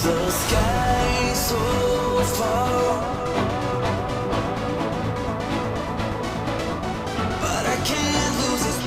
The sky so far, but I can't lose it.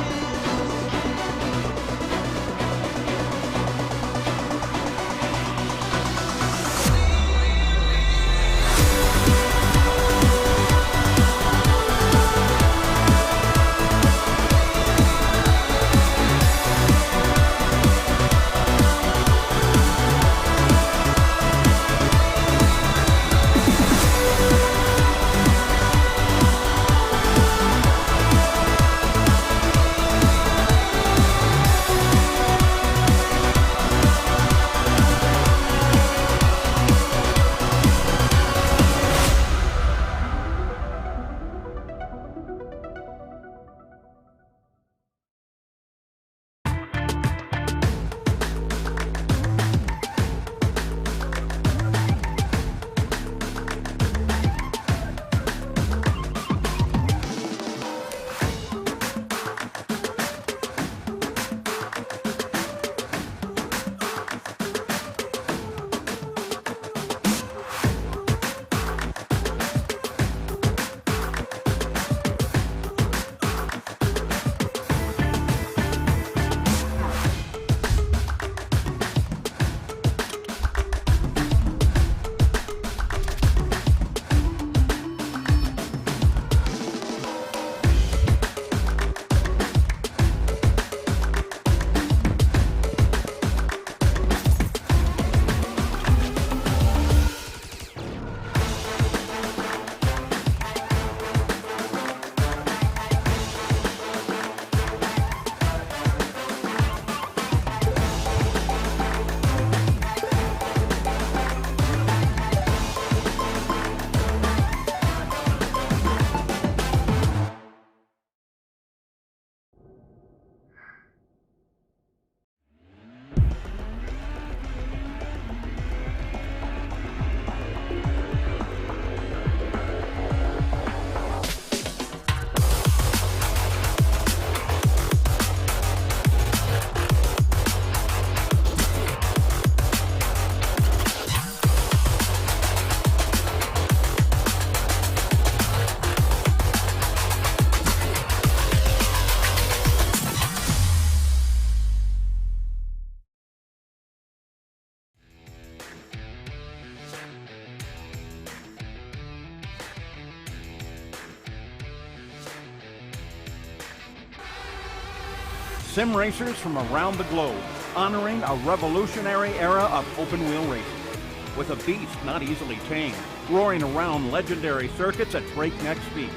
Sim racers from around the globe, honoring a revolutionary era of open-wheel racing. With a beast not easily tamed, roaring around legendary circuits at breakneck speed.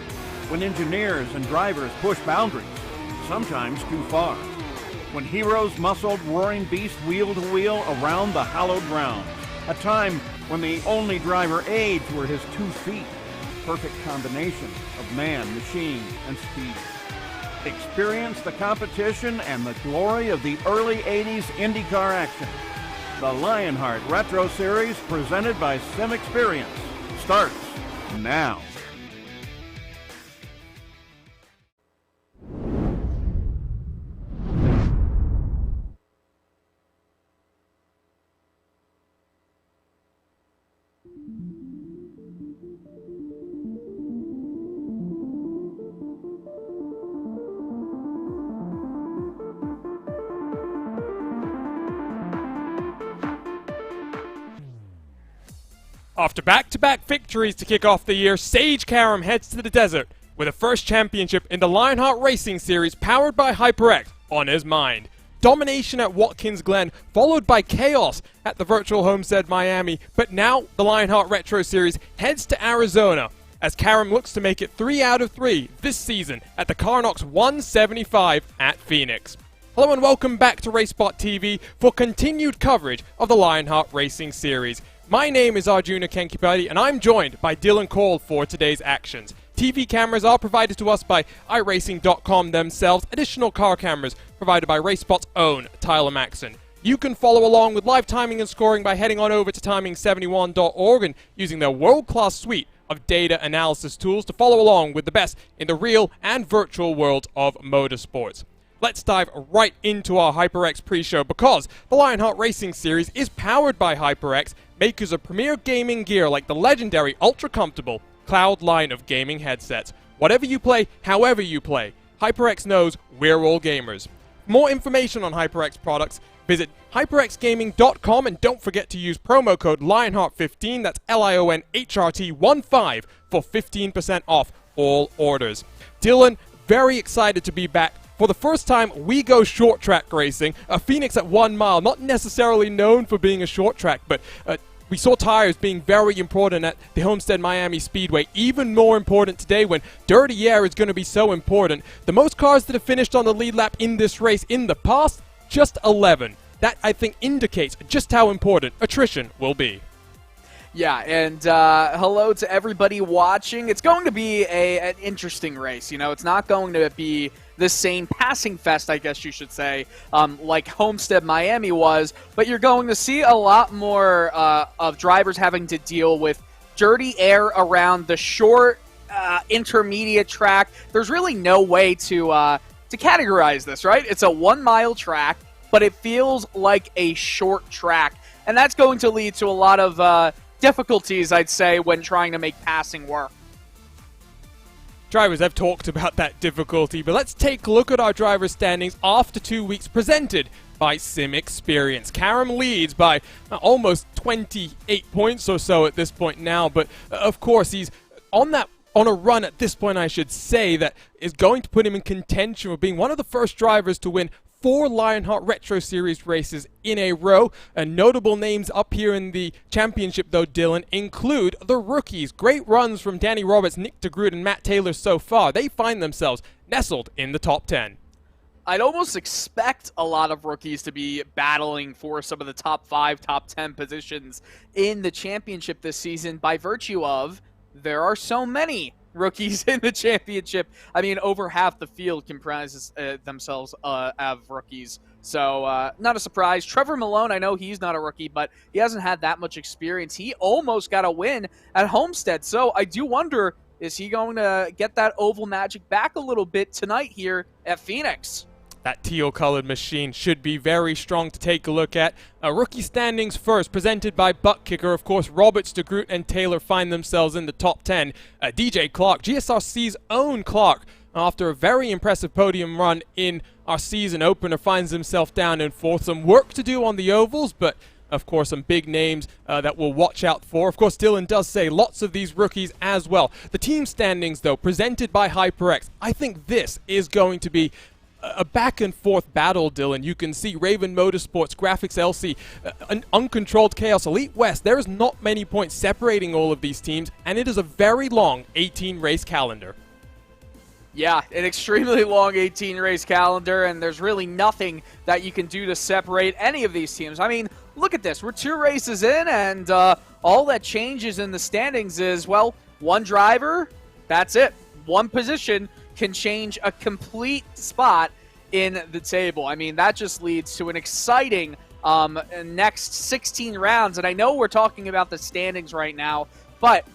When engineers and drivers push boundaries, sometimes too far. When heroes muscled roaring beast wheel to wheel around the hallowed grounds. A time when the only driver aids were his 2 feet. Perfect combination of man, machine, and speed. Experience the competition and the glory of the early 80s IndyCar action. The Lionheart Retro Series, presented by Sim Experience, starts now. After back-to-back victories to kick off the year, Sage Karam heads to the desert with a first championship in the Lionheart Racing Series powered by HyperX on his mind. Domination at Watkins Glen, followed by chaos at the virtual homestead Miami, but now the Lionheart Retro Series heads to Arizona as Karam looks to make it 3 out of 3 this season at the Karnox 175 at Phoenix. Hello and welcome back to racespottv for continued coverage of the Lionheart Racing Series. My name is Arjuna Kenkipati, and I'm joined by Dylan Cole for today's actions. TV cameras are provided to us by iracing.com themselves. Additional car cameras provided by RaceSpot's own Tyler Maxson. You can follow along with live timing and scoring by heading on over to timing71.org and using their world-class suite of data analysis tools to follow along with the best in the real and virtual world of motorsports. Let's dive right into our HyperX pre-show because the Lionheart Racing Series is powered by HyperX makers of premier gaming gear like the legendary ultra-comfortable Cloud line of gaming headsets. Whatever you play, however you play, HyperX knows we're all gamers. For more information on HyperX products, visit hyperxgaming.com and don't forget to use promo code Lionheart15, that's LIONHRT15, for 15% off all orders. Dylan, very excited to be back. For the first time, we go short track racing. Phoenix at 1 mile, not necessarily known for being a short track, but we saw tires being very important at the Homestead Miami Speedway. Even more important today when dirty air is going to be so important. The most cars that have finished on the lead lap in this race in the past, just 11. That, I think, indicates just how important attrition will be. Yeah, and hello to everybody watching. It's going to be an interesting race. You know, it's not going to be the same passing fest, I guess you should say, like Homestead Miami was, but you're going to see a lot more of drivers having to deal with dirty air around the short, intermediate track. There's really no way to categorize this, right? It's a 1 mile track, but it feels like a short track, and that's going to lead to a lot of difficulties, I'd say, when trying to make passing work. Drivers have talked about that difficulty, but let's take a look at our driver standings after 2 weeks, presented by Sim Experience. Karam leads by almost 28 points or so at this point now, but of course he's on a run at this point, I should say, that is going to put him in contention for being one of the first drivers to win 4 Lionheart Retro Series races in a row. Notable names up here in the championship, though, Dylan, include the rookies. Great runs from Danny Roberts, Nick DeGroot, and Matt Taylor so far. They find themselves nestled in the top 10. I'd almost expect a lot of rookies to be battling for some of the top 5, top 10 positions in the championship this season by virtue of there are so many rookies in the championship. I mean, over half the field comprises themselves of rookies. So, not a surprise. Trevor Malone, I know he's not a rookie, but he hasn't had that much experience. He almost got a win at Homestead. So, I do wonder, is he going to get that oval magic back a little bit tonight here at Phoenix? That teal-colored machine should be very strong to take a look at. Rookie standings first, presented by buttkicker. Of course, Roberts, DeGroot, and Taylor find themselves in the top 10. DJ Clark, GSRC's own Clark, after a very impressive podium run in our season opener, finds himself down in 4th. Some work to do on the ovals, but of course, some big names that we'll watch out for. Of course, Dylan does say lots of these rookies as well. The team standings, though, presented by HyperX. I think this is going to be a back-and-forth battle, Dylan. You can see Raven Motorsports, Graphics LC, an Uncontrolled Chaos, Elite West. There is not many points separating all of these teams, and it is a very long 18-race calendar. Yeah, an extremely long 18-race calendar, and there's really nothing that you can do to separate any of these teams. I mean, look at this. We're 2 races in, and all that changes in the standings is, well, one driver, that's it. One position can change a complete spot in the table. I mean, that just leads to an exciting next 16 rounds. And I know we're talking about the standings right now, but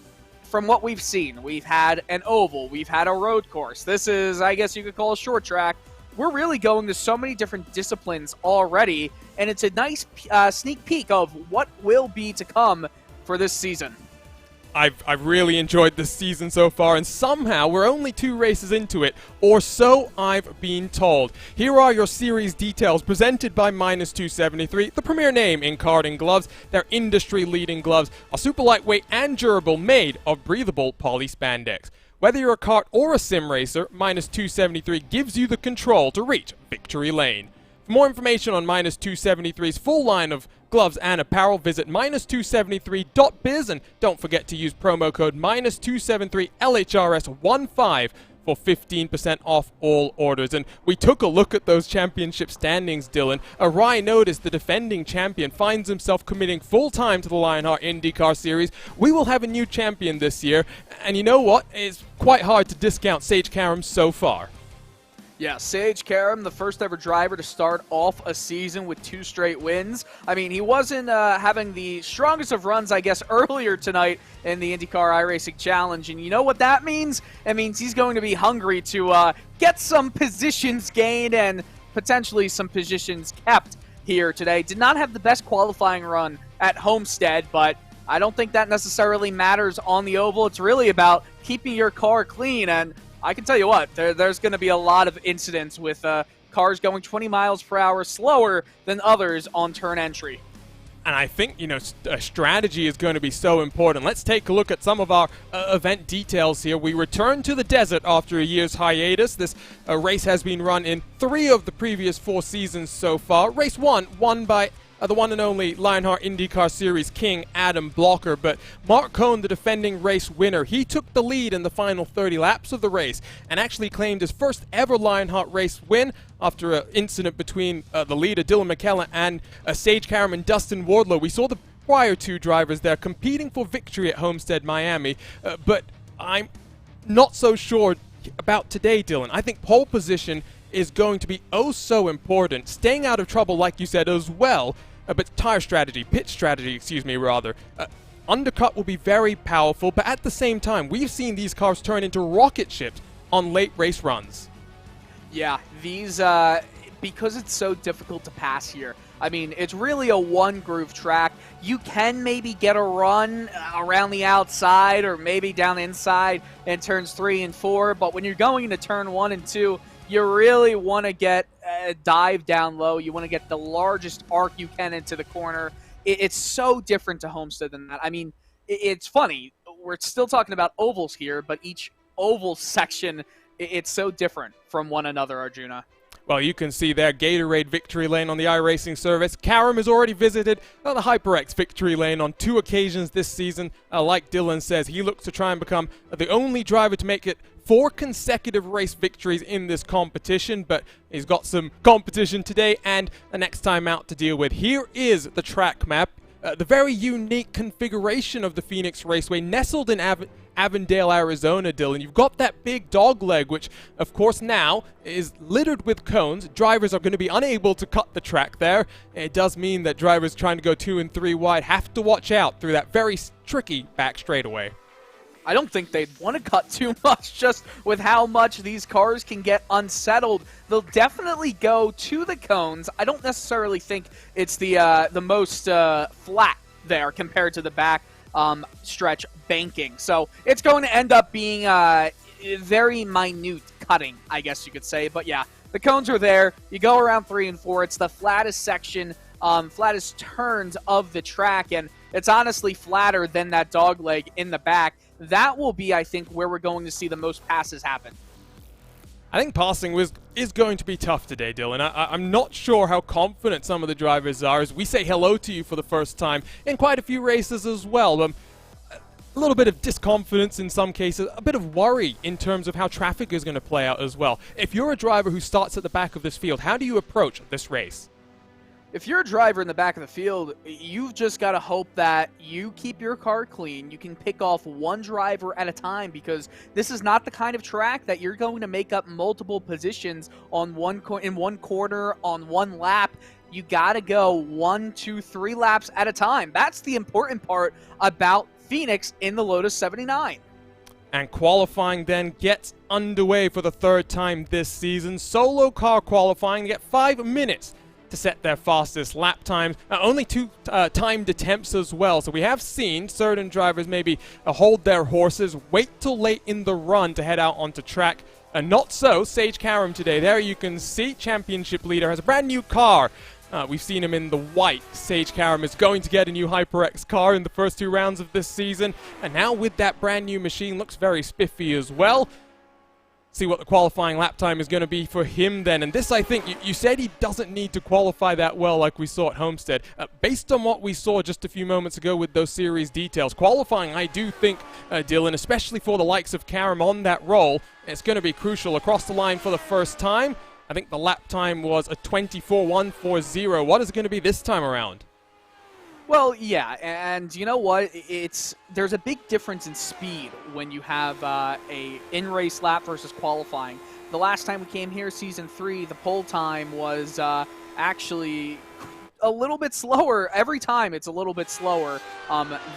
from what we've seen, we've had an oval, we've had a road course. This is, I guess you could call a short track. We're really going to so many different disciplines already, and it's a nice sneak peek of what will be to come for this season. I've really enjoyed this season so far, and somehow we're only 2 races into it, or so I've been told. Here are your series details presented by -273, the premier name in karting gloves. Their industry-leading gloves are super lightweight and durable, made of breathable poly spandex. Whether you're a kart or a sim racer, -273 gives you the control to reach victory lane. For more information on -273's full line of gloves and apparel, visit -273.biz, and don't forget to use promo code -273LHRS15 for 15% off all orders. And we took a look at those championship standings, Dylan. Arai noticed the defending champion finds himself committing full-time to the Lionheart IndyCar Series. We will have a new champion this year, and you know what? It's quite hard to discount Sage Karam so far. Yeah, Sage Karam, the first ever driver to start off a season with 2 straight wins. I mean, he wasn't having the strongest of runs, I guess, earlier tonight in the IndyCar iRacing Challenge. And you know what that means? It means he's going to be hungry to get some positions gained and potentially some positions kept here today. Did not have the best qualifying run at Homestead, but I don't think that necessarily matters on the oval. It's really about keeping your car clean, and I can tell you what, there's going to be a lot of incidents with cars going 20 miles per hour slower than others on turn entry. And I think, strategy is going to be so important. Let's take a look at some of our event details here. We return to the desert after a year's hiatus. This race has been run in 3 of the previous 4 seasons so far. Race 1 won by the one and only Lionheart IndyCar Series king, Adam Blocker. But Mark Cohn, the defending race winner, he took the lead in the final 30 laps of the race and actually claimed his first ever Lionheart race win after an incident between the leader, Dylan McKellar, and Sage Karam and Dustin Wardlow. We saw the prior 2 drivers there competing for victory at Homestead, Miami. But I'm not so sure about today, Dylan. I think pole position is going to be oh so important. Staying out of trouble, like you said, as well. But pit strategy, undercut will be very powerful, but at the same time, we've seen these cars turn into rocket ships on late race runs. Yeah, these, because it's so difficult to pass here, I mean, it's really a one-groove track. You can maybe get a run around the outside or maybe down inside in turns 3 and 4, but when you're going into turn 1 and 2, you really want to get a dive down low. You want to get the largest arc you can into the corner. It's so different to Homestead than that. I mean, it's funny. We're still talking about ovals here, but each oval section, it's so different from one another, Arjuna. Well, you can see there, Gatorade victory lane on the iRacing service. Karam has already visited the HyperX victory lane on 2 occasions this season. Like Dylan says, he looks to try and become the only driver to make it 4 consecutive race victories in this competition, but he's got some competition today and the next time out to deal with. Here is the track map. The very unique configuration of the Phoenix Raceway, nestled in Avondale, Arizona, Dylan. You've got that big dog leg, which, of course, now is littered with cones. Drivers are going to be unable to cut the track there. It does mean that drivers trying to go 2 and 3 wide have to watch out through that very tricky back straightaway. I don't think they'd want to cut too much just with how much these cars can get unsettled. They'll definitely go to the cones. I don't necessarily think it's the most flat there compared to the back stretch banking. So it's going to end up being very minute cutting, I guess you could say. But yeah, the cones are there. You go around 3 and 4. It's the flattest section, flattest turns of the track, and it's honestly flatter than that dog leg in the back. That will be, I think, where we're going to see the most passes happen. I think passing is going to be tough today, Dylan. I'm not sure how confident some of the drivers are as we say hello to you for the first time in quite a few races as well. A little bit of disconfidence in some cases, a bit of worry in terms of how traffic is going to play out as well. If you're a driver who starts at the back of this field, how do you approach this race? If you're a driver in the back of the field, you've just got to hope that you keep your car clean. You can pick off one driver at a time because this is not the kind of track that you're going to make up multiple positions on in one corner on one lap. You got to go 1, 2, 3 laps at a time. That's the important part about Phoenix in the Lotus 79. And qualifying then gets underway for the 3rd time this season. Solo car qualifying, get 5 minutes to set their fastest lap times. Only 2 timed attempts as well. So we have seen certain drivers maybe hold their horses, wait till late in the run to head out onto track. And not so Sage Karam today. There you can see championship leader has a brand new car. We've seen him in the white. Sage Karam is going to get a new HyperX car in the first 2 rounds of this season. And now with that brand new machine, looks very spiffy as well. See what the qualifying lap time is going to be for him then. And this, I think, you said he doesn't need to qualify that well like we saw at Homestead. Based on what we saw just a few moments ago with those series details, qualifying, I do think, Dylan, especially for the likes of Karam on that roll, it's going to be crucial across the line for the first time. I think the lap time was a 24.140. What is it going to be this time around? Well, yeah, and you know what? There's a big difference in speed when you have a in-race lap versus qualifying. The last time we came here, Season 3, the pole time was actually a little bit slower. Every time it's a little bit slower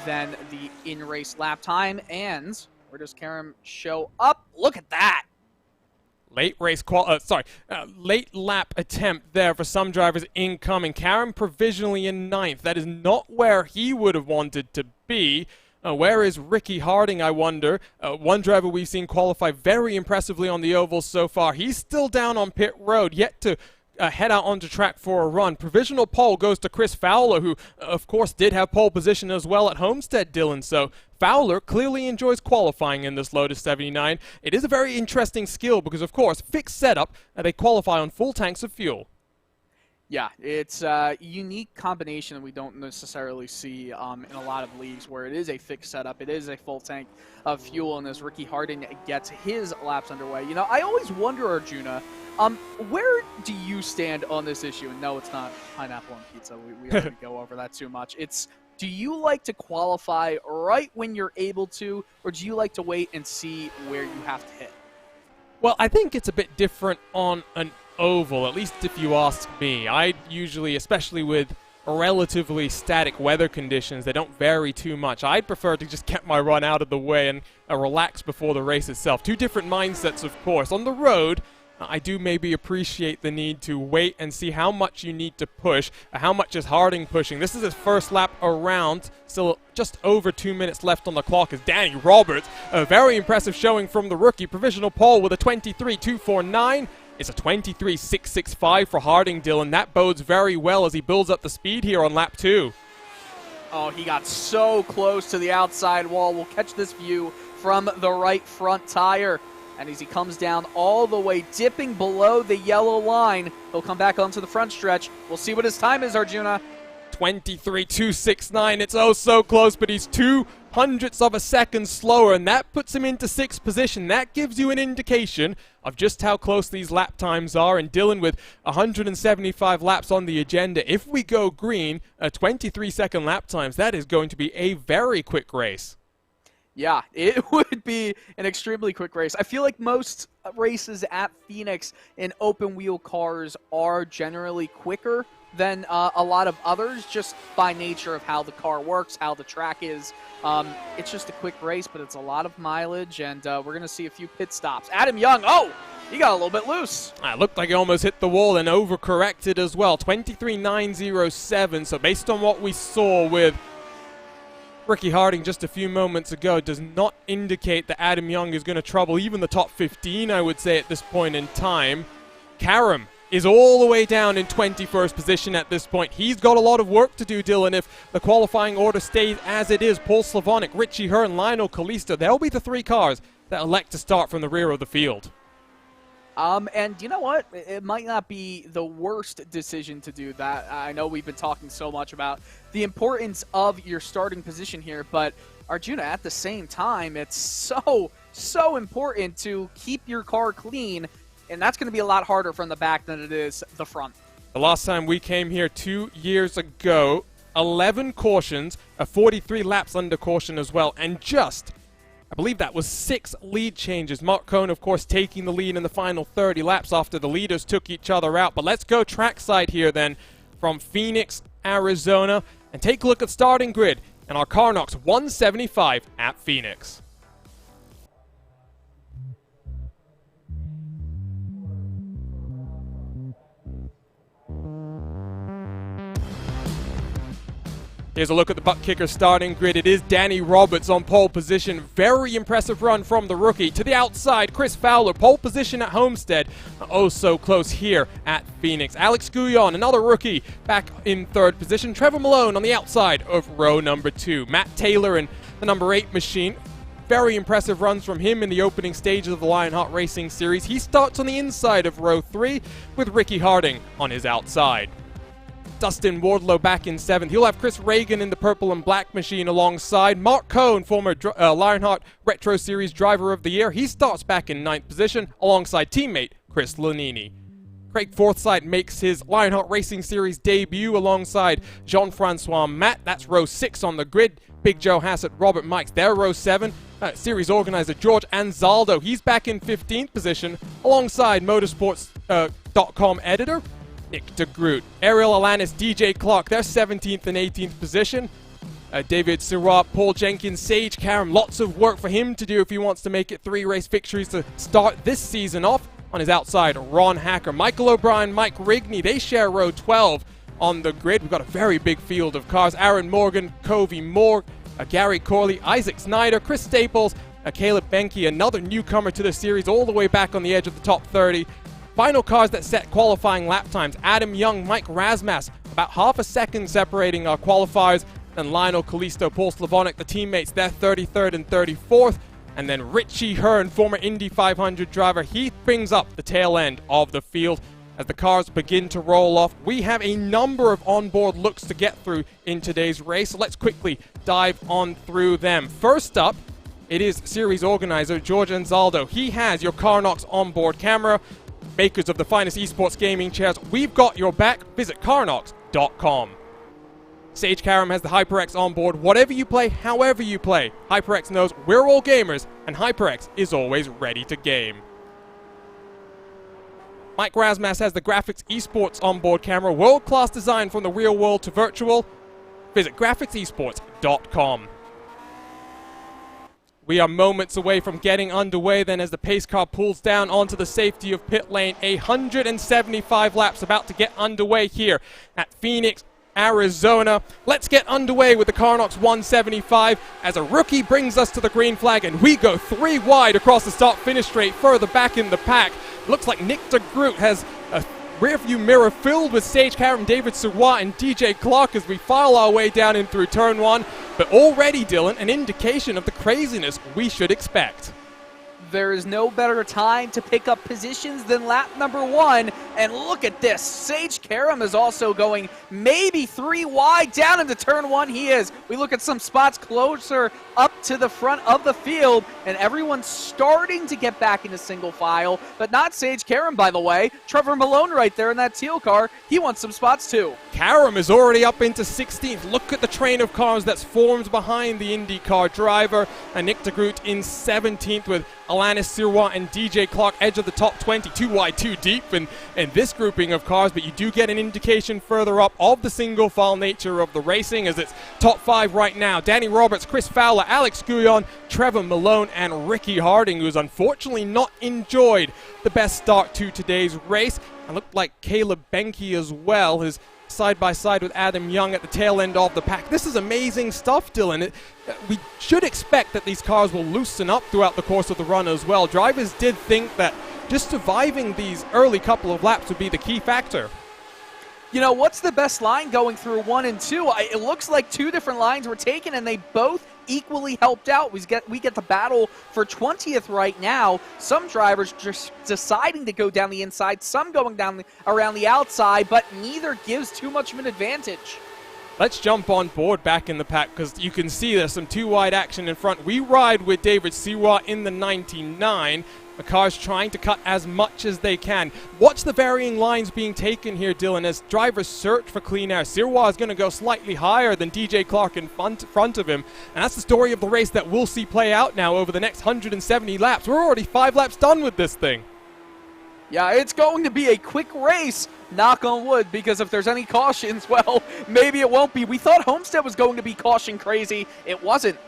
than the in-race lap time. And where does Karam show up? Look at that! Late lap attempt there for some drivers incoming. Karam provisionally in 9th. That is not where he would have wanted to be. Where is Ricky Harding, I wonder? One driver we've seen qualify very impressively on the oval so far. He's still down on pit road, yet to head out onto track for a run. Provisional pole goes to Chris Fowler, who, of course, did have pole position as well at Homestead, Dylan. So Fowler clearly enjoys qualifying in this Lotus 79. It is a very interesting skill because, of course, fixed setup, they qualify on full tanks of fuel. Yeah, it's a unique combination that we don't necessarily see in a lot of leagues where it is a fixed setup, it is a full tank of fuel, and as Ricky Harding gets his laps underway. You know, I always wonder, Arjuna, where do you stand on this issue? And no, it's not pineapple and pizza. We already go over that too much. It's, do you like to qualify right when you're able to, or do you like to wait and see where you have to hit? Well, I think it's a bit different on an oval, at least if you ask me. I usually, especially with relatively static weather conditions, they don't vary too much. I'd prefer to just get my run out of the way and relax before the race itself. Two different mindsets, of course. On the road, I do maybe appreciate the need to wait and see how much you need to push, how much is Harding pushing. This is his first lap around, still just over 2 minutes left on the clock as Danny Roberts, a very impressive showing from the rookie, provisional pole with a 23.249. It's a 23.665 for Harding, Dylan. That bodes very well as he builds up the speed here on lap 2. Oh, he got so close to the outside wall. We'll catch this view from the right front tire. And as he comes down all the way, dipping below the yellow line, he'll come back onto the front stretch. We'll see what his time is, Arjuna. 23.269. It's oh so close, but he's 0.02 of a second slower, and that puts him into 6th position. That gives you an indication of just how close these lap times are. And Dylan, with 175 laps on the agenda, if we go green, 23-second lap times, that is going to be a very quick race. Yeah, it would be an extremely quick race. I feel like most races at Phoenix in open-wheel cars are generally quicker than a lot of others, just by nature of how the car works, how the track is. It's just a quick race, but it's a lot of mileage, and we're going to see a few pit stops. Adam Young, oh, he got a little bit loose. It looked like he almost hit the wall and overcorrected as well. 23.907, so based on what we saw with Ricky Harding just a few moments ago, does not indicate that Adam Young is going to trouble even the top 15, I would say, at this point in time. Karam is all the way down in 21st position at this point. He's got a lot of work to do, Dylan, if the qualifying order stays as it is. Paul Slavonic, Richie Hearn, Lionel Kalisto, they'll be the 3 cars that elect to start from the rear of the field. And you know what? It might not be the worst decision to do that. I know we've been talking so much about the importance of your starting position here, but Arjuna, at the same time, it's so important to keep your car clean, and that's going to be a lot harder from the back than it is the front. The last time we came here 2 years ago, 11 cautions, 43 laps under caution as well, and just, I believe that was 6 lead changes. Mark Cohn, of course, taking the lead in the final 30 laps after the leaders took each other out. But let's go trackside here then from Phoenix, Arizona, and take a look at starting grid and our Karnox 175 at Phoenix. Here's a look at the buttkicker starting grid. It is Danny Roberts on pole position. Very impressive run from the rookie. To the outside, Chris Fowler, pole position at Homestead. Oh, so close here at Phoenix. Alex Guyon, another rookie, back in 3rd position. Trevor Malone on the outside of row number 2. Matt Taylor in the number 8 machine. Very impressive runs from him in the opening stages of the Lionheart Racing Series. He starts on the inside of row 3 with Ricky Harding on his outside. Dustin Wardlow back in 7th. He'll have Chris Reagan in the purple and black machine alongside. Mark Cohn, former Lionheart Retro Series Driver of the Year. He starts back in 9th position alongside teammate Chris Lanini. Craig Forsythe makes his Lionheart Racing Series debut alongside Jean-Francois Matt. That's row 6 on the grid. Big Joe Hassett, Robert Mikes, they're row 7. Series organizer George Anzaldo, he's back in 15th position alongside motorsports.com editor Nick DeGroot. Ariel Alanis, DJ Clark, they're 17th and 18th position. David Surratt, Paul Jenkins, Sage Karam, lots of work for him to do if he wants to make it 3 race victories to start this season off. On his outside, Ron Hacker, Michael O'Brien, Mike Rigney, they share row 12 on the grid. We've got a very big field of cars. Aaron Morgan, Covey Moore, Gary Corley, Isaac Snyder, Chris Staples, Caleb Benke, another newcomer to the series, all the way back on the edge of the top 30. Final cars that set qualifying lap times: Adam Young, Mike Razmas, about half a second separating our qualifiers, and Lionel Kalisto, Paul Slavonic, the teammates, they're 33rd and 34th. And then Richie Hearn, former Indy 500 driver, he brings up the tail end of the field. As the cars begin to roll off, we have a number of onboard looks to get through in today's race, so let's quickly dive on through them. First up, it is series organizer George Anzaldo. He has your Karnox onboard camera. Makers of the finest esports gaming chairs, we've got your back. Visit Karnox.com. Sage Karam has the HyperX on board. Whatever you play, however you play, HyperX knows we're all gamers, and HyperX is always ready to game. Mike Razmas has the Graphics Esports onboard camera, world-class design from the real world to virtual. Visit graphicsesports.com. We are moments away from getting underway then as the pace car pulls down onto the safety of pit lane. 175 laps about to get underway here at Phoenix, Arizona. Let's get underway with the Karnox 175 as a rookie brings us to the green flag, and we go 3 wide across the start-finish straight further back in the pack. Looks like Nick de Groot has a rearview mirror filled with Sage Karam, David Surwa, and DJ Clark as we file our way down in through turn 1. But already, Dylan, an indication of the craziness we should expect. There is no better time to pick up positions than lap number 1. And look at this. Sage Karam is also going maybe 3 wide down into turn 1. He is. We look at some spots closer up to the front of the field, and everyone's starting to get back into single file, but not Sage Karam, by the way. Trevor Malone right there in that teal car. He wants some spots too. Karam is already up into 16th. Look at the train of cars that's formed behind the IndyCar driver. And Nick de Groot in 17th with Alanis Sirwa and DJ Clark edge of the top 20. 2 wide, 2 deep in this grouping of cars, but you do get an indication further up of the single file nature of the racing as it's top 5 right now. Danny Roberts, Chris Fowler, Alex Guyon, Trevor Malone, and Ricky Harding, who's unfortunately not enjoyed the best start to today's race. And looked like Caleb Benke as well, is side by side with Adam Young at the tail end of the pack. This is amazing stuff, Dylan. We should expect that these cars will loosen up throughout the course of the run as well. Drivers did think that just surviving these early couple of laps would be the key factor. You know, what's the best line going through 1 and 2? It looks like 2 different lines were taken, and they both equally helped out. We get the battle for 20th right now. Some drivers just deciding to go down the inside, some going down around the outside, but neither gives too much of an advantage. Let's jump on board back in the pack because you can see there's some 2 wide action in front. We ride with David Siwa in the 99. The car's trying to cut as much as they can. Watch the varying lines being taken here, Dylan, as drivers search for clean air. Sirwa is going to go slightly higher than DJ Clark in front of him. And that's the story of the race that we'll see play out now over the next 170 laps. We're already 5 laps done with this thing. Yeah, it's going to be a quick race, knock on wood, because if there's any cautions, well, maybe it won't be. We thought Homestead was going to be caution crazy. It wasn't.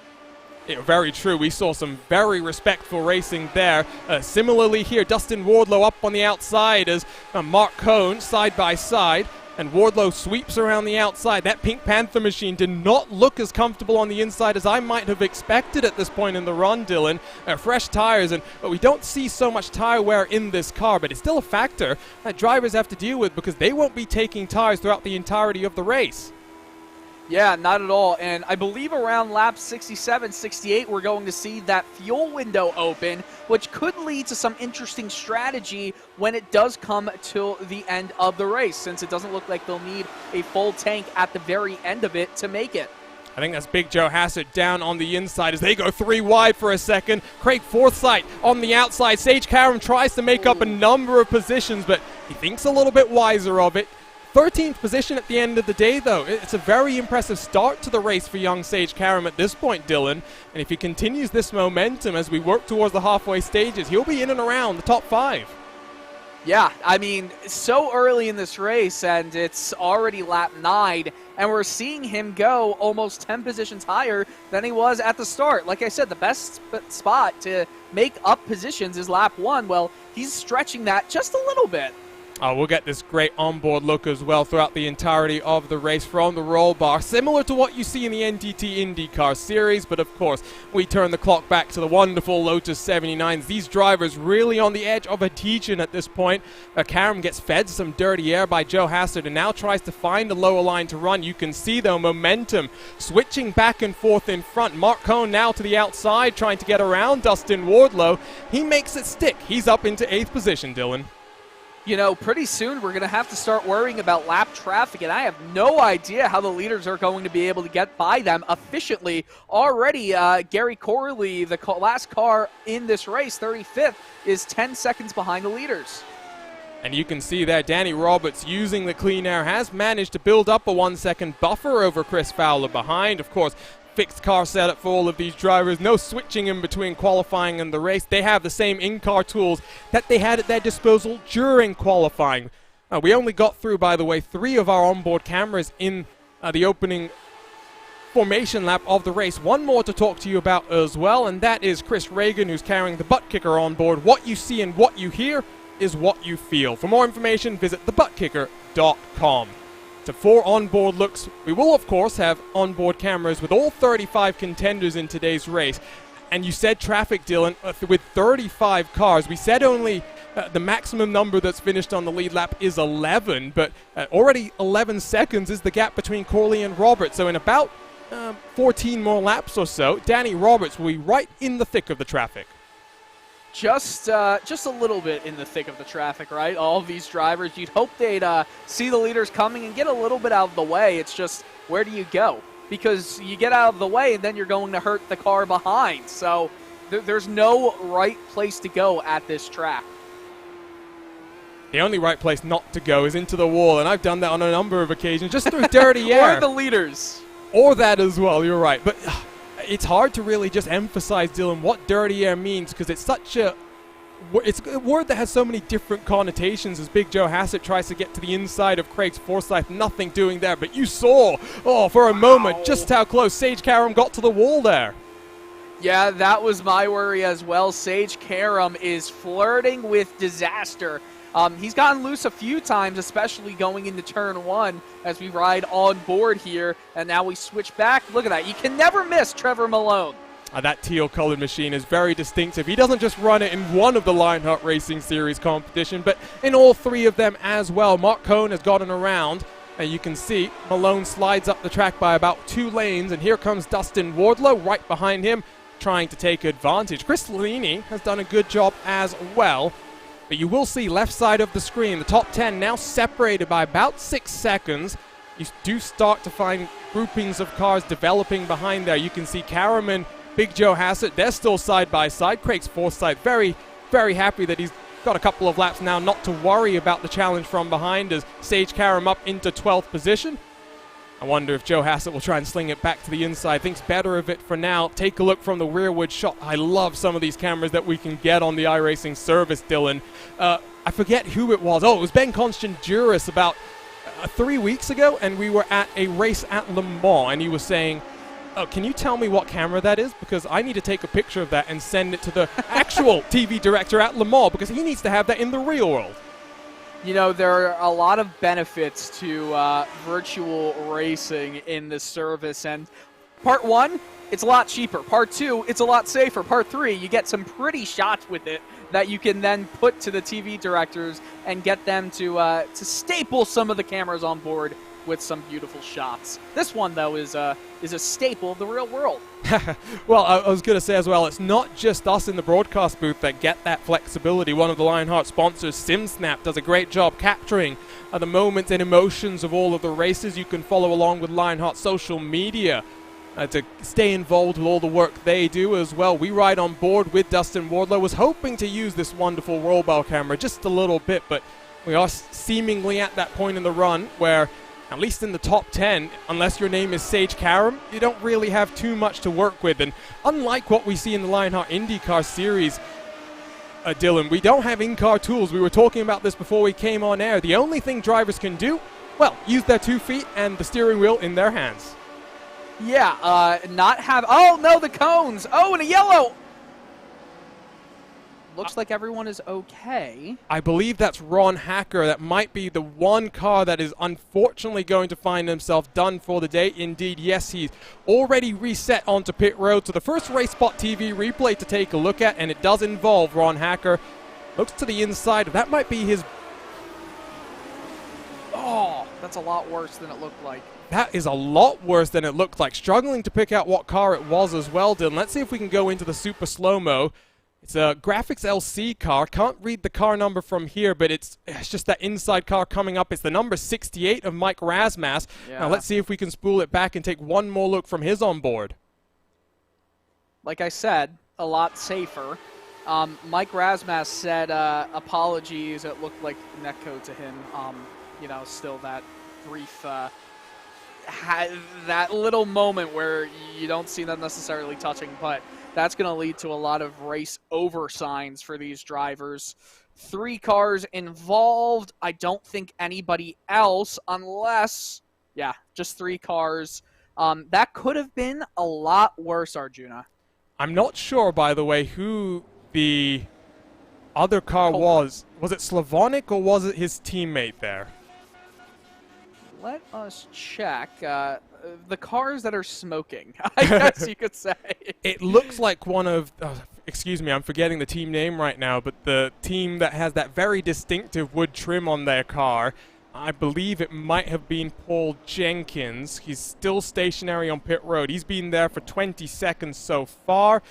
Yeah, very true. We saw some very respectful racing there. Similarly here, Dustin Wardlow up on the outside as Mark Cohn side by side. And Wardlow sweeps around the outside. That Pink Panther machine did not look as comfortable on the inside as I might have expected at this point in the run, Dylan. Fresh tires, but we don't see so much tire wear in this car, but it's still a factor that drivers have to deal with because they won't be taking tires throughout the entirety of the race. Yeah, not at all. And I believe around lap 67, 68, we're going to see that fuel window open, which could lead to some interesting strategy when it does come to the end of the race, since it doesn't look like they'll need a full tank at the very end of it to make it. I think that's Big Joe Hassett down on the inside as they go 3 wide for a second. Craig Forsythe on the outside. Sage Karam tries to make up a number of positions, but he thinks a little bit wiser of it. 13th position at the end of the day, though. It's a very impressive start to the race for young Sage Karam at this point, Dylan. And if he continues this momentum as we work towards the halfway stages, he'll be in and around the top 5. Yeah, I mean, so early in this race, and it's already lap 9, and we're seeing him go almost 10 positions higher than he was at the start. Like I said, the best spot to make up positions is lap 1. Well, he's stretching that just a little bit. We'll get this great onboard look as well throughout the entirety of the race from the roll bar, similar to what you see in the NTT IndyCar Series, but of course, we turn the clock back to the wonderful Lotus 79s. These drivers really on the edge of a teach-in at this point. Karam gets fed some dirty air by Joe Hassard and now tries to find the lower line to run. You can see, though, momentum switching back and forth in front. Mark Cohn now to the outside, trying to get around Dustin Wardlow. He makes it stick. He's up into 8th position, Dylan. You know, pretty soon we're going to have to start worrying about lap traffic, and I have no idea how the leaders are going to be able to get by them efficiently. Already, Gary Corley, the last car in this race, 35th, is 10 seconds behind the leaders. And you can see there, Danny Roberts, using the clean air, has managed to build up a 1-second buffer over Chris Fowler behind. Of course, fixed car setup for all of these drivers. No switching in between qualifying and the race. They have the same in-car tools that they had at their disposal during qualifying. We only got through, by the way, 3 of our onboard cameras in the opening formation lap of the race. One more to talk to you about as well, and that is Chris Reagan, who's carrying the butt kicker on board. What you see and what you hear is what you feel. For more information, visit thebuttkicker.com. To 4 onboard looks. We will, of course, have onboard cameras with all 35 contenders in today's race. And you said traffic, Dylan, with 35 cars. We said only the maximum number that's finished on the lead lap is 11, but already 11 seconds is the gap between Corley and Roberts. So in about 14 more laps or so, Danny Roberts will be right in the thick of the traffic. Just a little bit in the thick of the traffic, right? All of these drivers, you'd hope they'd see the leaders coming and get a little bit out of the way. It's just, where do you go? Because you get out of the way and then you're going to hurt the car behind. So there's no right place to go at this track. The only right place not to go is into the wall, and I've done that on a number of occasions, just through dirty air. Or the leaders. Or that as well, you're right. But it's hard to really just emphasize, Dylan, what dirty air means, because it's such it's a word that has so many different connotations as Big Joe Hassett tries to get to the inside of Craig's Forsyth. Nothing doing there, but you saw, for a moment, just how close Sage Karam got to the wall there. Yeah, that was my worry as well. Sage Karam is flirting with disaster. He's gotten loose a few times, especially going into turn 1 as we ride on board here. And now we switch back. Look at that. You can never miss Trevor Malone. That teal-colored machine is very distinctive. He doesn't just run it in one of the Lionheart Racing Series competition, but in all 3 of them as well. Mark Cohn has gotten around, and you can see Malone slides up the track by about 2 lanes, and here comes Dustin Wardlow right behind him, trying to take advantage. Chris Lini has done a good job as well. But you will see left side of the screen, the top 10 now separated by about 6 seconds. You do start to find groupings of cars developing behind there. You can see Karam and Big Joe Hassett, they're still side by side. Craig's Forsyth very, very happy that he's got a couple of laps now not to worry about the challenge from behind as Sage Karam up into 12th position. I wonder if Joe Hassett will try and sling it back to the inside. Thinks better of it for now. Take a look from the rearward shot. I love some of these cameras that we can get on the iRacing service, Dylan. I forget who it was. It was Ben Constanduris about 3 weeks ago, and we were at a race at Le Mans, and he was saying, can you tell me what camera that is? Because I need to take a picture of that and send it to the actual TV director at Le Mans, because he needs to have that in the real world. You know, there are a lot of benefits to virtual racing in this service. And part 1, it's a lot cheaper. Part 2, it's a lot safer. Part 3, you get some pretty shots with it that you can then put to the TV directors and get them to staple some of the cameras on board with some beautiful shots. This one, though, is a staple of the real world. Well, I was going to say as well, it's not just us in the broadcast booth that get that flexibility. One of the Lionheart sponsors, SimSnap, does a great job capturing the moments and emotions of all of the races. You can follow along with Lionheart social media to stay involved with all the work they do as well. We ride on board with Dustin Wardlow. Was hoping to use this wonderful roll bar camera just a little bit, but we are seemingly at that point in the run where, at least in the top 10, unless your name is Sage Karam, you don't really have too much to work with. And unlike what we see in the Lionheart IndyCar Series, Dylan, we don't have in-car tools. We were talking about this before we came on air. The only thing drivers can do, well, use their 2 feet and the steering wheel in their hands. Yeah, not have... Oh, no, the cones! Oh, and a yellow! Looks like everyone is okay. I believe that's Ron Hacker. That might be the one car that is unfortunately going to find himself done for the day. Indeed, yes, he's already reset onto pit road. So the first RaceSpot.tv replay to take a look at, and it does involve Ron Hacker. Looks to the inside. That might be his... Oh, that's a lot worse than it looked like. That is a lot worse than it looked like. Struggling to pick out what car it was as well, Dylan. Let's see if we can go into the super slow-mo. It's a Graphics LC car. Can't read the car number from here, but it's just that inside car coming up. It's the number 68 of Mike Razmas. Yeah. Now let's see if we can spool it back and take one more look from his onboard. Like I said, A lot safer. Mike Razmas said apologies. It looked like netcode to him. You know, still that brief, that little moment where you don't see them necessarily touching, but that's going to lead to a lot of race over signs for these drivers. 3 cars involved. I don't think anybody else, unless, yeah, just 3 cars. That could have been a lot worse, Arjuna. I'm not sure, by the way, who the other car was. Was it Slavonic or was it his teammate there? Let us check. The cars that are smoking, I guess you could say. It looks like one of, excuse me, I'm forgetting the team name right now, but the team that has that very distinctive wood trim on their car. I believe it might have been Paul Jenkins. He's still stationary on pit road. He's been there for 20 seconds so far.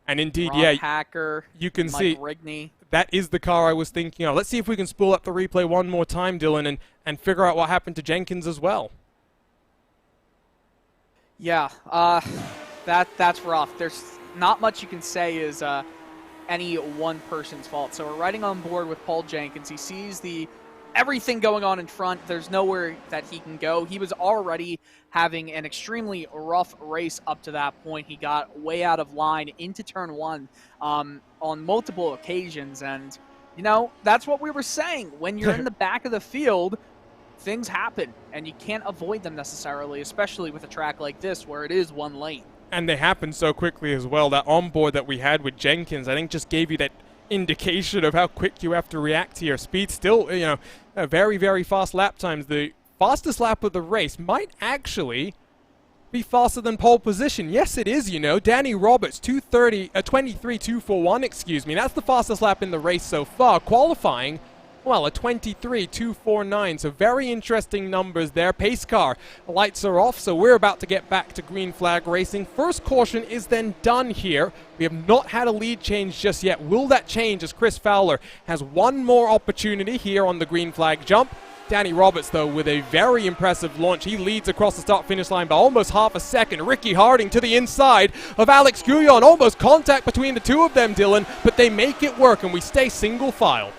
And indeed, Ron yeah, Hacker, you can Mike see Rigney. That is the car I was thinking of. Let's see if we can spool up the replay one more time, Dylan, and figure out what happened to Jenkins as well. Yeah, that's rough. There's not much you can say is any one person's fault. So we're riding on board with Paul Jenkins. He sees everything going on in front. There's nowhere that he can go. He was already having an extremely rough race up to that point. He got way out of line into turn 1 on multiple occasions. And, you know, that's what we were saying. When you're in the back of the field, things happen, and you can't avoid them necessarily, especially with a track like this where it is one lane. And they happen so quickly as well. That onboard that we had with Jenkins, I think, just gave you that indication of how quick you have to react to your speed. Still, you know, very, very fast lap times. The fastest lap of the race might actually be faster than pole position. Yes, it is, you know. Danny Roberts, 23.241, excuse me. That's the fastest lap in the race so far. Qualifying, well, a 23.249, so very interesting numbers there. Pace car lights are off, so we're about to get back to green flag racing. First caution is then done here. We have not had a lead change just yet. Will that change as Chris Fowler has one more opportunity here on the green flag jump? Danny Roberts, though, with a very impressive launch. He leads across the start-finish line by almost half a second. Ricky Harding to the inside of Alex Guyon. Almost contact between the two of them, Dylan, but they make it work, and we stay single file.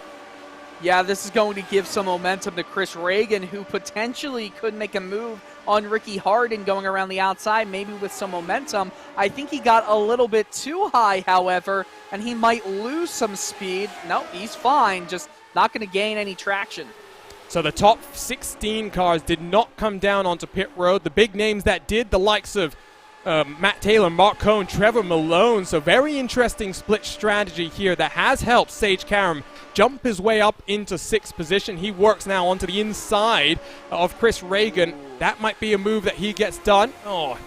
Yeah, this is going to give some momentum to Chris Reagan, who potentially could make a move on Ricky Harding going around the outside, maybe with some momentum. I think he got a little bit too high, however, and he might lose some speed. No, he's fine, just not going to gain any traction. So the top 16 cars did not come down onto pit road. The big names that did, the likes of Matt Taylor, Mark Cohn, Trevor Malone. So very interesting split strategy here that has helped Sage Karam jump his way up into 6th position. He works now onto the inside of Chris Reagan. That might be a move that he gets done. Oh,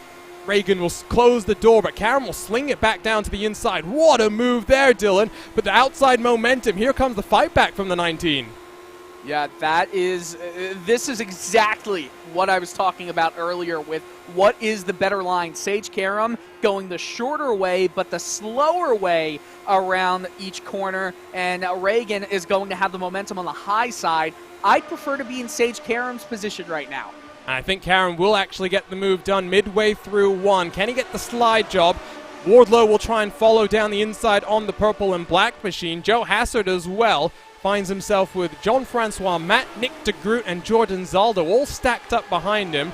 Reagan will close the door, but Karam will sling it back down to the inside. What a move there, Dylan. But the outside momentum, here comes the fight back from the 19. Yeah, this is exactly what I was talking about earlier with what is the better line. Sage Karam going the shorter way, but the slower way around each corner, and Reagan is going to have the momentum on the high side. I'd prefer to be in Sage Karam's position right now. I think Karam will actually get the move done midway through 1. Can he get the slide job? Wardlow will try and follow down the inside on the purple and black machine. Joe Hassard as well finds himself with Jean-Francois Matt, Nick DeGroot, and Jordan Zaldo all stacked up behind him.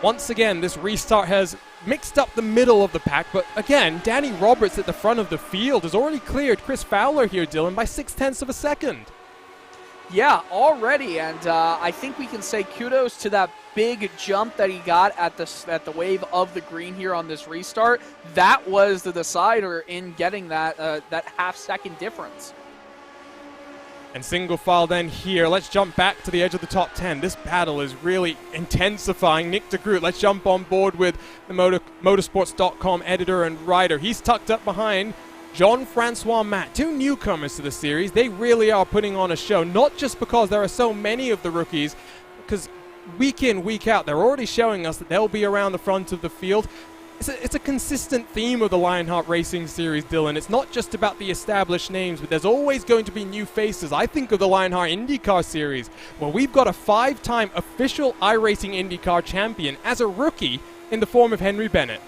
Once again, this restart has mixed up the middle of the pack, but again, Danny Roberts at the front of the field has already cleared Chris Fowler here, Dylan, by 0.6 of a second. Yeah, already, and I think we can say kudos to that big jump that he got at the wave of the green here on this restart. That was the decider in getting that half-second difference. And single file then here. Let's jump back to the edge of the top 10. This battle is really intensifying. Nick DeGroot, let's jump on board with the motorsports.com editor and writer. He's tucked up behind Jean-Francois Matt, two newcomers to the series. They really are putting on a show, not just because there are so many of the rookies, because week in, week out, they're already showing us that they'll be around the front of the field. It's a consistent theme of the Lionheart Racing Series, Dylan. It's not just about the established names, but there's always going to be new faces. I think of the Lionheart IndyCar Series, where we've got a 5-time official iRacing IndyCar champion as a rookie in the form of Henry Bennett.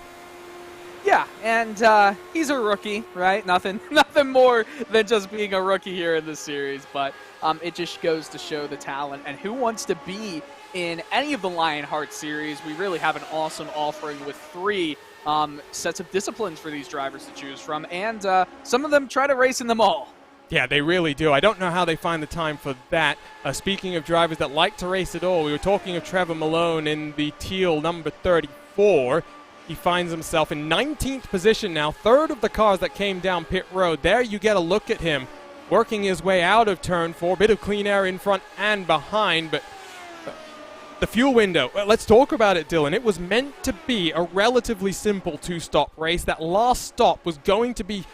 Yeah, and he's a rookie, right? Nothing more than just being a rookie here in this series, but it just goes to show the talent. And who wants to be in any of the Lionheart series? We really have an awesome offering with 3 sets of disciplines for these drivers to choose from, and some of them try to race in them all. Yeah, they really do. I don't know how they find the time for that. Speaking of drivers that like to race at all, we were talking of Trevor Malone in the teal number 34. He finds himself in 19th position now, third of the cars that came down pit road. There you get a look at him working his way out of turn 4. Bit of clean air in front and behind, but the fuel window, let's talk about it, Dylan. It was meant to be a relatively simple 2-stop race. That last stop was going to be,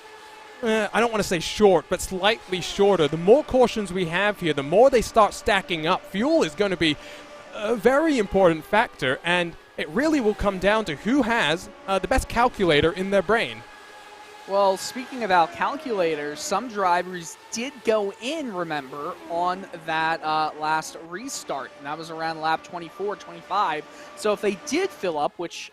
I don't want to say short, but slightly shorter. The more cautions we have here, the more they start stacking up. Fuel is going to be a very important factor, and it really will come down to who has the best calculator in their brain. Well, speaking about calculators, some drivers did go in, remember, on that last restart, and that was around lap 24, 25. So if they did fill up, which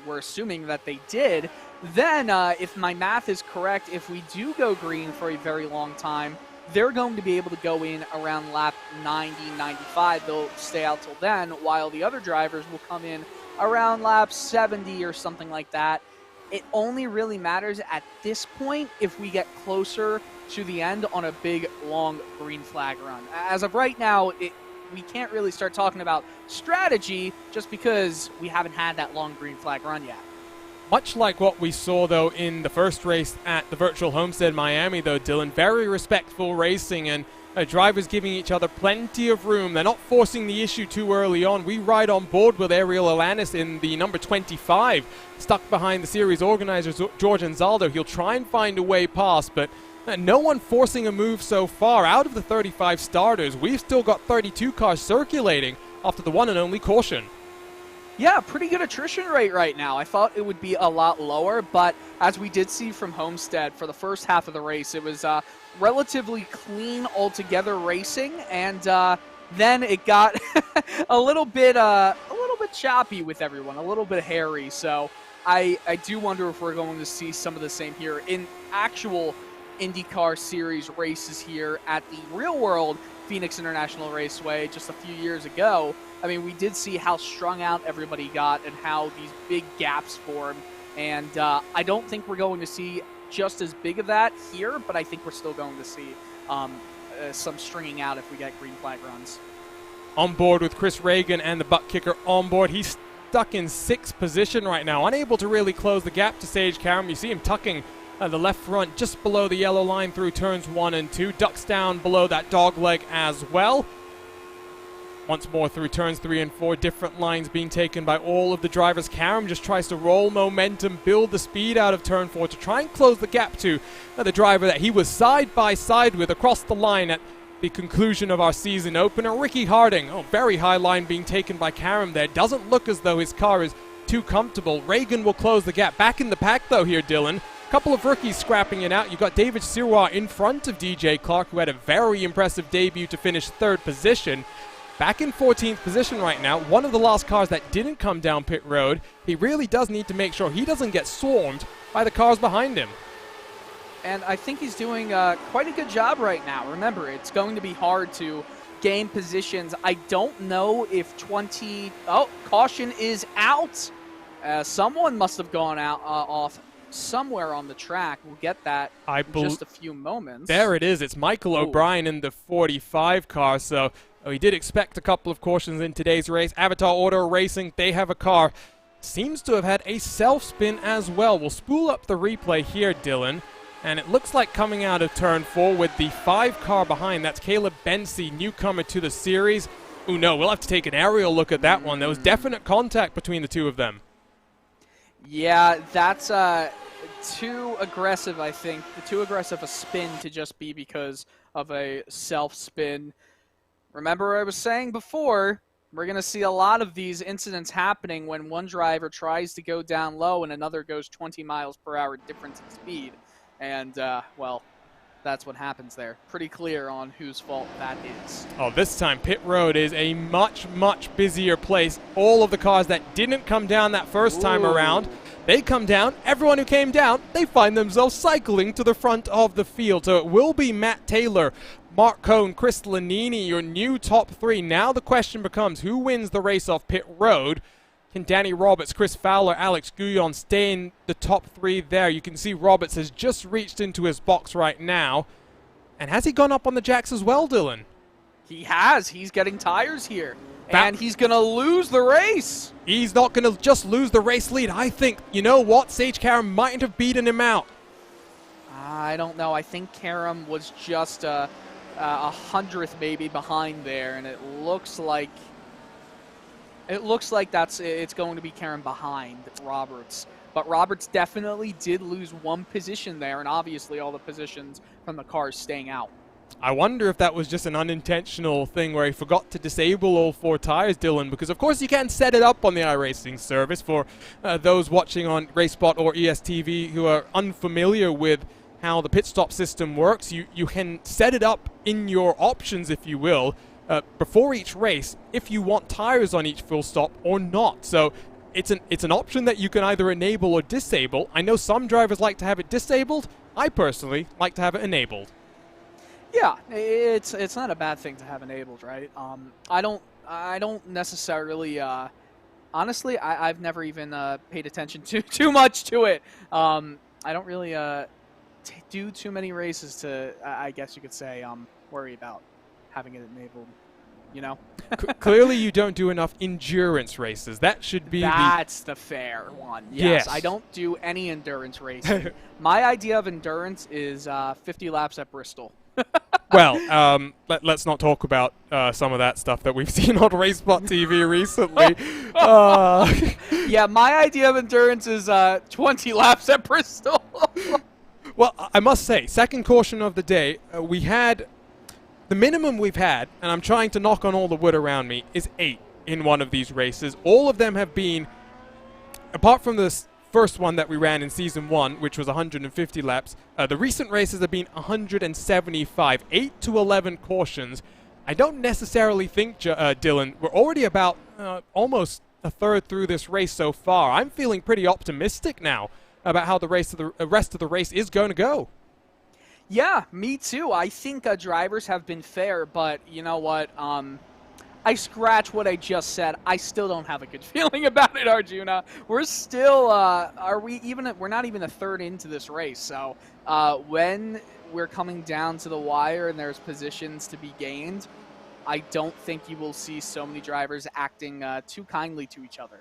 we're assuming that they did, then if my math is correct, if we do go green for a very long time, they're going to be able to go in around lap 90, 95. They'll stay out till then, while the other drivers will come in around lap 70 or something like that. It only really matters at this point if we get closer to the end on a big, long green flag run. As of right now, we can't really start talking about strategy just because we haven't had that long green flag run yet. Much like what we saw, though, in the first race at the Virtual Homestead Miami, though, Dylan, very respectful racing and drivers giving each other plenty of room. They're not forcing the issue too early on. We ride on board with Ariel Alanis in the number 25, stuck behind the series organizers, George Anzaldo. He'll try and find a way past, but no one forcing a move so far. Out of the 35 starters, we've still got 32 cars circulating after the one and only caution. Yeah, pretty good attrition rate right now. I thought it would be a lot lower, but as we did see from Homestead for the first half of the race, it was relatively clean altogether racing, and then it got a little bit choppy with everyone, a little bit hairy. So I do wonder if we're going to see some of the same here in actual IndyCar Series races here at the real-world Phoenix International Raceway just a few years ago. I mean, we did see how strung out everybody got and how these big gaps formed, and I don't think we're going to see just as big of that here, but I think we're still going to see some stringing out if we get green flag runs. On board with Chris Reagan and the butt kicker on board. He's stuck in 6th position right now, unable to really close the gap to Sage Karam. You see him tucking the left front just below the yellow line through turns 1 and 2, ducks down below that dog leg as well. Once more through turns 3 and 4, different lines being taken by all of the drivers. Karam just tries to roll momentum, build the speed out of turn 4 to try and close the gap to the driver that he was side by side with across the line at the conclusion of our season opener, Ricky Harding. Oh, very high line being taken by Karam there. Doesn't look as though his car is too comfortable. Reagan will close the gap. Back in the pack though here, Dylan. Couple of rookies scrapping it out. You've got David Sirois in front of DJ Clark, who had a very impressive debut to finish 3rd position. Back in 14th position right now, one of the last cars that didn't come down pit road. He really does need to make sure he doesn't get swarmed by the cars behind him. And I think he's doing quite a good job right now. Remember, it's going to be hard to gain positions. I don't know if caution is out. Someone must have gone out off somewhere on the track. We'll get that in just a few moments. There it is. It's Michael O'Brien in the 45 car. So we did expect a couple of cautions in today's race. Avatar Auto Racing, they have a car. Seems to have had a self-spin as well. We'll spool up the replay here, Dylan. And it looks like coming out of turn 4 with the 5 car behind. That's Caleb Bensi, newcomer to the series. Oh no, we'll have to take an aerial look at that one. There was definite contact between the two of them. Yeah, that's too aggressive, I think. Too aggressive a spin to just be because of a self-spin. Remember what I was saying before, we're going to see a lot of these incidents happening when one driver tries to go down low and another goes 20 miles per hour difference in speed. And, well, that's what happens there. Pretty clear on whose fault that is. Oh, this time pit road is a much, much busier place. All of the cars that didn't come down that first time around, they come down. Everyone who came down, they find themselves cycling to the front of the field. So it will be Matt Taylor, Mark Cohn, Chris Lanini, your new top 3. Now the question becomes, who wins the race off pit road? Can Danny Roberts, Chris Fowler, Alex Guyon stay in the top 3 there? You can see Roberts has just reached into his box right now. And has he gone up on the jacks as well, Dylan? He has. He's getting tires here. And he's going to lose the race. He's not going to just lose the race lead. I think, you know what? Sage Karam might have beaten him out. I don't know. I think Karam was just a 100th maybe behind there. And it looks like it's going to be Karam behind Roberts. But Roberts definitely did lose one position there, and obviously all the positions from the cars staying out. I wonder if that was just an unintentional thing where he forgot to disable all 4 tires, Dylan, because of course you can set it up on the iRacing service. For those watching on RaceSpot or ESTV who are unfamiliar with how the pit stop system works, you can set it up in your options, if you will, before each race, if you want tires on each full stop or not. So it's an option that you can either enable or disable. I know some drivers like to have it disabled. I personally like to have it enabled. Yeah, it's not a bad thing to have enabled, right? I don't necessarily. Honestly, I've never even paid attention too much to it. I don't really do too many races to, I guess you could say, worry about having it enabled. You know? Clearly you don't do enough endurance races. That should be That's the fair one. Yes. I don't do any endurance racing. My idea of endurance is 50 laps at Bristol. Well, let's not talk about some of that stuff that we've seen on racespottv recently. Yeah, my idea of endurance is 20 laps at Bristol. Well, I must say, second caution of the day, we had the minimum we've had, and I'm trying to knock on all the wood around me, is 8 in one of these races. All of them have been, apart from this first one that we ran in Season 1, which was 150 laps, the recent races have been 175, 8 to 11 cautions. I don't necessarily think, Dylan, we're already about almost a third through this race so far. I'm feeling pretty optimistic now about how the rest of the race is going to go. Yeah, me too. I think drivers have been fair, but you know what? I scratch what I just said. I still don't have a good feeling about it, Arjuna. We're still, we're not even a third into this race. So when we're coming down to the wire and there's positions to be gained, I don't think you will see so many drivers acting too kindly to each other.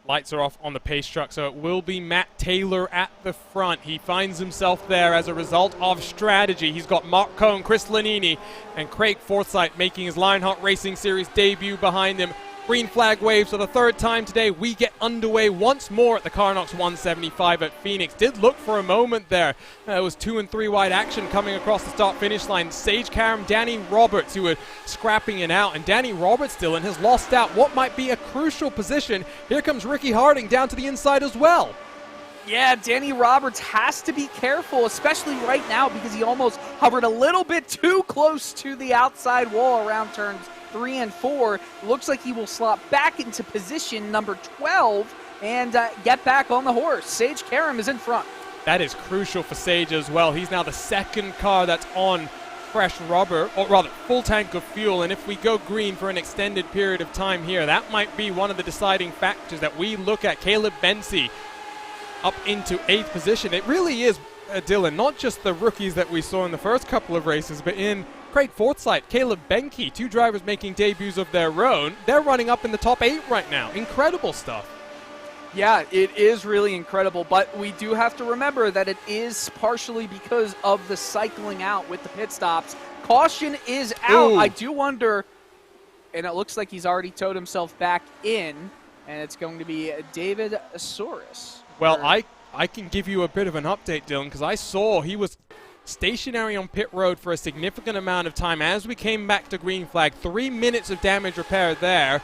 Lights are off on the pace truck, so it will be Matt Taylor at the front. He finds himself there as a result of strategy. He's got Mark Cohn, Chris Lanini, and Craig Forsyth making his Lionheart Racing Series debut behind him. Green flag waves for the third time today. We get underway once more at the Karnox 175 at Phoenix. Did look for a moment there. It was 2 and 3 wide action coming across the start-finish line. Sage Karam, Danny Roberts, who were scrapping it out. And Danny Roberts, Dylan, has lost out what might be a crucial position. Here comes Ricky Harding down to the inside as well. Yeah, Danny Roberts has to be careful, especially right now because he almost hovered a little bit too close to the outside wall around turns 3 and 4. Looks like he will slot back into position number 12 and get back on the horse. Sage Karam is in front. That is crucial for Sage as well. He's now the second car that's on fresh rubber, or rather full tank of fuel, and if we go green for an extended period of time here, that might be one of the deciding factors that we look at. Caleb Bensi up into 8th position. It really is, Dylan, not just the rookies that we saw in the first couple of races, but in Craig Forsyth, Caleb Benke, 2 drivers making debuts of their own. They're running up in the top 8 right now. Incredible stuff. Yeah, it is really incredible, but we do have to remember that it is partially because of the cycling out with the pit stops. Caution is out. Ooh. I do wonder, and it looks like he's already towed himself back in, and it's going to be David Asaurus. Well, I can give you a bit of an update, Dylan, because I saw he was stationary on pit road for a significant amount of time as we came back to green flag. 3 minutes of damage repair there.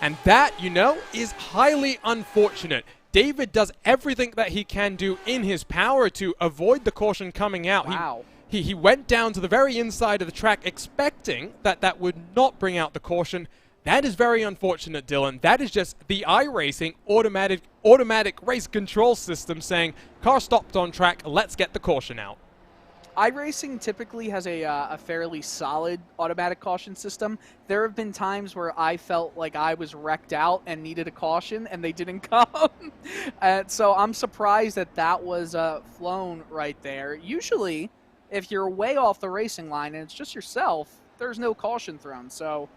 And that, you know, is highly unfortunate. David does everything that he can do in his power to avoid the caution coming out. Wow. He went down to the very inside of the track expecting that that would not bring out the caution. That is very unfortunate, Dylan. That is just the iRacing automatic race control system saying, car stopped on track, let's get the caution out. iRacing typically has a fairly solid automatic caution system. There have been times where I felt like I was wrecked out and needed a caution, and they didn't come. So I'm surprised that that was flown right there. Usually, if you're way off the racing line and it's just yourself, there's no caution thrown. So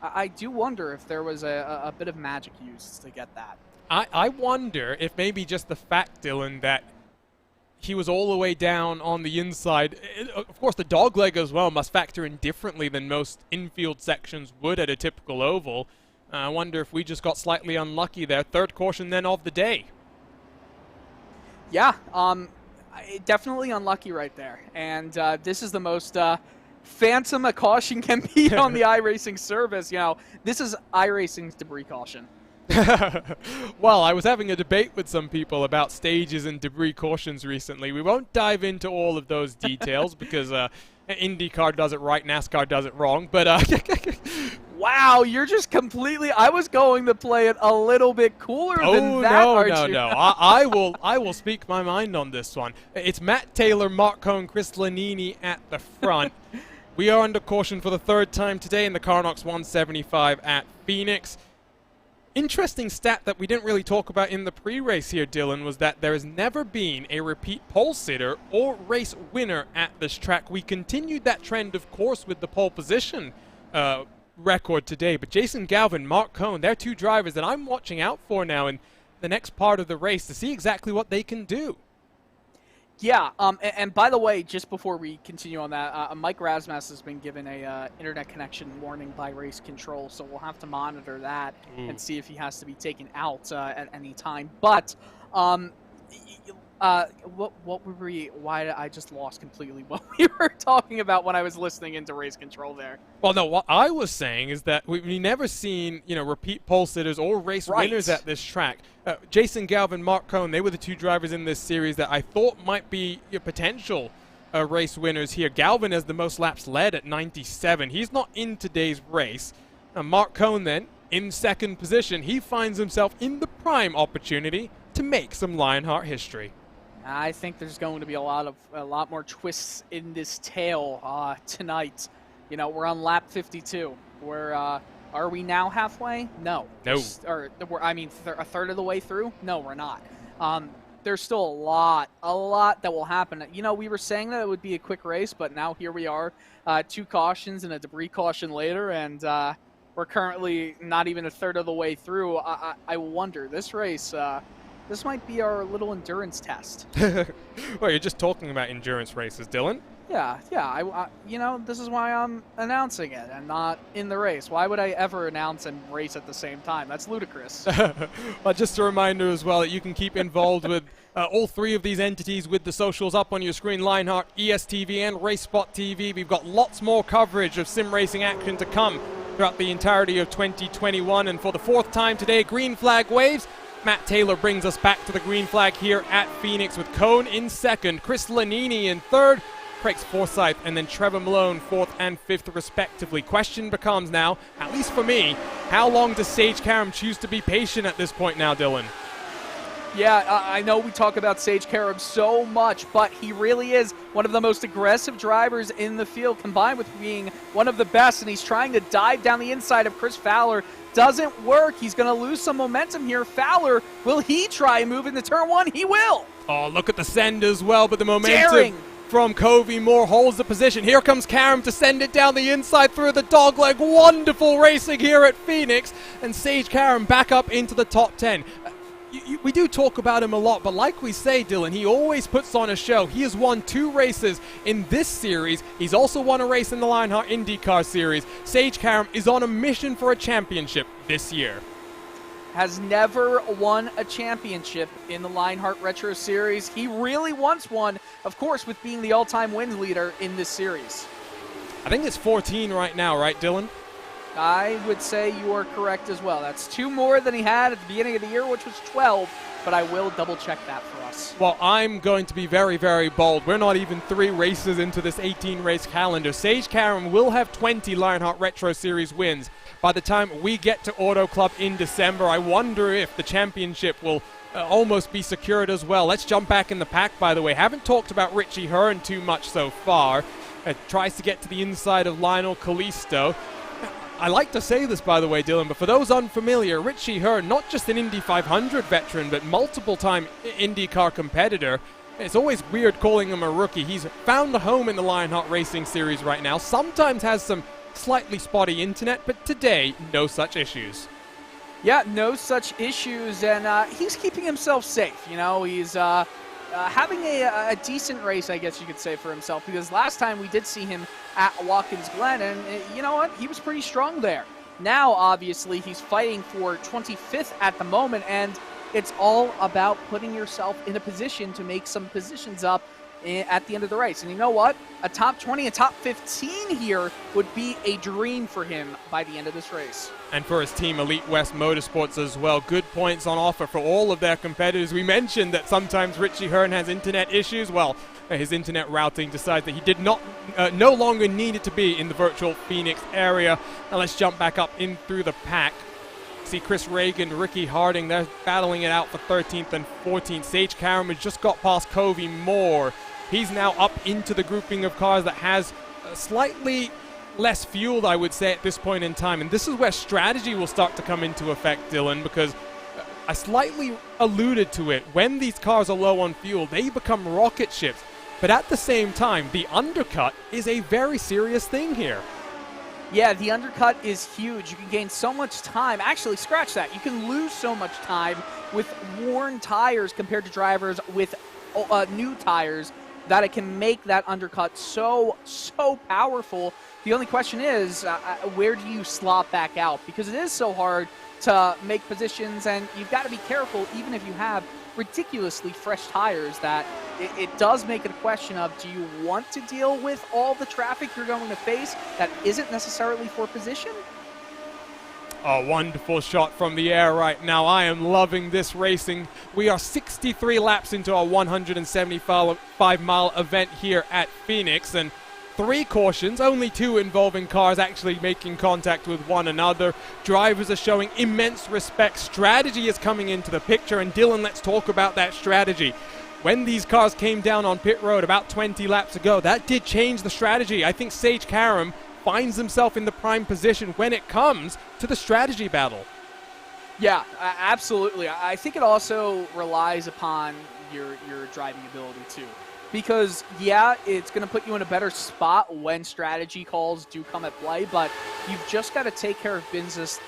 I do wonder if there was a bit of magic used to get that. I wonder if maybe just the fact, Dylan, that he was all the way down on the inside. Of course, the dogleg as well must factor in differently than most infield sections would at a typical oval. I wonder if we just got slightly unlucky there. 3rd caution then of the day. Yeah, definitely unlucky right there. And this is the most phantom a caution can be on the iRacing service. You know, this is iRacing's debris caution. Well, I was having a debate with some people about stages and debris cautions recently. We won't dive into all of those details because IndyCar does it right, NASCAR does it wrong. But wow, you're just completely. I was going to play it a little bit cooler than that. No. I will speak my mind on this one. It's Matt Taylor, Mark Cohn, Chris Lanini at the front. We are under caution for the 3rd time today in the Karnox 175 at Phoenix. Interesting stat that we didn't really talk about in the pre-race here, Dylan, was that there has never been a repeat pole sitter or race winner at this track. We continued that trend, of course, with the pole position record today. But Jason Galvin, Mark Cohn, they're 2 drivers that I'm watching out for now in the next part of the race to see exactly what they can do. Yeah, and by the way, just before we continue on that, Mike Rasmus has been given a internet connection warning by race control, so we'll have to monitor that and see if he has to be taken out at any time. But what were we? Why I just lost completely what we were talking about when I was listening into race control there. Well, no, what I was saying is that we've never seen, you know, repeat pole sitters or race winners at this track. Jason Galvin, Mark Cohn, they were the 2 drivers in this series that I thought might be potential race winners here. Galvin has the most laps led at 97. He's not in today's race. Mark Cohn then in 2nd position. He finds himself in the prime opportunity to make some Lionheart history. I think there's going to be a lot more twists in this tale tonight. You know, we're on lap 52. Are we now halfway? No. No. A third of the way through? No, we're not. There's still a lot that will happen. You know, we were saying that it would be a quick race, but now here we are, 2 cautions and a debris caution later, and we're currently not even a third of the way through. I wonder, this race, this might be our little endurance test. Well, you're just talking about endurance races, Dylan. Yeah. You know, this is why I'm announcing it and not in the race. Why would I ever announce and race at the same time? That's ludicrous. Well, just a reminder as well that you can keep involved with all 3 of these entities with the socials up on your screen: Lionheart, ESTV, and racespottv. We've got lots more coverage of sim racing action to come throughout the entirety of 2021. And for the 4th time today, green flag waves. Matt Taylor brings us back to the green flag here at Phoenix with Cohn in 2nd, Chris Lanini in 3rd, Craig Forsyth, and then Trevor Malone 4th and 5th respectively. Question becomes now, at least for me, how long does Sage Karam choose to be patient at this point now, Dylan? Yeah, I know we talk about Sage Karam so much, but he really is one of the most aggressive drivers in the field, combined with being one of the best, and he's trying to dive down the inside of Chris Fowler. Doesn't work. He's going to lose some momentum here. Fowler, will he try and move into turn one? He will. Oh, look at the send as well, but the momentum Daring from Covey Moore holds the position. Here comes Karam to send it down the inside through the dogleg. Wonderful racing here at Phoenix, and Sage Karam back up into the top 10. We do talk about him a lot, but like we say, Dylan, he always puts on a show. He has won 2 races in this series. He's also won a race in the Lionheart IndyCar Series. Sage Karam is on a mission for a championship this year. Has never won a championship in the Lionheart Retro Series. He really wants one, of course, with being the all-time win leader in this series. I think it's 14 right now, right, Dylan? I would say you are correct as well. That's 2 more than he had at the beginning of the year, which was 12, but I will double-check that for us. Well, I'm going to be very, very bold. We're not even 3 races into this 18-race calendar. Sage Karam will have 20 Lionheart Retro Series wins by the time we get to Auto Club in December. I wonder if the championship will almost be secured as well. Let's jump back in the pack, by the way. Haven't talked about Richie Hearn too much so far. Tries to get to the inside of Lionel Kalisto. I like to say this, by the way, Dylan, but for those unfamiliar, Richie Hearn, not just an Indy 500 veteran, but multiple-time IndyCar competitor. It's always weird calling him a rookie. He's found a home in the Lionheart Racing Series right now. Sometimes has some slightly spotty internet, but today, no such issues. Yeah, no such issues, and he's keeping himself safe. You know, he's having a decent race, I guess you could say, for himself, because last time we did see him at Watkins Glen, and you know what? He was pretty strong there. Now, obviously, he's fighting for 25th at the moment, and it's all about putting yourself in a position to make some positions up at the end of the race. And you know what? A top 20, a top 15 here would be a dream for him by the end of this race. And for his team, Elite West Motorsports as well. Good points on offer for all of their competitors. We mentioned that sometimes Richie Hearn has internet issues. Well, his internet routing decides that he did not, no longer needed to be in the virtual Phoenix area. Now let's jump back up in through the pack. See Chris Reagan, Ricky Harding, they're battling it out for 13th and 14th. Sage Karam has just got past Covey Moore. He's now up into the grouping of cars that has slightly less fueled, I would say, at this point in time. And this is where strategy will start to come into effect, Dylan, because I slightly alluded to it. When these cars are low on fuel, they become rocket ships. But at the same time, the undercut is a very serious thing here. Yeah, the undercut is huge. You can gain so much time. Actually, scratch that. You can lose so much time with worn tires compared to drivers with new tires, that it can make that undercut so powerful. The only question is, where do you slot back out? Because it is so hard to make positions, and you've got to be careful, even if you have ridiculously fresh tires, that it does make it a question of, do you want to deal with all the traffic you're going to face that isn't necessarily for position? A wonderful shot from the air right now. I am loving this racing. We are 63 laps into our 175-mile event here at Phoenix, and 3 cautions, only 2 involving cars actually making contact with one another. Drivers are showing immense respect. Strategy is coming into the picture, and Dylan, let's talk about that strategy. When these cars came down on pit road about 20 laps ago, that did change the strategy. I think Sage Karam finds himself in the prime position when it comes to the strategy battle. Yeah, absolutely. I think it also relies upon your driving ability too. Because, yeah, it's going to put you in a better spot when strategy calls do come at play, but you've just got to take care of business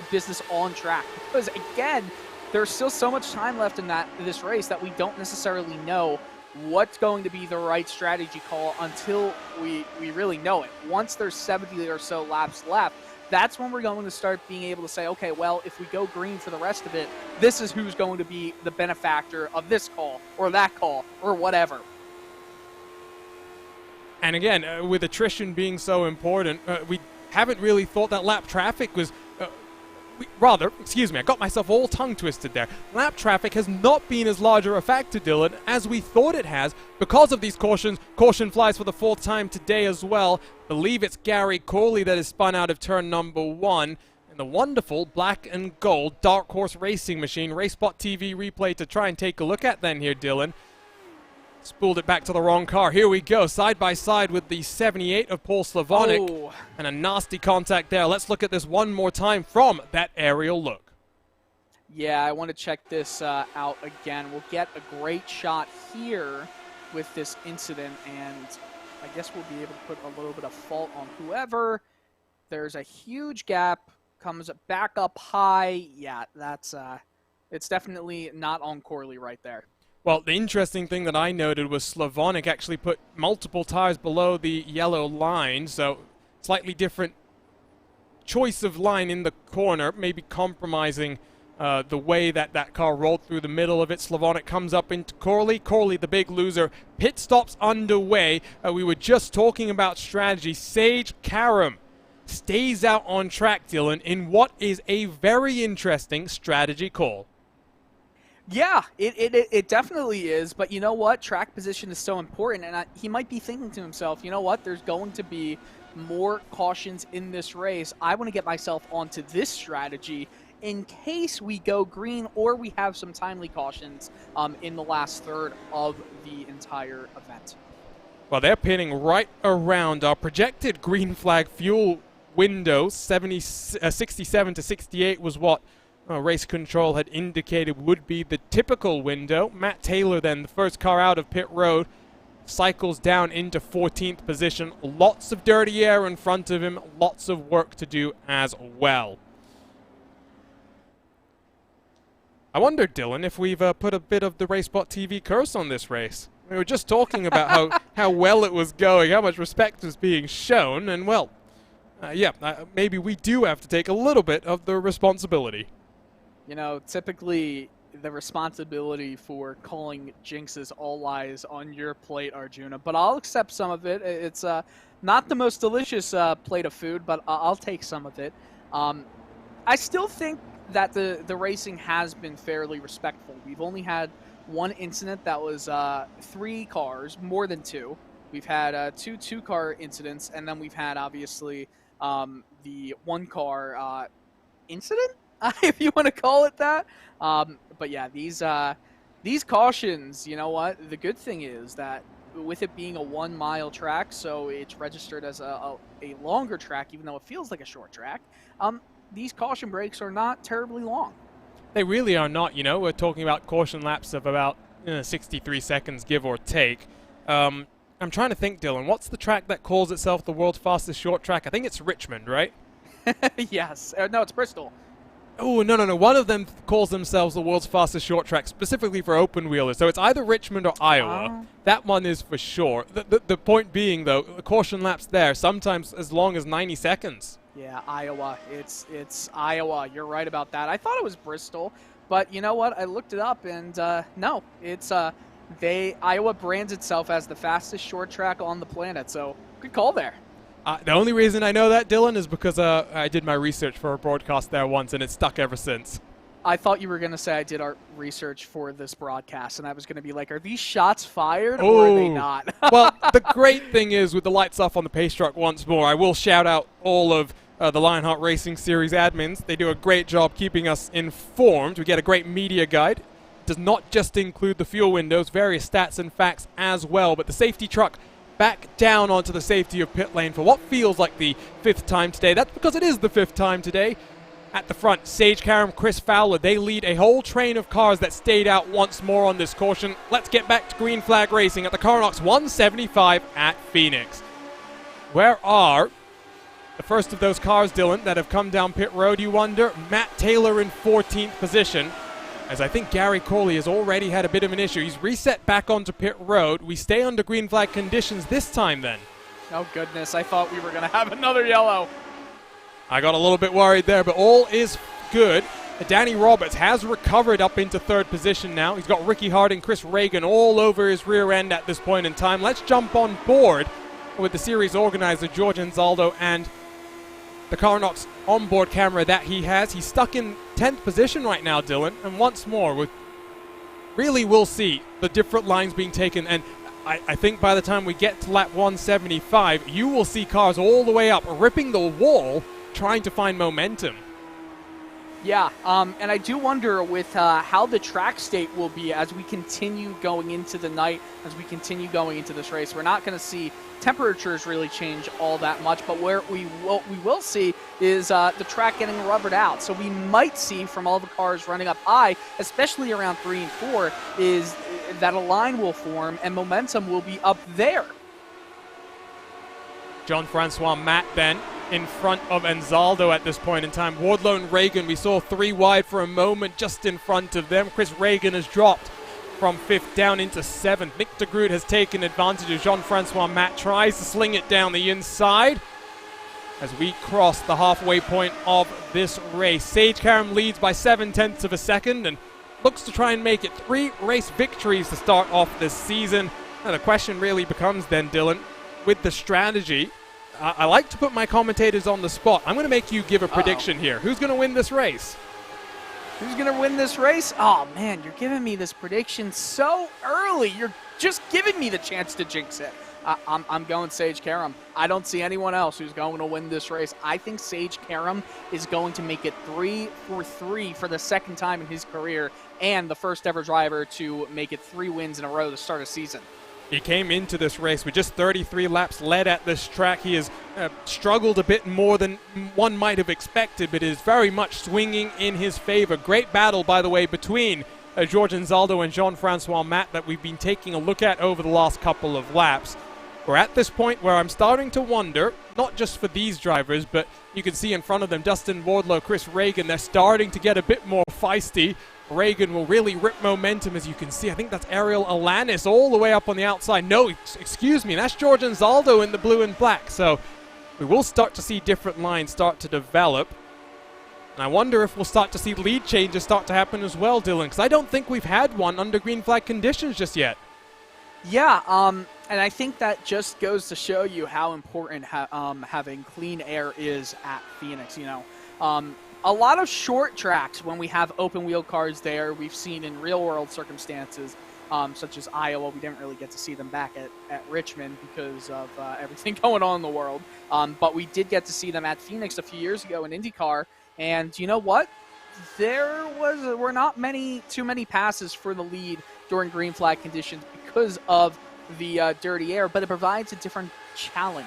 on track. Because, again, there's still so much time left in this race that we don't necessarily know what's going to be the right strategy call until we really know it. Once there's 70 or so laps left, that's when we're going to start being able to say, okay, well, if we go green for the rest of it, this is who's going to be the benefactor of this call or that call or whatever. And again, with attrition being so important, we haven't really thought that lap traffic was... excuse me, I got myself all tongue-twisted there. Lap traffic has not been as large a factor, Dylan, as we thought it has because of these cautions. Caution flies for the 4th time today as well. I believe it's Gary Corley that has spun out of turn number 1. in the wonderful black and gold Dark Horse racing machine. RaceSpottv replay to try and take a look at then here, Dylan. Spooled it back to the wrong car. Here we go, side by side with the 78 of Paul Slavonic. Oh. And a nasty contact there. Let's look at this one more time from that aerial look. Yeah, I want to check this out again. We'll get a great shot here with this incident, and I guess we'll be able to put a little bit of fault on whoever. There's a huge gap, comes back up high. Yeah, that's it's definitely not on Corley right there. Well, the interesting thing that I noted was Slavonic actually put multiple tires below the yellow line, so slightly different choice of line in the corner, maybe compromising the way that that car rolled through the middle of it. Slavonic comes up into Corley. Corley, the big loser. Pit stops underway. We were just talking about strategy. Sage Karam stays out on track, Dylan, in what is a very interesting strategy call. Yeah, it definitely is, but you know what? Track position is so important, and he might be thinking to himself, you know what? There's going to be more cautions in this race. I want to get myself onto this strategy in case we go green or we have some timely cautions in the last third of the entire event. Well, they're pinning right around our projected green flag fuel window. 67 to 68 was what race control had indicated would be the typical window. Matt Taylor then, the first car out of pit road, cycles down into 14th position. Lots of dirty air in front of him, lots of work to do as well. I wonder, Dylan, if we've put a bit of the RaceSpottv curse on this race. We were just talking about how well it was going, how much respect was being shown, and well, maybe we do have to take a little bit of the responsibility. You know, typically the responsibility for calling jinxes all lies on your plate, Arjuna, but I'll accept some of it. It's not the most delicious plate of food, but I'll take some of it. I still think that the racing has been fairly respectful. We've only had one incident that was 3 cars, more than 2. We've had 2 two-car incidents, and then we've had, obviously, the 1-car incident, if you want to call it that. But yeah, these cautions, you know what? The good thing is that with it being a 1-mile track, so it's registered as a longer track, even though it feels like a short track, these caution breaks are not terribly long. They really are not, you know. We're talking about caution laps of about 63 seconds, give or take. I'm trying to think, Dylan, what's the track that calls itself the world's fastest short track? I think it's Richmond, right? Yes. No, it's Bristol. Oh, no. One of them calls themselves the world's fastest short track, specifically for open wheelers. So it's either Richmond or Iowa. That one is for sure. The point being, though, the caution laps there, sometimes as long as 90 seconds. Yeah, Iowa. It's Iowa. You're right about that. I thought it was Bristol, but you know what? I looked it up, and no, it's Iowa brands itself as the fastest short track on the planet. So good call there. The only reason I know that, Dylan, is because I did my research for a broadcast there once, and it's stuck ever since. I thought you were going to say I did our research for this broadcast, and I was going to be like, are these shots fired or are they not? Well, the great thing is, with the lights off on the pace truck once more, I will shout out all of the Lionheart Racing Series admins. They do a great job keeping us informed. We get a great media guide. It does not just include the fuel windows, various stats and facts as well, but the safety truck back down onto the safety of pit lane for what feels like the 5th time today. That's because it is the 5th time today. At the front, Sage Karam, Chris Fowler, they lead a whole train of cars that stayed out once more on this caution. Let's get back to green flag racing at the Karnox 175 at Phoenix. Where are the first of those cars, Dylan, that have come down pit road, you wonder? Matt Taylor in 14th position, as I think Gary Corley has already had a bit of an issue. He's reset back onto pit road. We stay under green flag conditions this time then. Oh goodness, I thought we were going to have another yellow. I got a little bit worried there, but all is good. Danny Roberts has recovered up into 3rd position now. He's got Ricky Harding, Chris Reagan all over his rear end at this point in time. Let's jump on board with the series organizer, George Anzaldo, and the Karnox onboard camera that he has. He's stuck in 10th position right now, Dylan, and once more, we'll see the different lines being taken, and I think by the time we get to lap 175, you will see cars all the way up, ripping the wall, trying to find momentum. Yeah, and I do wonder with how the track state will be as we continue going into the night, as we continue going into this race. We're not going to see temperatures really change all that much, but where we will see is the track getting rubbered out. So we might see from all the cars running up high, especially around 3 and 4, is that a line will form and momentum will be up there. Jean-Francois Matt then in front of Anzaldo at this point in time. Wardlow and Reagan, we saw 3 wide for a moment just in front of them. Chris Reagan has dropped from 5th down into 7th. Nick de Groot has taken advantage of Jean-Francois Matt, tries to sling it down the inside as we cross the halfway point of this race. Sage Karam leads by 7/10 of a second and looks to try and make it 3 race victories to start off this season. And the question really becomes then, Dylan, with the strategy, I like to put my commentators on the spot. I'm going to make you give a prediction here. Who's going to win this race? Who's going to win this race? Oh, man, you're giving me this prediction so early. You're just giving me the chance to jinx it. I'm going Sage Karam. I don't see anyone else who's going to win this race. I think Sage Karam is going to make it 3 for 3 for the second time in his career and the first ever driver to make it 3 wins in a row to start a season. He came into this race with just 33 laps led at this track. He has struggled a bit more than one might have expected, but is very much swinging in his favor. Great battle, by the way, between George Anzaldo and Jean-Francois Matt that we've been taking a look at over the last couple of laps. We're at this point where I'm starting to wonder, not just for these drivers, but you can see in front of them Dustin Wardlow, Chris Reagan, they're starting to get a bit more feisty. Reagan will really rip momentum, as you can see. I think that's Ariel Alanis all the way up on the outside. No, excuse me, that's George Anzaldo in the blue and black. So we will start to see different lines start to develop. And I wonder if we'll start to see lead changes start to happen as well, Dylan, because I don't think we've had one under green flag conditions just yet. Yeah, and I think that just goes to show you how important having clean air is at Phoenix. You know, a lot of short tracks when we have open wheel cars there, we've seen in real world circumstances, such as Iowa. We didn't really get to see them back at Richmond because of everything going on in the world. But we did get to see them at Phoenix a few years ago in IndyCar. And you know what? There were not too many passes for the lead during green flag conditions because of the dirty air, but it provides a different challenge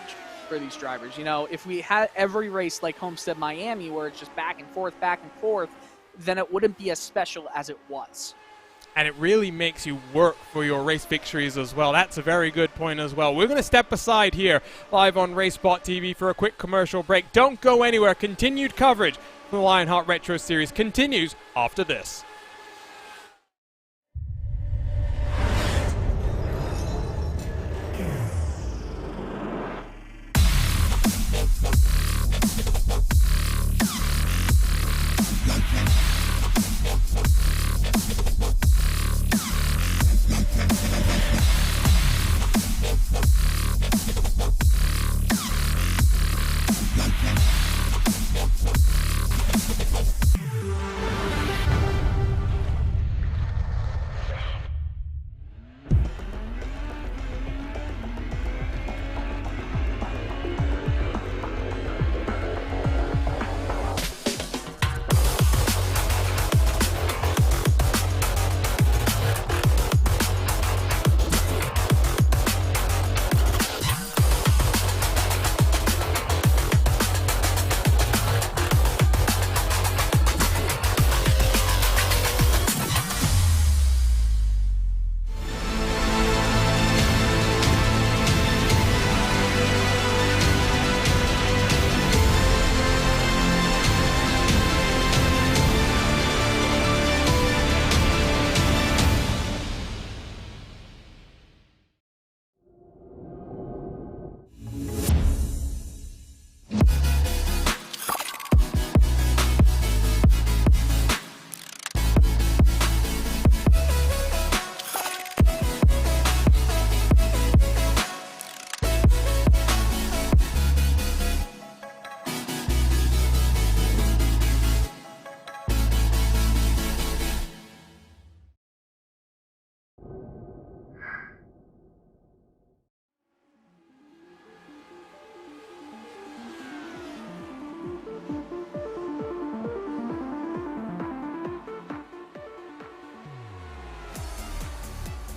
for these drivers. You know, if we had every race like Homestead Miami where it's just back and forth, then it wouldn't be as special as it was. And it really makes you work for your race victories as well. That's a very good point as well. We're going to step aside here live on RaceSpot.tv for a quick commercial break. Don't go anywhere. Continued coverage from the Lionheart Retro Series continues after this.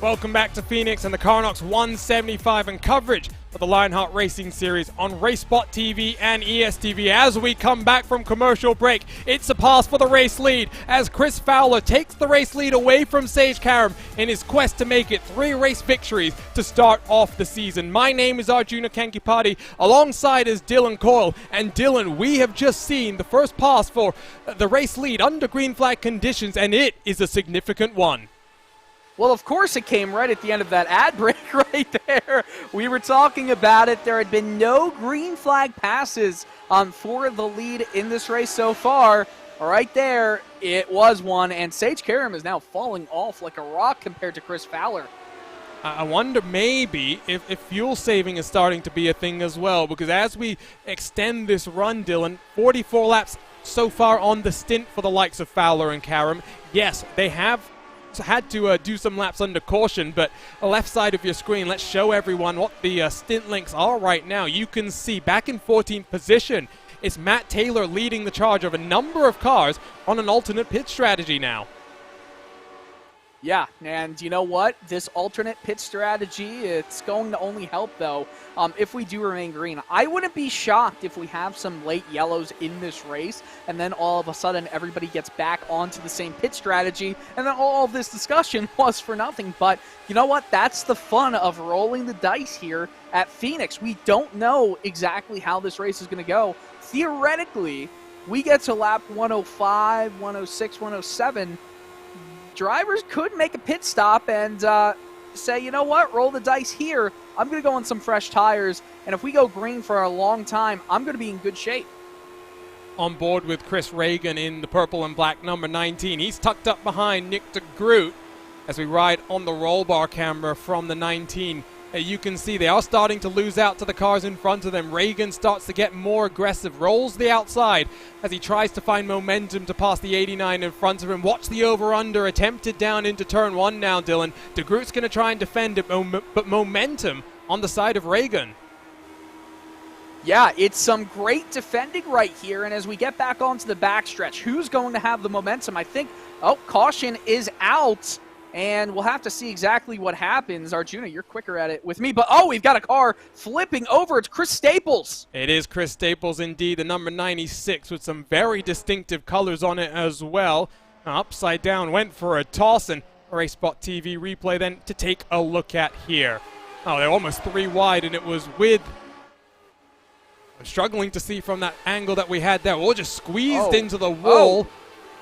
Welcome back to Phoenix and the Karnox 175 and coverage of the Lionheart Racing Series on racespottv and ESTV. As we come back from commercial break, it's a pass for the race lead as Chris Fowler takes the race lead away from Sage Karam in his quest to make it 3 race victories to start off the season. My name is Arjuna Kankipati, alongside is Dylan Coyle. And Dylan, we have just seen the first pass for the race lead under green flag conditions, and it is a significant one. Well, of course it came right at the end of that ad break right there. We were talking about it. There had been no green flag passes for the lead in this race so far. Right there, it was one, and Sage Karam is now falling off like a rock compared to Chris Fowler. I wonder maybe if fuel saving is starting to be a thing as well, because as we extend this run, Dylan, 44 laps so far on the stint for the likes of Fowler and Karam. Yes, they have had to do some laps under caution, but the left side of your screen, let's show everyone what the stint lengths are right now. You can see back in 14th position, it's Matt Taylor leading the charge of a number of cars on an alternate pit strategy now. Yeah, and you know what? This alternate pit strategy, it's going to only help, though, if we do remain green. I wouldn't be shocked if we have some late yellows in this race, and then all of a sudden everybody gets back onto the same pit strategy, and then all of this discussion was for nothing. But you know what? That's the fun of rolling the dice here at Phoenix. We don't know exactly how this race is going to go. Theoretically, we get to lap 105, 106, 107, drivers could make a pit stop and say, you know what, roll the dice here. I'm going to go on some fresh tires, and if we go green for a long time, I'm going to be in good shape. On board with Chris Reagan in the purple and black number 19. He's tucked up behind Nick de Groot as we ride on the roll bar camera from the 19. You can see they are starting to lose out to the cars in front of them. Reagan starts to get more aggressive, rolls the outside as he tries to find momentum to pass the 89 in front of him. Watch the over-under attempted down into turn 1 now, Dylan. De Groot's going to try and defend it, but momentum on the side of Reagan. Yeah, it's some great defending right here, and as we get back onto the backstretch, who's going to have the momentum? I think, caution is out. And we'll have to see exactly what happens. Arjuna, you're quicker at it with me. But, we've got a car flipping over. It's Chris Staples. It is Chris Staples indeed, the number 96 with some very distinctive colors on it as well. Upside down, went for a toss, and racespottv replay then to take a look at here. They're almost 3 wide, and it was with... I'm struggling to see from that angle that we had there. We're just squeezed into the wall.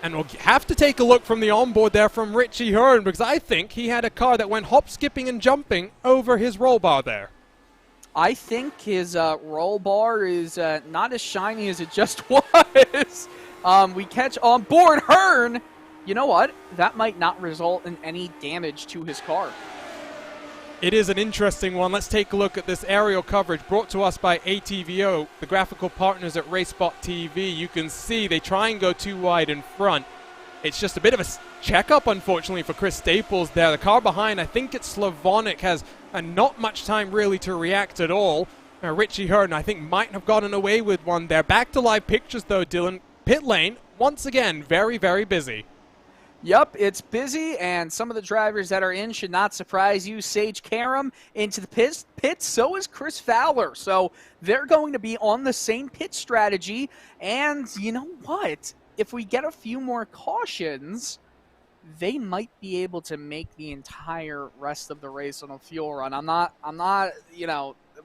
And we'll have to take a look from the onboard there from Richie Hearn, because I think he had a car that went hop, skipping, and jumping over his roll bar there. I think his roll bar is not as shiny as it just was. We catch on board Hearn. You know what? That might not result in any damage to his car. It is an interesting one. Let's take a look at this aerial coverage brought to us by ATVO, the graphical partners at racespottv. You can see they try and go too wide in front. It's just a bit of a checkup, unfortunately, for Chris Staples there. The car behind, I think it's Slavonic, has not much time really to react at all. Richie Hearn, I think, might have gotten away with one there. Back to live pictures, though, Dylan. Pit lane, once again, very, very busy. Yep, it's busy, and some of the drivers that are in should not surprise you. Sage Karam into the pit, so is Chris Fowler. So they're going to be on the same pit strategy, and you know what? If we get a few more cautions, they might be able to make the entire rest of the race on a fuel run. I'm not,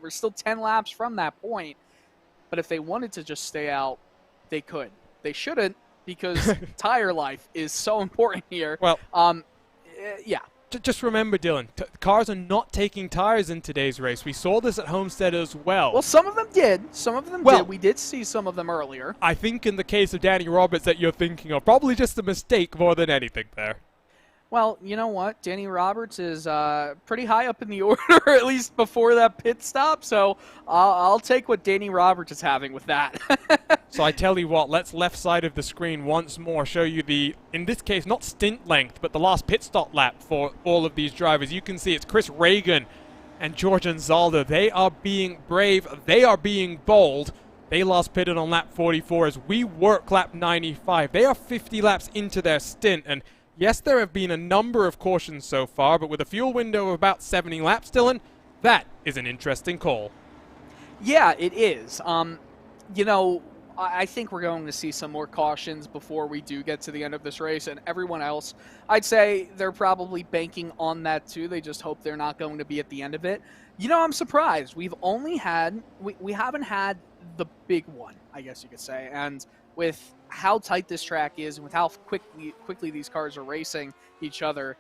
we're still 10 laps from that point, but if they wanted to just stay out, they could. They shouldn't, because tire life is so important here. Well, yeah. Just remember, Dylan, cars are not taking tires in today's race. We saw this at Homestead as well. Well, some of them did. Some of them did. We did see some of them earlier. I think in the case of Danny Roberts that you're thinking of, probably just a mistake more than anything there. Well, you know what? Danny Roberts is pretty high up in the order, at least before that pit stop. So I'll take what Danny Roberts is having with that. So I tell you what, let's left side of the screen once more show you the, in this case, not stint length, but the last pit stop lap for all of these drivers. You can see it's Chris Reagan and George Anzalda. They are being brave. They are being bold. They last pitted on lap 44 as we work lap 95. They are 50 laps into their stint, and Yes, there have been a number of cautions so far, but with a fuel window of about 70 laps, Dylan, that is an interesting call. Yeah, it is. You know, I think we're going to see some more cautions before we do get to the end of this race, and everyone else, I'd say they're probably banking on that too. They just hope they're not going to be at the end of it. You know, I'm surprised. We've only had, we haven't had the big one, I guess you could say, and with how tight this track is and with how quickly these cars are racing each other,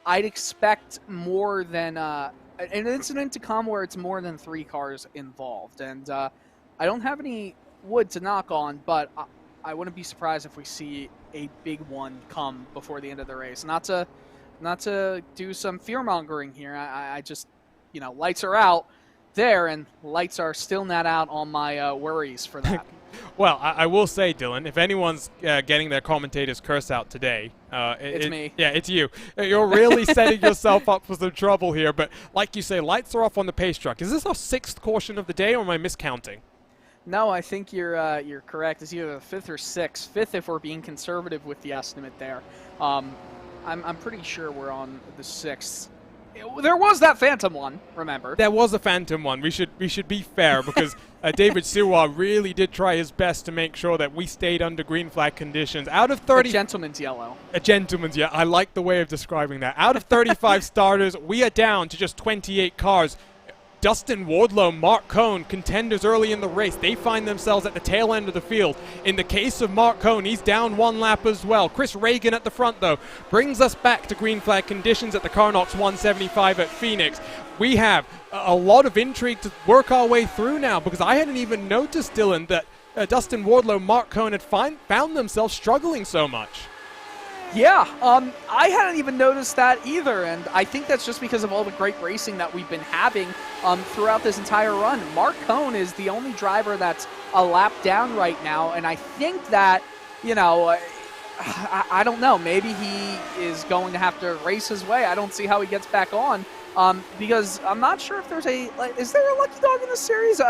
I'd expect more than an incident to come where it's more than 3 cars involved. And I don't have any wood to knock on, but I wouldn't be surprised if we see a big one come before the end of the race. Not to do some fear-mongering here. I just, you know, lights are out there, and lights are still not out on my worries for that. Well, I will say, Dylan, if anyone's getting their commentator's curse out today, it's me. Yeah, it's you. You're really setting yourself up for some trouble here. But like you say, lights are off on the pace truck. Is this our 6th caution of the day, or am I miscounting? No, I think you're correct. It's either the 5th or 6th. 5th if we're being conservative with the estimate there. I'm pretty sure we're on the 6th. There was that Phantom one, remember? There was a Phantom one. We should be fair because David Siwa really did try his best to make sure that we stayed under green flag conditions. Out of 30... A gentleman's yellow. A gentleman's yellow. I like the way of describing that. Out of 35 starters, we are down to just 28 cars. Dustin Wardlow, Mark Cohn, contenders early in the race. They find themselves at the tail end of the field. In the case of Mark Cohn, he's down 1 lap as well. Chris Reagan at the front, though, brings us back to green flag conditions at the Karnox 175 at Phoenix. We have a lot of intrigue to work our way through now, because I hadn't even noticed, Dylan, that Dustin Wardlow, Mark Cohn had found themselves struggling so much. Yeah, I hadn't even noticed that either, and I think that's just because of all the great racing that we've been having throughout this entire run. Mark Cohn is the only driver that's a lap down right now, and I think that, you know, I don't know, maybe he is going to have to race his way. I don't see how he gets back on, because I'm not sure if there's is there a lucky dog in this series?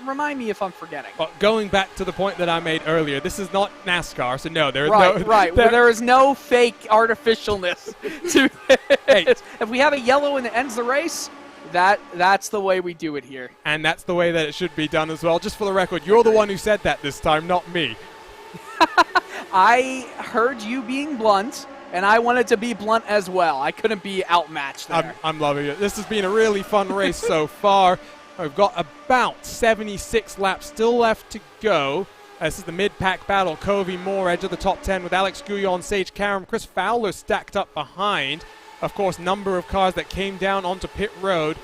Remind me if I'm forgetting. Well, going back to the point that I made earlier, this is not NASCAR, so no, there is Right, where there is no fake artificialness to it. Hey. If we have a yellow and it ends the race, that's the way we do it here. And that's the way that it should be done as well. Just for the record, you're the one who said that this time, not me. I heard you being blunt, and I wanted to be blunt as well. I couldn't be outmatched there. I'm loving it. This has been a really fun race so far. We've got about 76 laps still left to go. This is the mid-pack battle. Covey Moore, edge of the top 10 with Alex Guyon, Sage Karam, Chris Fowler stacked up behind. Of course, number of cars that came down onto pit road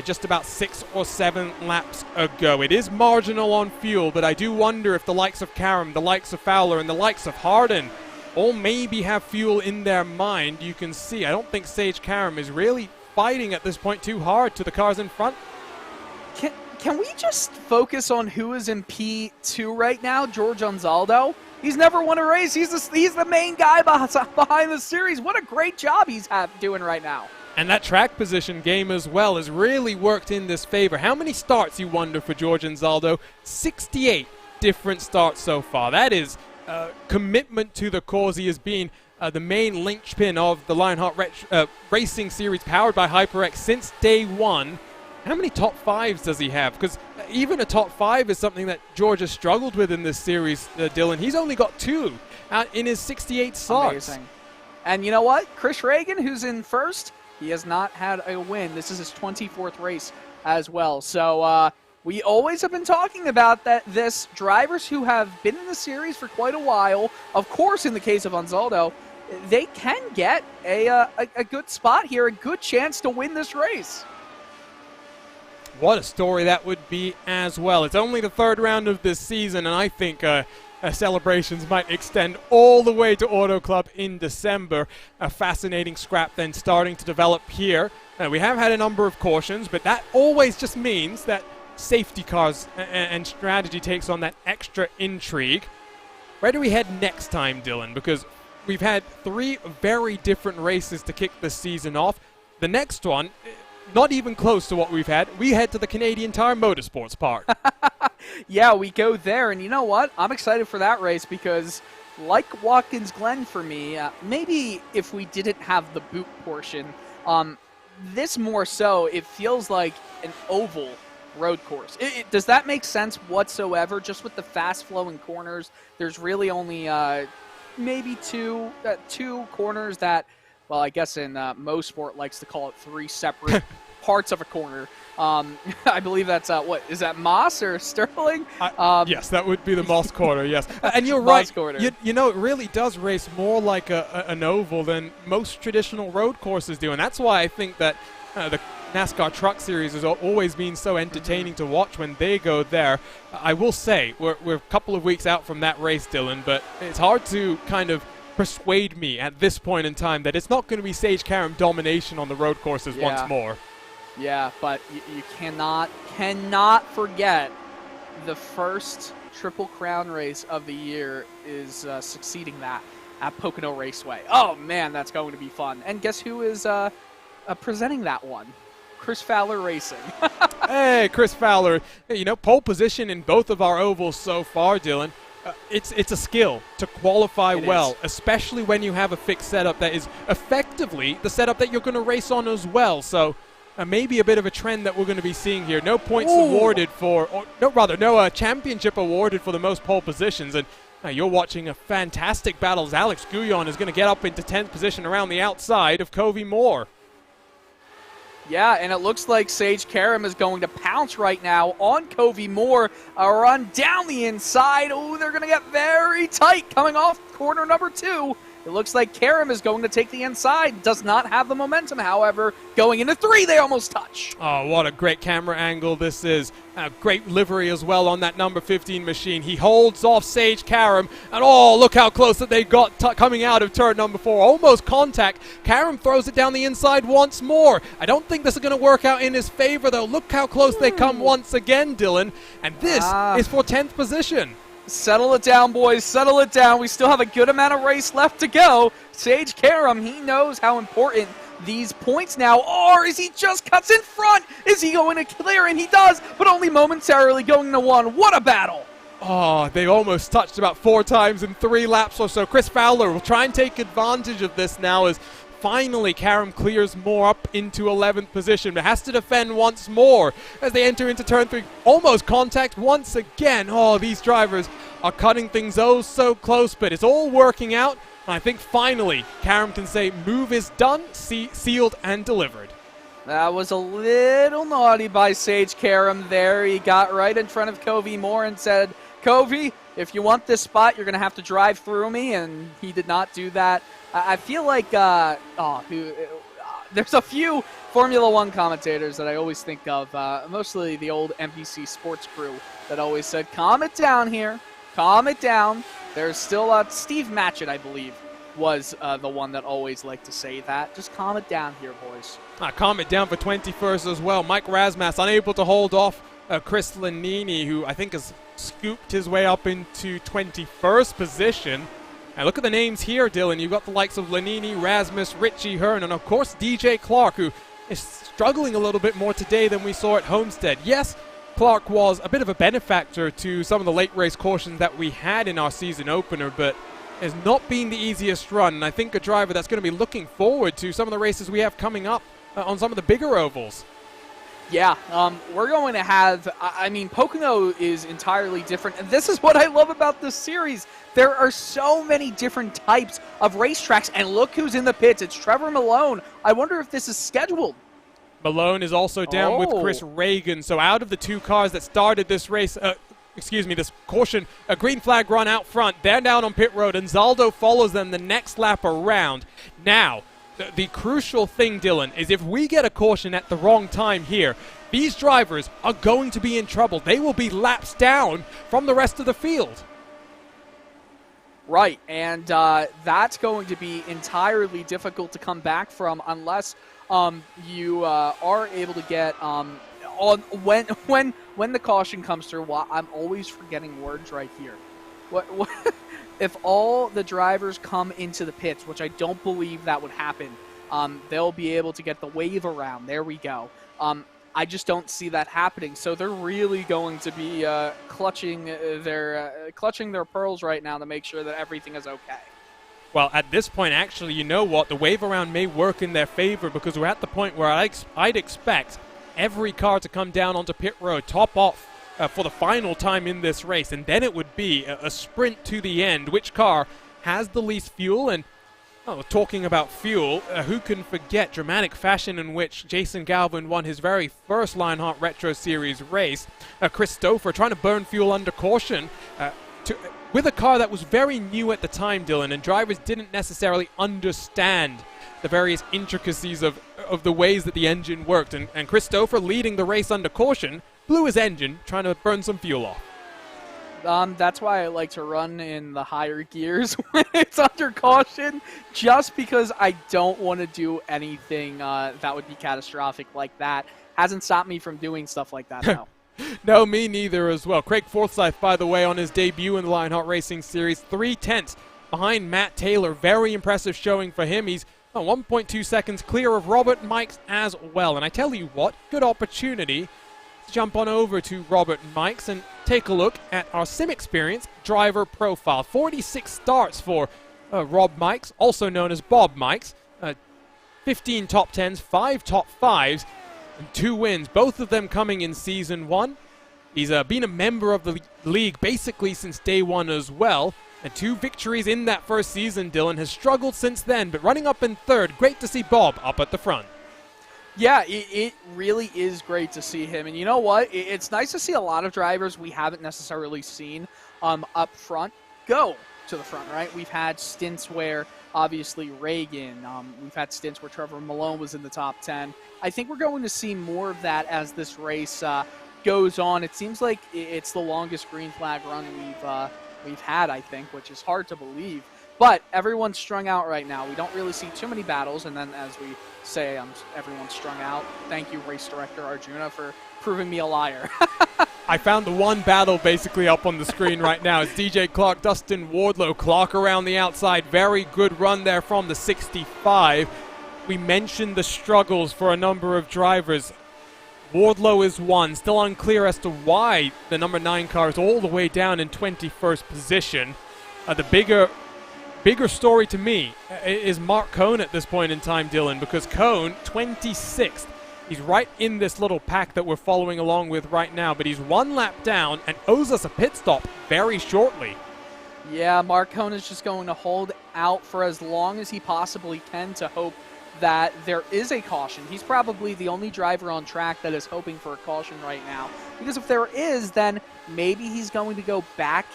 just about 6 or 7 laps ago. It is marginal on fuel, but I do wonder if the likes of Karam, the likes of Fowler, and the likes of Harden all maybe have fuel in their mind. You can see, I don't think Sage Karam is really fighting at this point too hard to the cars in front. Can we just focus on who is in P2 right now? George Anzaldo. He's never won a race. He's the main guy behind the series. What a great job he's doing right now. And that track position game as well has really worked in this favor. How many starts, you wonder, for George Anzaldo? 68 different starts so far. That is commitment to the cause. He has been the main linchpin of the Lionheart Racing Series powered by HyperX since day one. How many top 5s does he have? Because even a top 5 is something that George has struggled with in this series, Dylan. He's only got 2 in his 68 starts. Amazing. And you know what? Chris Reagan, who's in first, he has not had a win. This is his 24th race as well. So we always have been talking about this drivers who have been in the series for quite a while, of course in the case of Anzaldo, they can get a good spot here, a good chance to win this race. What a story that would be as well. It's only the 3rd round of this season, and I think celebrations might extend all the way to Auto Club in December. A fascinating scrap then starting to develop here. We have had a number of cautions, but that always just means that safety cars and strategy takes on that extra intrigue. Where do we head next time, Dylan? Because we've had 3 very different races to kick the season off. The next one, not even close to what we've had. We head to the Canadian Tire Motorsports Park. Yeah, we go there, and you know what? I'm excited for that race because like Watkins Glen for me. Maybe if we didn't have the boot portion, this more so, it feels like an oval road course. Does that make sense whatsoever? Just with the fast-flowing corners, there's really only maybe two corners that, well, I guess in motorsport likes to call it 3 separate parts of a corner. I believe that's, what, is that Moss or Sterling? Yes, that would be the Moss corner, yes. And you're right. Corner. You know, it really does race more like an oval than most traditional road courses do. And that's why I think that the NASCAR Truck Series has always been so entertaining to watch when they go there. I will say, we're a couple of weeks out from that race, Dylan, but it's hard to kind of persuade me at this point in time that it's not going to be Sage Karam domination on the road courses once more. Yeah, but you cannot forget the first Triple Crown race of the year is succeeding that at Pocono Raceway. Oh, man, that's going to be fun. And guess who is presenting that one? Chris Fowler Racing. Hey, Chris Fowler. You know, pole position in both of our ovals so far, Dylan. It's a skill to qualify well, especially when you have a fixed setup that is effectively the setup that you're going to race on as well. So maybe a bit of a trend that we're going to be seeing here. No points awarded for, no championship awarded for the most pole positions. And you're watching a fantastic battle as Alex Guyon is going to get up into 10th position around the outside of Covey Moore. Yeah, and it looks like Sage Karam is going to pounce right now on Covey Moore. A run down the inside. Oh, they're going to get very tight coming off corner number 2. It looks like Karam is going to take the inside. Does not have the momentum, however. Going into 3, they almost touch. Oh, what a great camera angle this is. A great livery as well on that number 15 machine. He holds off Sage Karam. And oh, look how close that they got coming out of turn number 4. Almost contact. Karam throws it down the inside once more. I don't think this is going to work out in his favor, though. Look how close they come once again, Dylan. And this is for 10th position. Settle it down, boys. Settle it down. We still have a good amount of race left to go. Sage Karam, he knows how important these points now are as he just cuts in front. Is he going to clear? And he does, but only momentarily going to 1. What a battle. Oh, they almost touched about 4 times in 3 laps or so. Chris Fowler will try and take advantage of this now as finally Karam clears Moore up into 11th position, but has to defend once more as they enter into turn 3. Almost contact once again. Oh, these drivers are cutting things oh so close, but it's all working out. And I think finally Karam can say move is done, sealed and delivered. That was a little naughty by Sage Karam there. He got right in front of Covey Moore and said, Covey, if you want this spot, you're going to have to drive through me, and he did not do that. I feel like there's a few Formula One commentators that I always think of, mostly the old NBC sports crew, that always said, calm it down here, calm it down. There's still Steve Matchett, I believe, was the one that always liked to say that. Just calm it down here, boys. Calm it down for 21st as well. Mike Rasmussen unable to hold off Chris Lanini, who I think has scooped his way up into 21st position. And look at the names here, Dylan. You've got the likes of Lanini, Rasmus, Richie Hearn, and of course DJ Clark, who is struggling a little bit more today than we saw at Homestead. Yes, Clark was a bit of a benefactor to some of the late race cautions that we had in our season opener, but has not been the easiest run. And I think a driver that's going to be looking forward to some of the races we have coming up on some of the bigger ovals. Yeah, we're going to have, I mean, Pocono is entirely different, and this is what I love about this series. There are so many different types of racetracks, and look who's in the pits. It's Trevor Malone. I wonder if this is scheduled. Malone is also down with Chris Reagan, so out of the 2 cars that started this race, this caution, a green flag run out front. They're down on pit road, and Zaldo follows them the next lap around. Now, the crucial thing, Dylan, is if we get a caution at the wrong time here, these drivers are going to be in trouble. They will be laps down from the rest of the field. Right, and that's going to be entirely difficult to come back from unless you are able to get on when the caution comes through. I'm always forgetting words right here. What if all the drivers come into the pits, which I don't believe that would happen, they'll be able to get the wave around. There we go. I just don't see that happening. So they're really going to be clutching their pearls right now to make sure that everything is okay. Well, at this point, actually, you know what? The wave around may work in their favor because we're at the point where I'd expect every car to come down onto pit road, top off for the final time in this race, and then it would be a sprint to the end. Which car has the least fuel? And talking about fuel, who can forget dramatic fashion in which Jason Galvin won his very first Lionheart Retro Series race? Christopher trying to burn fuel under caution with a car that was very new at the time, Dylan, and drivers didn't necessarily understand the various intricacies of the ways that the engine worked. And Christopher, leading the race under caution, blew his engine trying to burn some fuel off. That's why I like to run in the higher gears when it's under caution, just because I don't want to do anything that would be catastrophic like that. Hasn't stopped me from doing stuff like that, though. No, me neither as well. Craig Forsyth, by the way, on his debut in the Lionheart Racing Series, 3/10 behind Matt Taylor. Very impressive showing for him. He's 1.2 seconds clear of Robert Mikes as well. And I tell you what, good opportunity to jump on over to Robert Mikes and take a look at our sim experience driver profile. 46 starts for Rob Mikes, also known as Bob Mikes. 15 top 10s, 5 top 5s, and 2 wins, both of them coming in Season 1. He's been a member of the league basically since day 1 as well, and 2 victories in that first season. Dylan has struggled since then, but running up in third. Great to see Bob up at the front. Yeah, it really is great to see him. And you know what? It's nice to see a lot of drivers we haven't necessarily seen up front go to the front, right? We've had stints where, obviously, Reagan, we've had stints where Trevor Malone was in the top 10. I think we're going to see more of that as this race goes on. It seems like it's the longest green flag run we've had, I think, which is hard to believe. But everyone's strung out right now. We don't really see too many battles, and then as we say, everyone's strung out. Thank you, race director Arjuna, for proving me a liar. I found the one battle basically up on the screen right now. It's DJ Clark, Dustin Wardlow. Clark around the outside. Very good run there from the 65. We mentioned the struggles for a number of drivers. Wardlow is one. Still unclear as to why the number 9 car is all the way down in 21st position. The bigger story to me is Mark Cohn at this point in time, Dylan, because Cohn, 26th. He's right in this little pack that we're following along with right now, but he's 1 lap down and owes us a pit stop very shortly. Yeah, Mark Cohn is just going to hold out for as long as he possibly can to hope that there is a caution. He's probably the only driver on track that is hoping for a caution right now, because if there is, then maybe he's going to go back,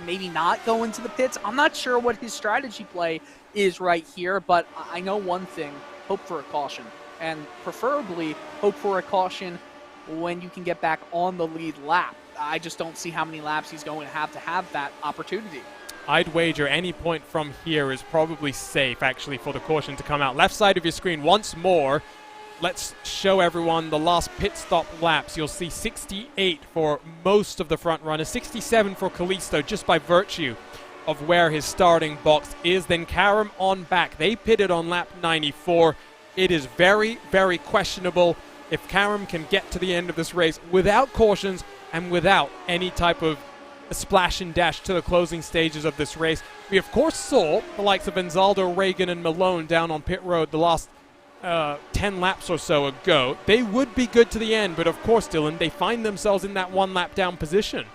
maybe not go into the pits. I'm not sure what his strategy play is right here, but I know one thing: hope for a caution, and preferably hope for a caution when you can get back on the lead lap. I just don't see how many laps he's going to have that opportunity. I'd wager any point from here is probably safe, actually, for the caution to come out. Left side of your screen once more. Let's show everyone the last pit stop laps. You'll see 68 for most of the front runners, 67 for Kalisto, just by virtue of where his starting box is. Then Karam on back. They pitted on lap 94. It is very, very questionable if Karam can get to the end of this race without cautions and without any type of splash and dash to the closing stages of this race. We, of course, saw the likes of Anzaldo, Reagan, and Malone down on pit road the last 10 laps or so ago. They would be good to the end, but of course, Dylan, they find themselves in that 1 lap down position.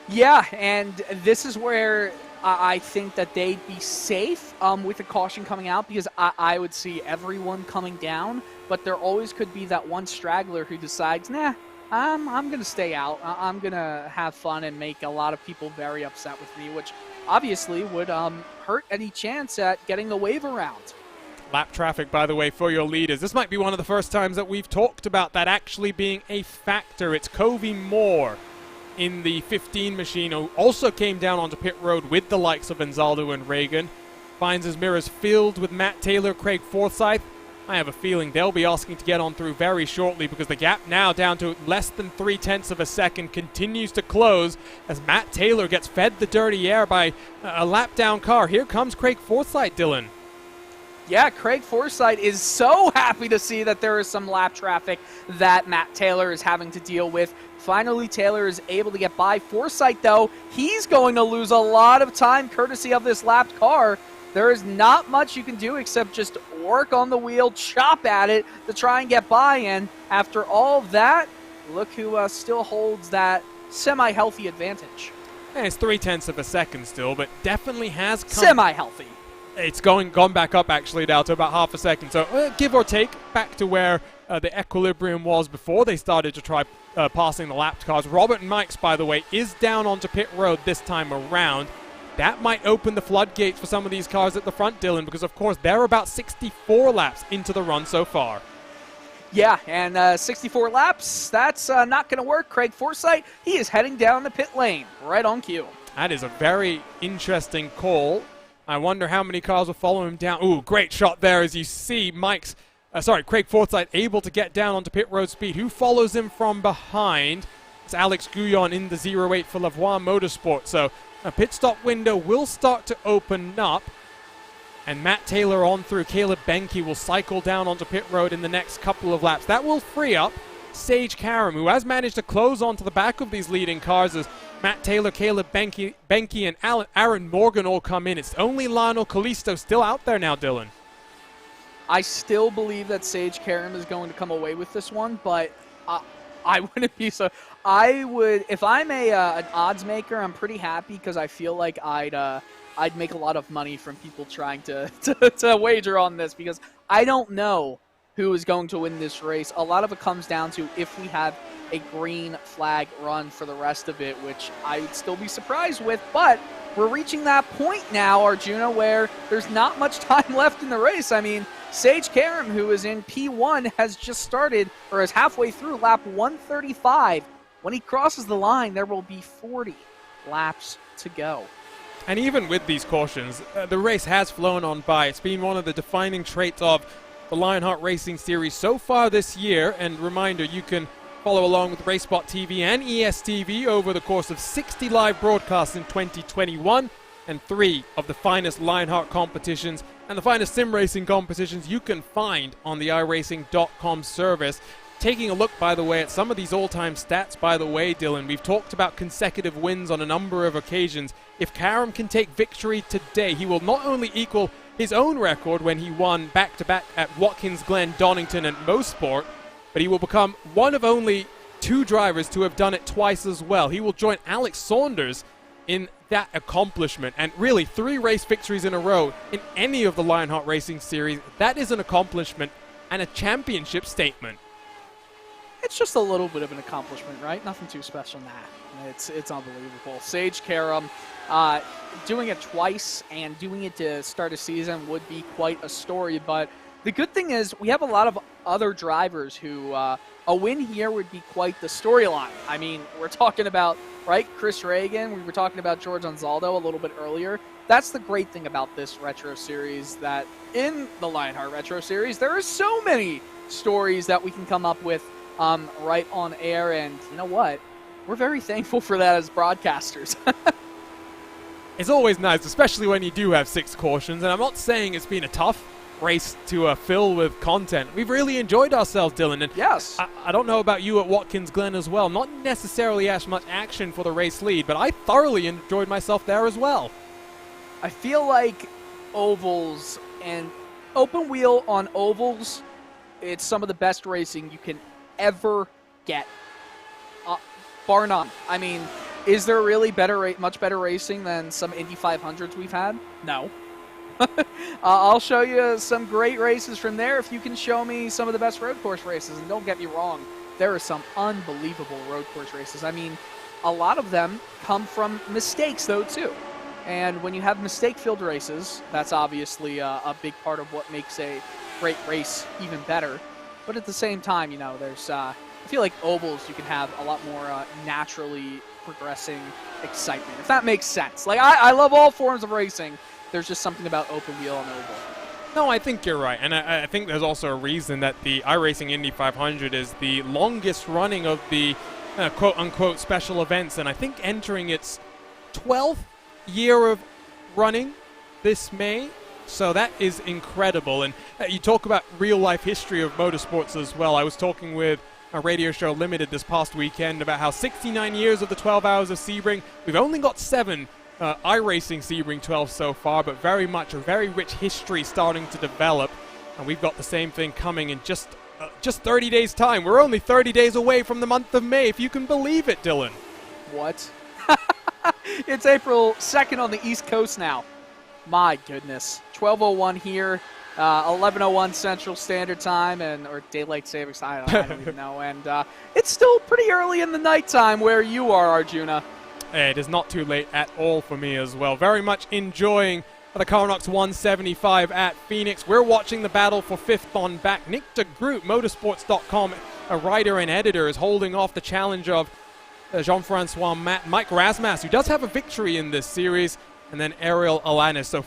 Yeah, and this is where I think that they'd be safe with the caution coming out, because I would see everyone coming down, but there always could be that one straggler who decides, nah, I'm going to stay out. I'm going to have fun and make a lot of people very upset with me, which obviously would hurt any chance at getting the wave around. Lap traffic, by the way, for your leaders. This might be one of the first times that we've talked about that actually being a factor. It's Covey Moore in the 15 machine, who also came down onto pit road with the likes of Anzaldo and Reagan. Finds his mirrors filled with Matt Taylor, Craig Forsyth. I have a feeling they'll be asking to get on through very shortly, because the gap now down to less than 0.3 of a second continues to close as Matt Taylor gets fed the dirty air by a lap down car. Here comes Craig Forsyth, Dylan. Yeah, Craig Forsythe is so happy to see that there is some lap traffic that Matt Taylor is having to deal with. Finally, Taylor is able to get by. Forsythe, though, he's going to lose a lot of time courtesy of this lapped car. There is not much you can do except just work on the wheel, chop at it to try and get by. And after all of that, look who still holds that semi-healthy advantage. Yeah, it's 0.3 of a second still, but definitely has come... Semi-healthy. It's gone back up actually now to about half a second. So give or take, back to where the equilibrium was before they started to try passing the lapped cars. Robert and Mike's, by the way, is down onto pit road this time around. That might open the floodgates for some of these cars at the front, Dylan, because of course they're about 64 laps into the run so far. Yeah, and 64 laps, that's not going to work. Craig Forsythe, he is heading down the pit lane, right on cue. That is a very interesting call. I wonder how many cars will follow him down. Ooh, great shot there as you see Craig Forsythe able to get down onto pit road speed. Who follows him from behind? It's Alex Guyon in the 08 for Lavoie Motorsports. So a pit stop window will start to open up. And Matt Taylor on through. Caleb Benke will cycle down onto pit road in the next couple of laps. That will free up Sage Karam, who has managed to close onto the back of these leading cars as Matt Taylor, Caleb Benke, and Aaron Morgan all come in. It's only Lionel Callisto still out there now, Dylan. I still believe that Sage Karam is going to come away with this one, but I wouldn't be so... I would... If I'm an odds maker, I'm pretty happy because I feel like I'd make a lot of money from people trying to wager on this because I don't know who is going to win this race. A lot of it comes down to if we have a green flag run for the rest of it, which I would still be surprised with, but we're reaching that point now, Arjuna, where there's not much time left in the race. I mean, Sage Karam, who is in P1, has just started, or is halfway through lap 135. When he crosses the line, there will be 40 laps to go. And even with these cautions, the race has flown on by. It's been one of the defining traits of the Lionheart Racing Series so far this year. And reminder, you can follow along with RaceSpot.tv and ESTV over the course of 60 live broadcasts in 2021 and 3 of the finest Lionheart competitions and the finest sim racing competitions you can find on the iracing.com service. Taking a look, by the way, at some of these all-time stats, by the way, Dylan, we've talked about consecutive wins on a number of occasions. If Karam can take victory today, he will not only equal his own record when he won back-to-back at Watkins Glen, Donington, and Mosport, but he will become one of only 2 drivers to have done it twice as well. He will join Alex Saunders in that accomplishment, and really 3 race victories in a row in any of the Lionheart Racing Series. That is an accomplishment and a championship statement. It's just a little bit of an accomplishment, right? Nothing too special. Nah, it's unbelievable. Sage Karam doing it twice and doing it to start a season would be quite a story, but the good thing is we have a lot of other drivers who a win here would be quite the storyline. I mean, we're talking about, right, Chris Reagan. We were talking about George Anzaldo a little bit earlier. That's the great thing about this Retro Series, that in the Lionheart Retro Series, there are so many stories that we can come up with right on air, and you know what? We're very thankful for that as broadcasters. It's always nice, especially when you do have 6 cautions, and I'm not saying it's been a tough race to fill with content. We've really enjoyed ourselves, Dylan, and yes. I don't know about you at Watkins Glen as well. Not necessarily as much action for the race lead, but I thoroughly enjoyed myself there as well. I feel like ovals and open wheel on ovals, it's some of the best racing you can ever get, bar none. I mean, is there really much better racing than some Indy 500s we've had? No. I'll show you some great races from there if you can show me some of the best road course races. And don't get me wrong, there are some unbelievable road course races. I mean, a lot of them come from mistakes, though, too. And when you have mistake-filled races, that's obviously a big part of what makes a great race even better. But at the same time, you know, there's, I feel like ovals, you can have a lot more naturally progressing excitement, if that makes sense. Like, I love all forms of racing. There's just something about open wheel and oval. No, I think you're right. And I think there's also a reason that the iRacing Indy 500 is the longest running of the quote-unquote special events. And I think entering its 12th year of running this May. So that is incredible. And you talk about real-life history of motorsports as well. I was talking with a radio show Limited this past weekend about how 69 years of the 12 hours of Sebring, we've only got 7 iRacing Sebring 12 so far, but very much a very rich history starting to develop. And we've got the same thing coming in just 30 days' time. We're only 30 days away from the month of May, if you can believe it, Dylan. What? It's April 2nd on the East Coast now. My goodness. 12:01 here, 11:01 Central Standard Time, or Daylight Savings Time, I don't even know. And it's still pretty early in the nighttime where you are, Arjuna. It is not too late at all for me as well. Very much enjoying the Karnox 175 at Phoenix. We're watching the battle for 5th on back. Nick DeGroot, motorsports.com, a writer and editor, is holding off the challenge of Jean-Francois Matt, Mike Rasmussen, who does have a victory in this series, and then Ariel Alanis. So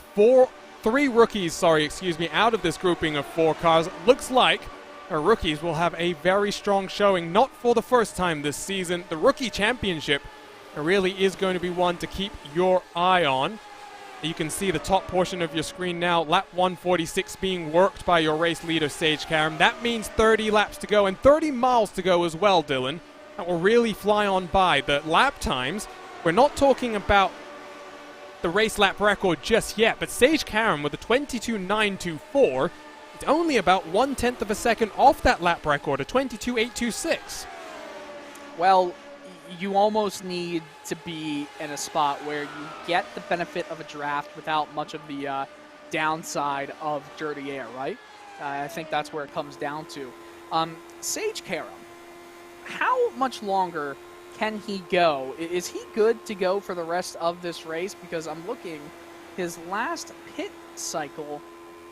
3 rookies, out of this grouping of 4 cars. Looks like our rookies will have a very strong showing, not for the first time this season. The Rookie Championship really is going to be one to keep your eye on. You can see the top portion of your screen now, lap 146 being worked by your race leader, Sage Karam. That means 30 laps to go and 30 miles to go as well, Dylan. That will really fly on by. The lap times, we're not talking about the race lap record just yet, but Sage Karam with a 22.924, it's only about 1/10 of a second off that lap record, a 22.826. Well, you almost need to be in a spot where you get the benefit of a draft without much of the downside of dirty air, right? I think that's where it comes down to. Sage Karam, how much longer can he go? Is he good to go for the rest of this race? Because I'm looking, his last pit cycle,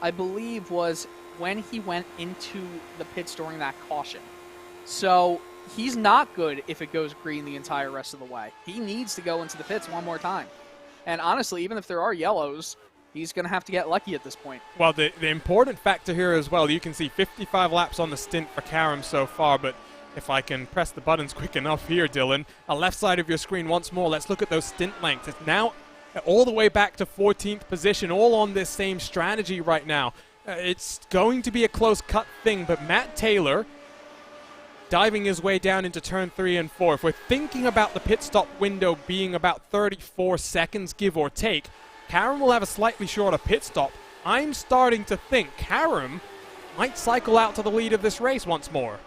I believe, was when he went into the pits during that caution. So he's not good if it goes green the entire rest of the way. He needs to go into the pits one more time. And honestly, even if there are yellows, he's going to have to get lucky at this point. Well, the important factor here as well, you can see 55 laps on the stint for Karam so far, but if I can press the buttons quick enough here, Dylan, left side of your screen once more, let's look at those stint lengths. It's now all the way back to 14th position, all on this same strategy right now. It's going to be a close cut thing, but Matt Taylor diving his way down into turn 3 and 4. If we're thinking about the pit stop window being about 34 seconds, give or take, Karam will have a slightly shorter pit stop. I'm starting to think Karam might cycle out to the lead of this race once more.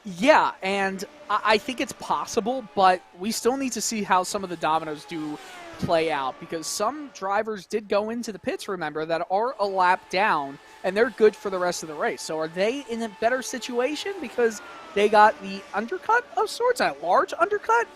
Yeah, and I think it's possible, but we still need to see how some of the dominoes do play out, because some drivers did go into the pits, remember, that are a lap down, and they're good for the rest of the race. So are they in a better situation because they got the undercut of sorts, a large undercut?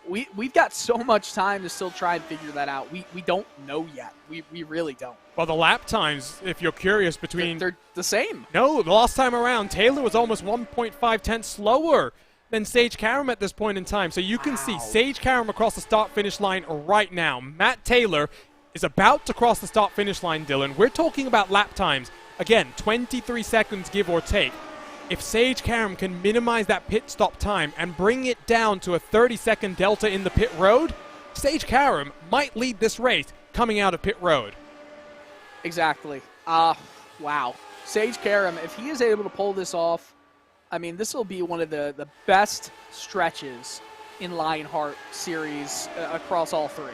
We've got so much time to still try and figure that out. We don't know yet. We really don't. Well, the lap times, if you're curious, between... They're the same. No, the last time around, Taylor was almost 1.5 tenths slower than Sage Karam at this point in time. So you can see Sage Karam across the start-finish line right now. Matt Taylor is about to cross the start-finish line, Dylan. We're talking about lap times. Again, 23 seconds, give or take. If Sage Karam can minimize that pit stop time and bring it down to a 30-second delta in the pit road, Sage Karam might lead this race coming out of pit road. Exactly. Wow. Sage Karam, if he is able to pull this off, I mean, this will be one of the best stretches in Lionheart Series across all 3.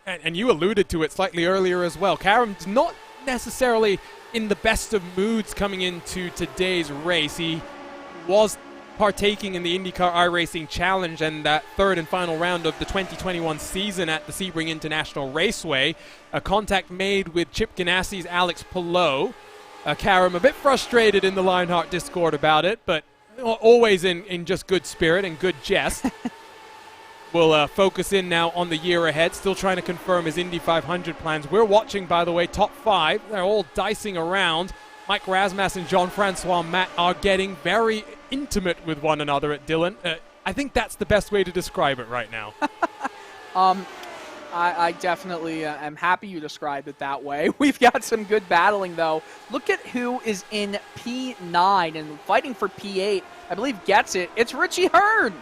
And you alluded to it slightly earlier as well. Karam's not necessarily in the best of moods coming into today's race. He was partaking in the IndyCar iRacing Challenge and that third and final round of the 2021 season at the Sebring International Raceway. A contact made with Chip Ganassi's Alex Palou. Karam a bit frustrated in the Lionheart Discord about it, but always in just good spirit and good jest. We'll focus in now on the year ahead, still trying to confirm his Indy 500 plans. We're watching, by the way, top 5. They're all dicing around. Mike Rasmussen and Jean-Francois Matt are getting very intimate with one another at Dylan. I think that's the best way to describe it right now. I definitely am happy you described it that way. We've got some good battling, though. Look at who is in P9 and fighting for P8. I believe gets it. It's Richie Hearn.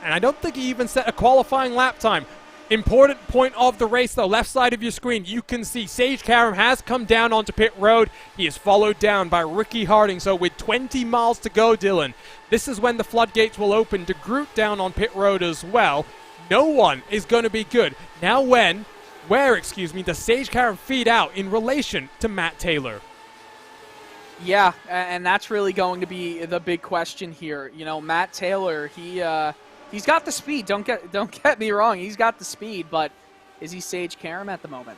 And I don't think he even set a qualifying lap time. Important point of the race, though, left side of your screen, you can see Sage Karam has come down onto pit road. He is followed down by Ricky Harding. So with 20 miles to go, Dylan, this is when the floodgates will open. De Groot down on pit road as well. No one is going to be good. Now where does Sage Karam feed out in relation to Matt Taylor? Yeah, and that's really going to be the big question here. You know, Matt Taylor, he's got the speed. Don't get me wrong. He's got the speed, but is he Sage Karam at the moment?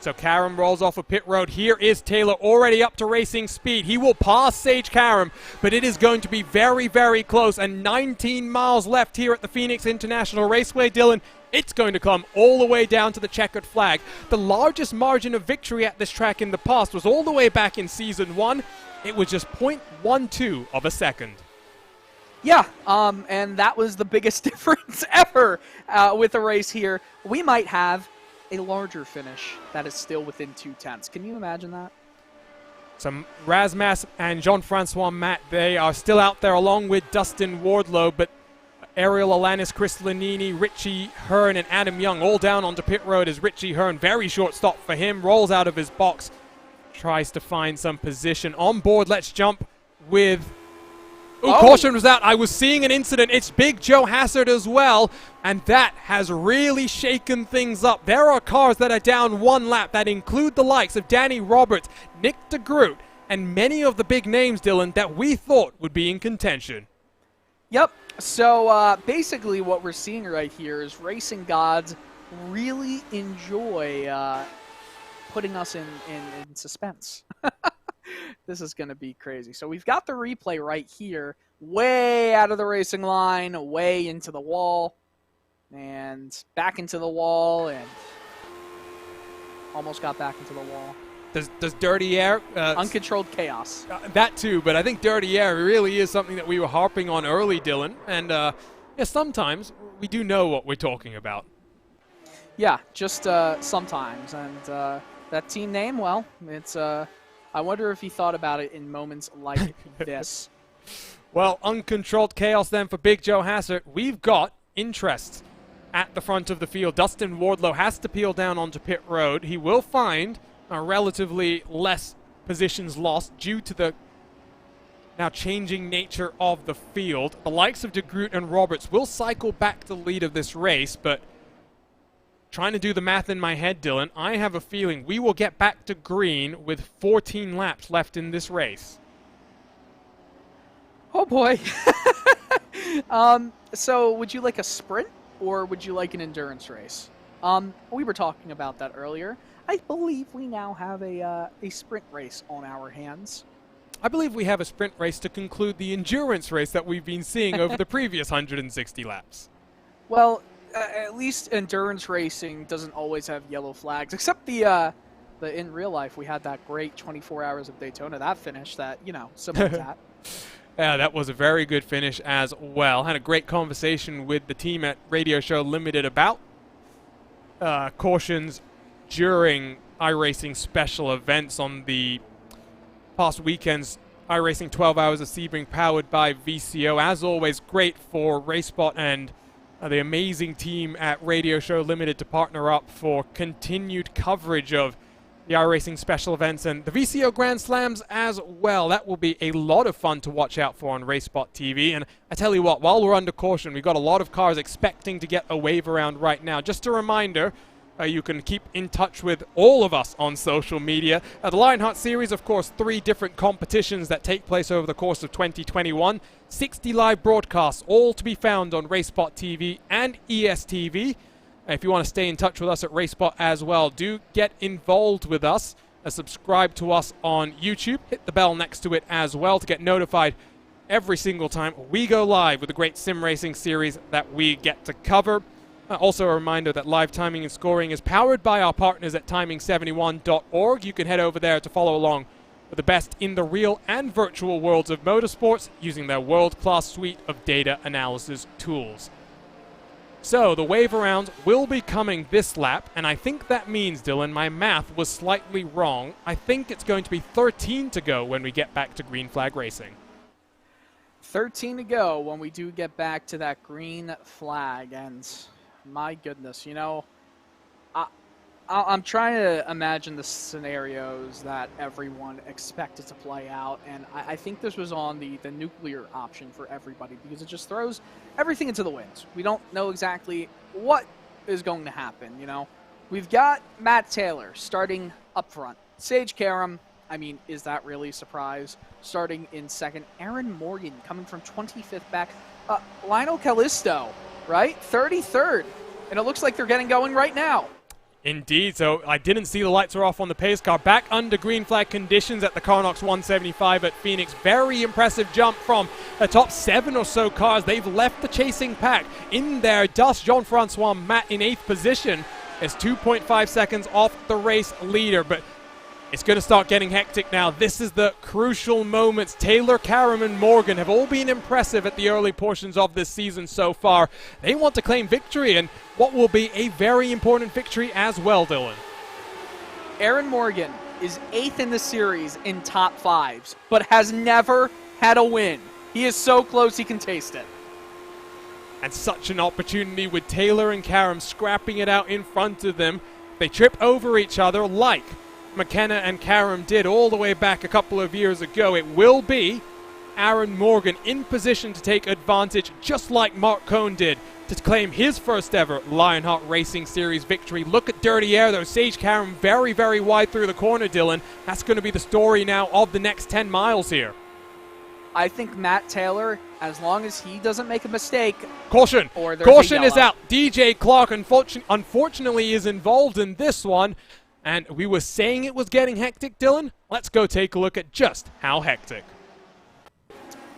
So Karam rolls off of pit road. Here is Taylor already up to racing speed. He will pass Sage Karam, but it is going to be very, very close. And 19 miles left here at the Phoenix International Raceway, Dylan. It's going to come all the way down to the checkered flag. The largest margin of victory at this track in the past was all the way back in Season 1. It was just 0.12 of a second. Yeah, and that was the biggest difference ever with the race here. We might have a larger finish that is still within 2/10. Can you imagine that? So Razmas and Jean-Francois Matt, they are still out there along with Dustin Wardlow, but Ariel Alanis, Chris Lanini, Richie Hearn, and Adam Young all down onto pit road as Richie Hearn, very short stop for him, rolls out of his box, tries to find some position. On board, let's jump with... Caution was out. I was seeing an incident. It's Big Joe Hassard as well, and that has really shaken things up. There are cars that are down one lap that include the likes of Danny Roberts, Nick de Groot, and many of the big names, Dylan, that we thought would be in contention. Yep. So basically what we're seeing right here is racing gods really enjoy putting us in suspense. This is going to be crazy. So we've got the replay right here, way out of the racing line, way into the wall, and back into the wall, and almost got back into the wall. Does Dirty Air... uncontrolled chaos. That too, but I think Dirty Air really is something that we were harping on early, Dylan, and yeah, sometimes we do know what we're talking about. Yeah, just sometimes, and that team name, well, it's... I wonder if he thought about it in moments like this. Well, uncontrolled chaos then for Big Joe Hassert. We've got interest at the front of the field. Dustin Wardlow has to peel down onto pit road. He will find a relatively less positions lost due to the now changing nature of the field. The likes of de Groot and Roberts will cycle back the lead of this race, but trying to do the math in my head, Dylan, I have a feeling we will get back to green with 14 laps left in this race. Oh boy. So would you like a sprint or would you like an endurance race? We were talking about that earlier. I believe we now have a sprint race on our hands. I believe we have a sprint race to conclude the endurance race that we've been seeing over the previous 160 laps. Well, at least endurance racing doesn't always have yellow flags, except the in real life we had that great 24 Hours of Daytona, that finish that, you know, similar to that. Yeah, that was a very good finish as well. Had a great conversation with the team at Radio Show Limited about cautions during iRacing special events on the past weekends. iRacing 12 Hours of Sebring powered by VCO. As always, great for RaceSpot and the amazing team at Radio Show Limited to partner up for continued coverage of the iRacing special events and the VCO Grand Slams as well. That will be a lot of fun to watch out for on Racespot TV. And I tell you what, while we're under caution, we've got a lot of cars expecting to get a wave around right now. Just a reminder, you can keep in touch with all of us on social media. The Lionheart Series, of course, 3 different competitions that take place over the course of 2021. 60 live broadcasts, all to be found on Racespot TV and ESTV. If you want to stay in touch with us at Racespot as well, do get involved with us. Subscribe to us on YouTube. Hit the bell next to it as well to get notified every single time we go live with the great sim racing series that we get to cover. Also a reminder that live timing and scoring is powered by our partners at timing71.org. You can head over there to follow along with the best in the real and virtual worlds of motorsports using their world-class suite of data analysis tools. So the wave around will be coming this lap, and I think that means, Dylan, my math was slightly wrong. I think it's going to be 13 to go when we get back to green flag racing. 13 to go when we do get back to that green flag, and my goodness. You know, I'm trying to imagine the scenarios that everyone expected to play out, and I think this was on the nuclear option for everybody because it just throws everything into the wind. We don't know exactly what is going to happen, you know. We've got Matt Taylor starting up front. Sage Karam, I mean, is that really a surprise? Starting in second. Aaron Morgan coming from 25th back. Lionel Callisto, right? 33rd. And it looks like they're getting going right now. Indeed, so I didn't see the lights are off on the pace car. Back under green flag conditions at the Karnox 175 at Phoenix. Very impressive jump from the top 7 or so cars. They've left the chasing pack in their dust. Jean-Francois Matt in 8th position is 2.5 seconds off the race leader, but it's going to start getting hectic now. This is the crucial moments. Taylor, Karam, and Morgan have all been impressive at the early portions of this season so far. They want to claim victory, and what will be a very important victory as well, Dylan. Aaron Morgan is 8th in the series in top 5s, but has never had a win. He is so close he can taste it. And such an opportunity with Taylor and Karam scrapping it out in front of them. They trip over each other like McKenna and Karam did all the way back a couple of years ago. It will be Aaron Morgan in position to take advantage, just like Mark Cohn did, to claim his first ever Lionheart Racing Series victory. Look at Dirty Air, though. Sage Karam very, very wide through the corner, Dylan. That's going to be the story now of the next 10 miles here. I think Matt Taylor, as long as he doesn't make a mistake... Caution! Caution is out. DJ Clark, unfortunately, is involved in this one. And we were saying it was getting hectic, Dylan. Let's go take a look at just how hectic.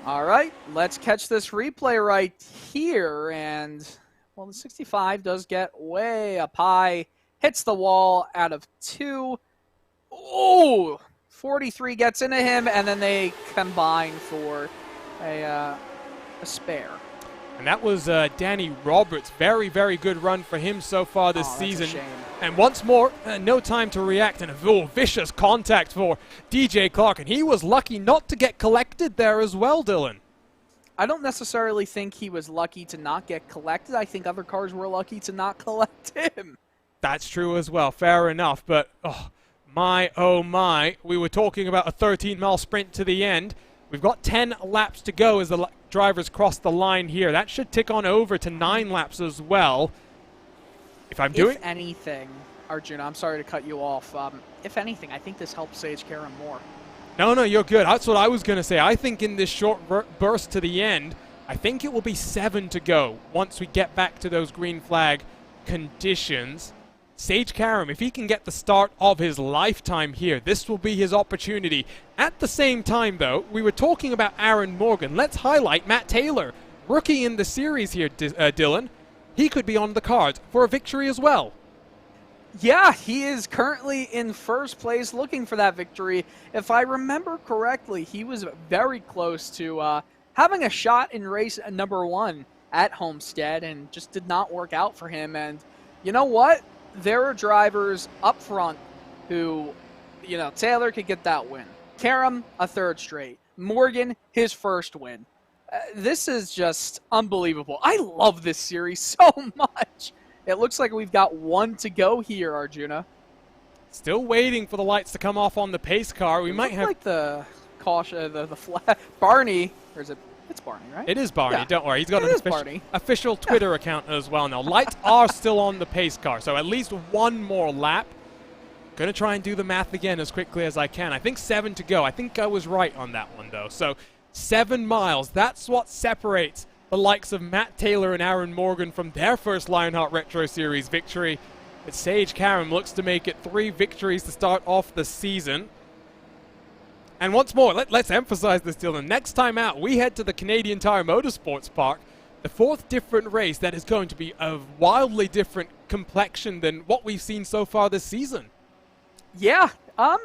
All right, let's catch this replay right here. And, well, the 65 does get way up high. Hits the wall out of 2. Oh, 43 gets into him, and then they combine for a spare. And that was Danny Roberts. Very, very good run for him so far this season. That's a shame. And once more, no time to react, and a vicious contact for DJ Clark. And he was lucky not to get collected there as well, Dylan. I don't necessarily think he was lucky to not get collected. I think other cars were lucky to not collect him. That's true as well. Fair enough. But, oh my, we were talking about a 13-mile sprint to the end. We've got 10 laps to go as the drivers cross the line here. That should tick on over to 9 laps as well. If anything, Arjuna, I'm sorry to cut you off. If anything, I think this helps Sage Karam more. No, you're good. That's what I was going to say. I think in this short burst to the end, I think it will be 7 to go once we get back to those green flag conditions. Sage Karam, if he can get the start of his lifetime here, this will be his opportunity. At the same time, though, we were talking about Aaron Morgan. Let's highlight Matt Taylor, rookie in the series here, Dylan. He could be on the cards for a victory as well. Yeah, he is currently in first place looking for that victory. If I remember correctly, he was very close to having a shot in race number 1 at Homestead and just did not work out for him. And you know what? There are drivers up front who, you know, Taylor could get that win. Karam, a 3rd straight. Morgan, his 1st win. This is just unbelievable. I love this series so much. It looks like we've got 1 to go here, Arjuna. Still waiting for the lights to come off on the pace car. We might have like the caution, the flag. Barney, or is it? It's Barney, right? It is Barney. Yeah. Don't worry. He's got an official Yeah. Twitter account as well now. Lights are still on the pace car, so at least 1 more lap. Going to try and do the math again as quickly as I can. I think 7 to go. I think I was right on that one, though. So 7 miles. That's what separates the likes of Matt Taylor and Aaron Morgan from their first Lionheart Retro Series victory. But Sage Karam looks to make it 3 victories to start off the season. And once more, let's emphasize this, Dylan. Next time out, we head to the Canadian Tire Motorsports Park, the 4th different race that is going to be of wildly different complexion than what we've seen so far this season. Yeah,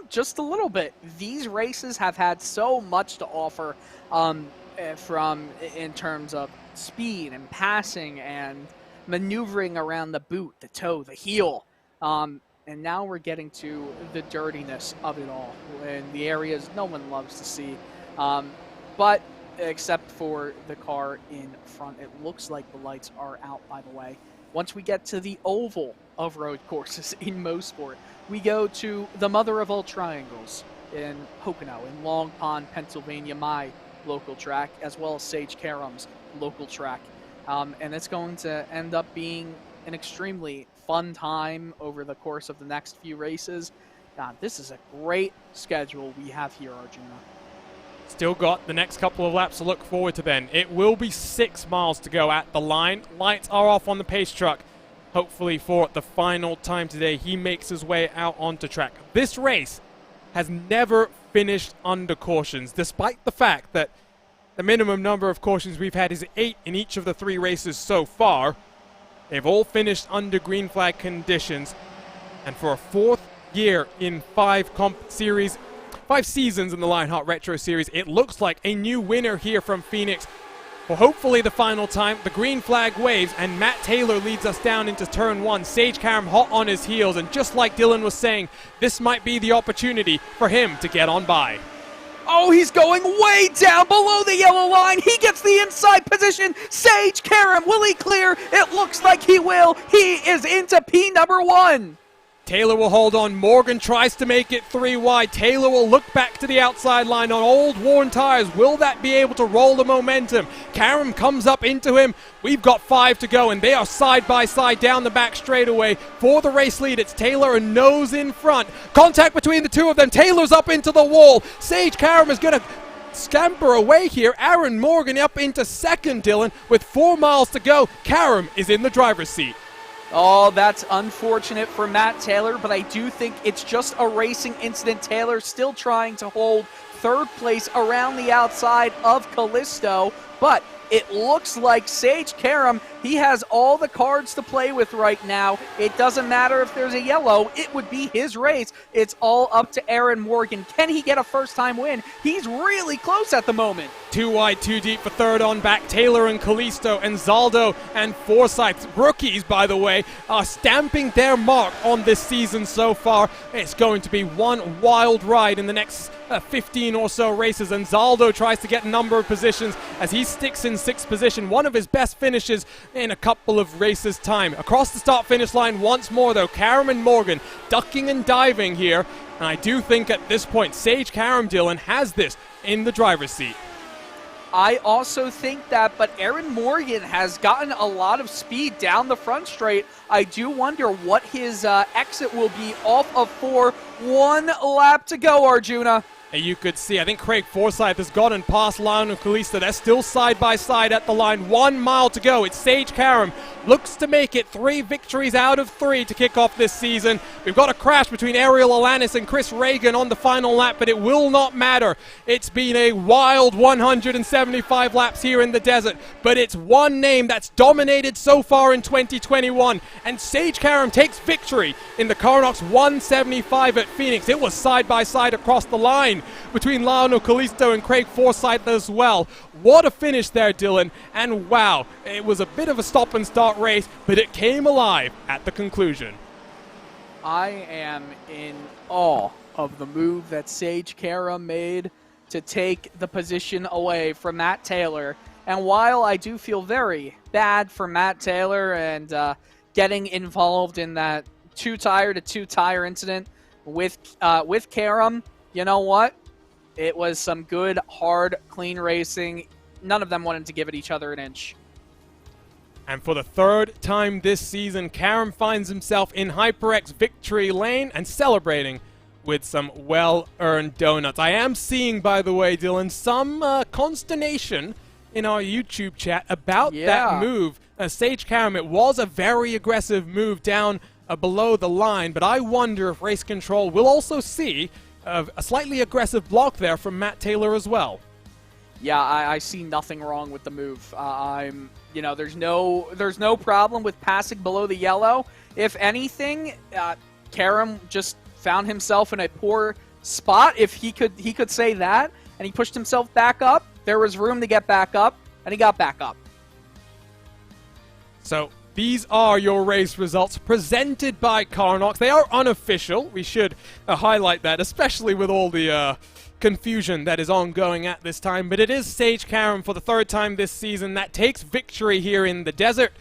just a little bit. These races have had so much to offer in terms of speed and passing and maneuvering around the boot, the toe, the heel. And now we're getting to the dirtiness of it all in the areas no one loves to see. But except for the car in front, it looks like the lights are out, by the way. Once we get to the oval of road courses in Mosport, we go to the mother of all triangles in Pocono, in Long Pond, Pennsylvania, my local track, as well as Sage Karum's local track. And it's going to end up being an extremely fun time over the course of the next few races. God, this is a great schedule we have here, Arjuna. Still got the next couple of laps to look forward to then. It will be 6 miles to go at the line. Lights are off on the pace truck. Hopefully for the final time today, he makes his way out onto track. This race has never finished under cautions, despite the fact that the minimum number of cautions we've had is 8 in each of the 3 races so far. They've all finished under green flag conditions. And for a 4th year in 5 seasons in the Lionheart Retro Series, it looks like a new winner here from Phoenix. For hopefully the final time, the green flag waves, and Matt Taylor leads us down into turn 1. Sage Karam hot on his heels, and just like Dylan was saying, this might be the opportunity for him to get on by. Oh, he's going way down below the yellow line. He gets the inside position. Sage Karam, will he clear? It looks like he will. He is into P number 1. Taylor will hold on. Morgan tries to make it 3 wide. Taylor will look back to the outside line on old worn tires. Will that be able to roll the momentum? Karam comes up into him. We've got 5 to go, and they are side by side down the back straightaway. For the race lead, it's Taylor and nose in front. Contact between the two of them. Taylor's up into the wall. Sage Karam is going to scamper away here. Aaron Morgan up into second, Dylan, with 4 miles to go. Karam is in the driver's seat. Oh, that's unfortunate for Matt Taylor, but I do think it's just a racing incident. Taylor still trying to hold 3rd place around the outside of Callisto, but it looks like Sage Karam, he has all the cards to play with right now. It doesn't matter if there's a yellow. It would be his race. It's all up to Aaron Morgan. Can he get a first-time win? He's really close at the moment. 2 wide, 2 deep for third on back. Taylor and Callisto and Zaldo and Forsyth, rookies by the way, are stamping their mark on this season so far. It's going to be one wild ride in the next 15 or so races, and Zaldo tries to get a number of positions as he sticks in 6th position. One of his best finishes in a couple of races' time. Across the start-finish line once more though, Karam and Morgan ducking and diving here, and I do think at this point Sage Karam, Dylan, has this in the driver's seat. I also think that, but Aaron Morgan has gotten a lot of speed down the front straight. I do wonder what his exit will be off of 4. 1 lap to go, Arjuna. And you could see, I think Craig Forsyth has gotten past Lionel Callisto. They're still side by side at the line. 1 mile to go. It's Sage Karam. Looks to make it 3 victories out of 3 to kick off this season. We've got a crash between Ariel Alanis and Chris Reagan on the final lap, but it will not matter. It's been a wild 175 laps here in the desert, but it's one name that's dominated so far in 2021, and Sage Karam takes victory in the Karnox 175 at Phoenix. It was side by side across the line between Lionel Callisto and Craig Forsyth as well. What a finish there, Dylan, and wow, it was a bit of a stop and start race, but it came alive at the conclusion. I am in awe of the move that Sage Karam made to take the position away from Matt Taylor. And while I do feel very bad for Matt Taylor and getting involved in that 2-tire to 2-tire incident with Karam, you know what? It was some good, hard, clean racing. None of them wanted to give it each other an inch. And for the 3rd time this season, Karam finds himself in HyperX victory lane and celebrating with some well-earned donuts. I am seeing, by the way, Dylan, some consternation in our YouTube chat about that move. Sage Karam, it was a very aggressive move down below the line, but I wonder if Race Control will also see a slightly aggressive block there from Matt Taylor as well. Yeah, I see nothing wrong with the move. There's no problem with passing below the yellow. If anything, Karam just found himself in a poor spot, if he could say that, and he pushed himself back up. There was room to get back up, and he got back up. So these are your race results presented by Karnox. They are unofficial. We should highlight that, especially with all the confusion that is ongoing at this time. But it is Sage Karam for the 3rd time this season that takes victory here in the desert.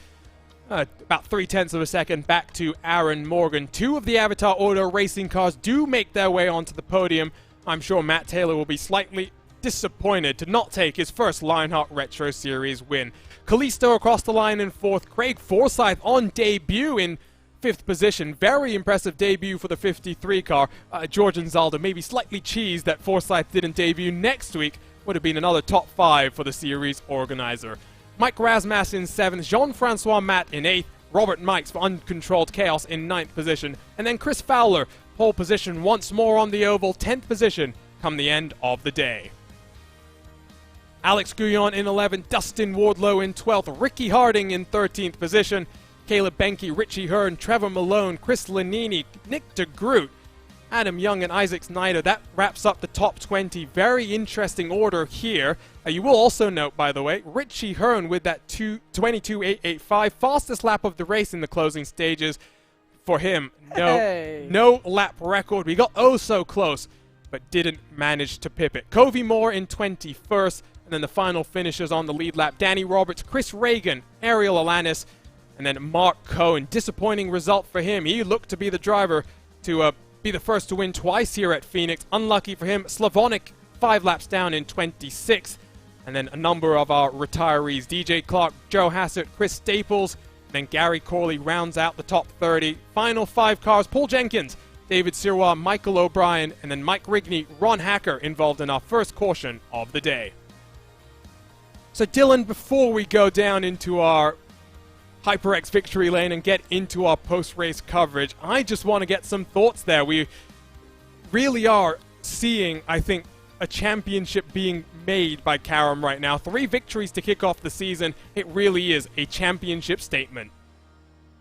about 0.3 of a second back to Aaron Morgan. Two of the Avatar Auto racing cars do make their way onto the podium. I'm sure Matt Taylor will be slightly disappointed to not take his first Lionheart Retro Series win. Kalisto across the line in 4th. Craig Forsyth on debut in 5th position. Very impressive debut for the 53 car. George and Zalda maybe slightly cheesed that Forsyth didn't debut next week. Would have been another top 5 for the series organizer. Mike Razmas in 7th, Jean-Francois Matt in 8th, Robert Mikes for Uncontrolled Chaos in 9th position, and then Chris Fowler, pole position once more on the oval, 10th position, come the end of the day. Alex Guyon in 11th, Dustin Wardlow in 12th, Ricky Harding in 13th position, Caleb Benke, Richie Hearn, Trevor Malone, Chris Lanini, Nick DeGroot, Adam Young and Isaac Snyder. That wraps up the top 20. Very interesting order here. You will also note, by the way, Richie Hearn with that 22.885, fastest lap of the race in the closing stages. For him, no lap record. We got oh so close, but didn't manage to pip it. Covey Moore in 21st, and then the final finishers on the lead lap. Danny Roberts, Chris Reagan, Ariel Alanis, and then Mark Cohen. Disappointing result for him. He looked to be the driver to be the first to win twice here at Phoenix. Unlucky for him. Slavonic 5 laps down in 26th. And then a number of our retirees. DJ Clark, Joe Hassett, Chris Staples, and then Gary Corley rounds out the top 30. Final 5 cars, Paul Jenkins, David Sirois, Michael O'Brien, and then Mike Rigney, Ron Hacker involved in our first caution of the day. So Dylan, before we go down into our HyperX victory lane and get into our post-race coverage, I just want to get some thoughts there. We really are seeing, I think, a championship being made by Karam right now. 3 victories to kick off the season. It really is a championship statement.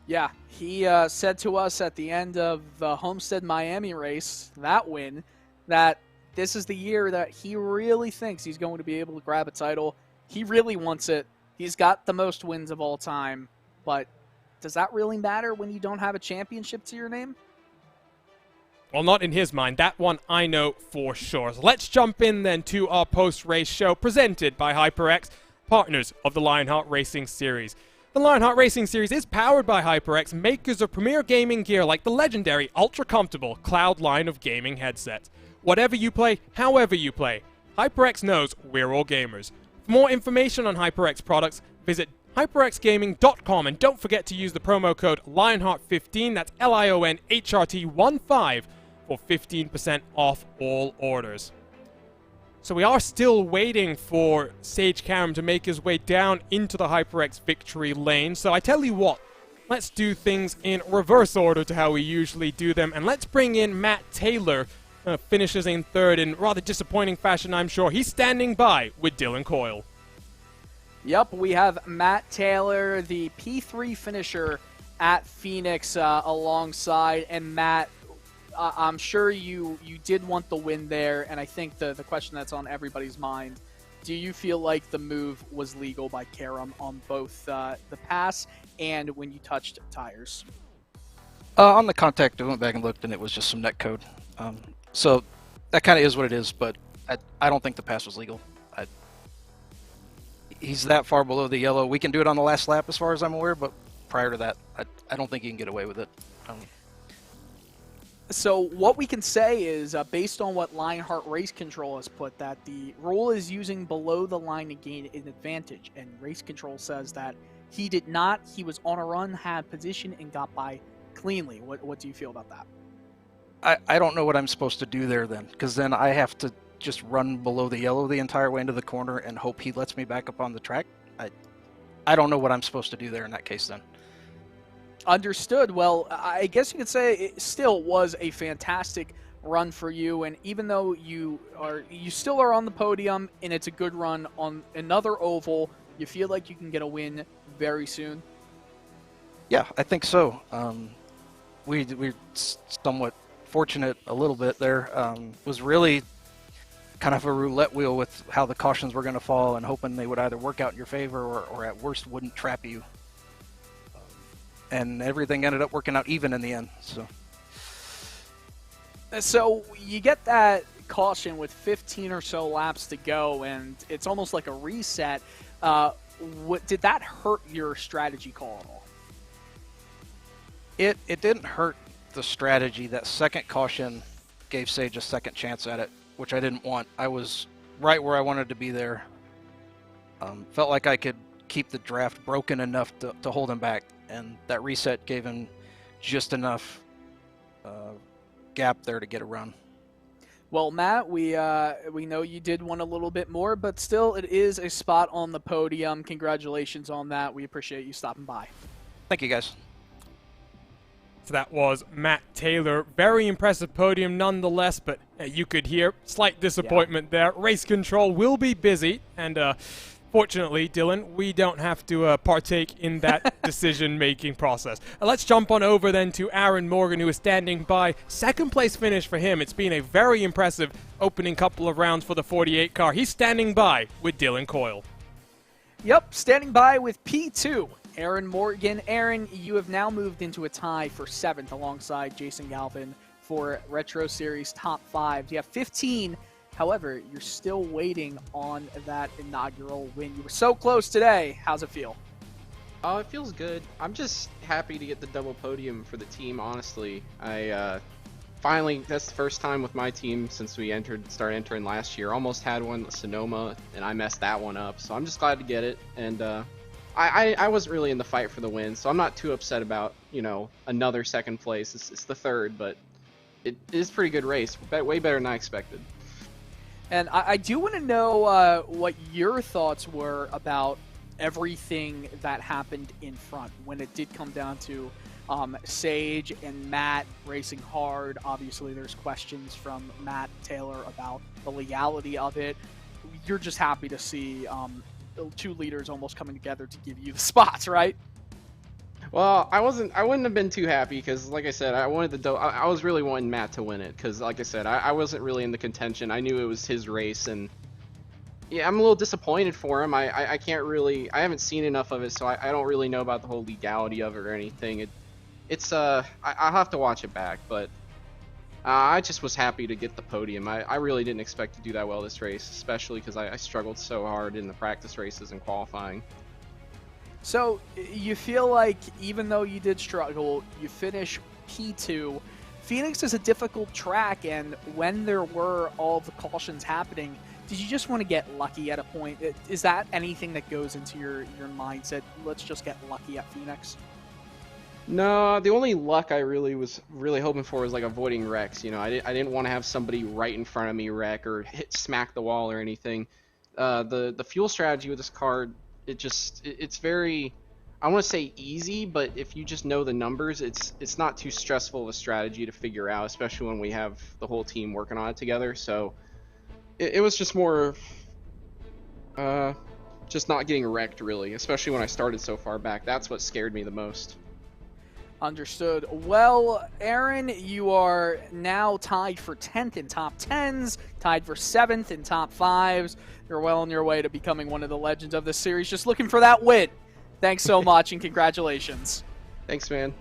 Yeah, he said to us at the end of the Homestead Miami race, that win, that this is the year that he really thinks he's going to be able to grab a title. He really wants it. He's got the most wins of all time. But does that really matter when you don't have a championship to your name? Well, not in his mind. That one I know for sure. So let's jump in then to our post-race show presented by HyperX, partners of the Lionheart Racing Series. The Lionheart Racing Series is powered by HyperX, makers of premier gaming gear like the legendary ultra-comfortable Cloud line of gaming headsets. Whatever you play, however you play, HyperX knows we're all gamers. For more information on HyperX products, visit hyperxgaming.com, and don't forget to use the promo code Lionheart15, that's LIONHRT15, for 15% off all orders. So we are still waiting for Sage Karam to make his way down into the HyperX victory lane. So I tell you what, let's do things in reverse order to how we usually do them, and let's bring in Matt Taylor, finishes in 3rd in rather disappointing fashion, I'm sure. He's standing by with Dylan Coyle. Yep, we have Matt Taylor, the P3 finisher at Phoenix alongside. And Matt, I'm sure you did want the win there, and I think the question that's on everybody's mind, do you feel like the move was legal by Karam on both the pass and when you touched tires? On the contact, I went back and looked, and it was just some net code. So that kind of is what it is, but I don't think the pass was legal. He's that far below the yellow. We can do it on the last lap as far as I'm aware, but prior to that, I don't think he can get away with it. So what we can say is, based on what Lionheart Race Control has put, that the rule is using below the line to gain an advantage, and Race Control says that he did not. He was on a run, had position, and got by cleanly. What do you feel about that? I don't know what I'm supposed to do there then, because then I have to just run below the yellow the entire way into the corner and hope he lets me back up on the track. I don't know what I'm supposed to do there in that case then. Understood. Well, I guess you could say it still was a fantastic run for you, and even though you still are on the podium and it's a good run on another oval, you feel like you can get a win very soon? Yeah, I think so. We're somewhat fortunate a little bit there. Was really kind of a roulette wheel with how the cautions were going to fall and hoping they would either work out in your favor or at worst wouldn't trap you. And everything ended up working out even in the end. So you get that caution with 15 or so laps to go, and it's almost like a reset. Did that hurt your strategy call at all? It didn't hurt the strategy. That second caution gave Sage a second chance at it, which I didn't want. I was right where I wanted to be there. Felt like I could keep the draft broken enough to hold him back, and that reset gave him just enough gap there to get a run. Well, Matt, we know you did want a little bit more, but still, it is a spot on the podium. Congratulations on that. We appreciate you stopping by. Thank you, guys. So that was Matt Taylor. Very impressive podium nonetheless, but you could hear slight disappointment there. Race control will be busy, and fortunately, Dylan, we don't have to partake in that decision-making process. Let's jump on over then to Aaron Morgan, who is standing by. Second place finish for him. It's been a very impressive opening couple of rounds for the 48 car. He's standing by with Dylan Coyle. Yep, standing by with P2. Aaron Morgan. Aaron, you have now moved into a tie for 7th alongside Jason Galvin for Retro Series Top 5. You have 15. However, you're still waiting on that inaugural win. You were so close today. How's it feel? Oh, it feels good. I'm just happy to get the double podium for the team, honestly. I finally, that's the first time with my team since we started entering last year. Almost had one at Sonoma, and I messed that one up. So I'm just glad to get it. And I wasn't really in the fight for the win, so I'm not too upset about, another second place. It's the third, but it is a pretty good race. Way better than I expected. And I do want to know what your thoughts were about everything that happened in front when it did come down to Sage and Matt racing hard. Obviously, there's questions from Matt Taylor about the legality of it. You're just happy to see two leaders almost coming together to give you the spots, right? Well, I wouldn't have been too happy because, like I said, I was really wanting Matt to win it because, like I said, I wasn't really in the contention. I knew it was his race, and yeah, I'm a little disappointed for him. I can't really, I haven't seen enough of it, so I don't really know about the whole legality of it or anything. I'll have to watch it back, but I just was happy to get the podium. I really didn't expect to do that well this race, especially because I struggled so hard in the practice races and qualifying. So, you feel like even though you did struggle, you finish P2. Phoenix is a difficult track, and when there were all the cautions happening, did you just want to get lucky at a point? Is that anything that goes into your mindset? Let's just get lucky at Phoenix? No, the only luck I was really hoping for was like avoiding wrecks. I didn't want to have somebody right in front of me wreck or smack the wall or anything. The fuel strategy with this car, it's very, I want to say easy, but if you just know the numbers, it's not too stressful of a strategy to figure out, especially when we have the whole team working on it together. So it was just more just not getting wrecked, really, especially when I started so far back. That's what scared me the most. Understood. Well, Aaron, you are now tied for 10th in top 10s, tied for 7th in top 5s. You're well on your way to becoming one of the legends of this series. Just looking for that win. Thanks so much, and congratulations. Thanks, man.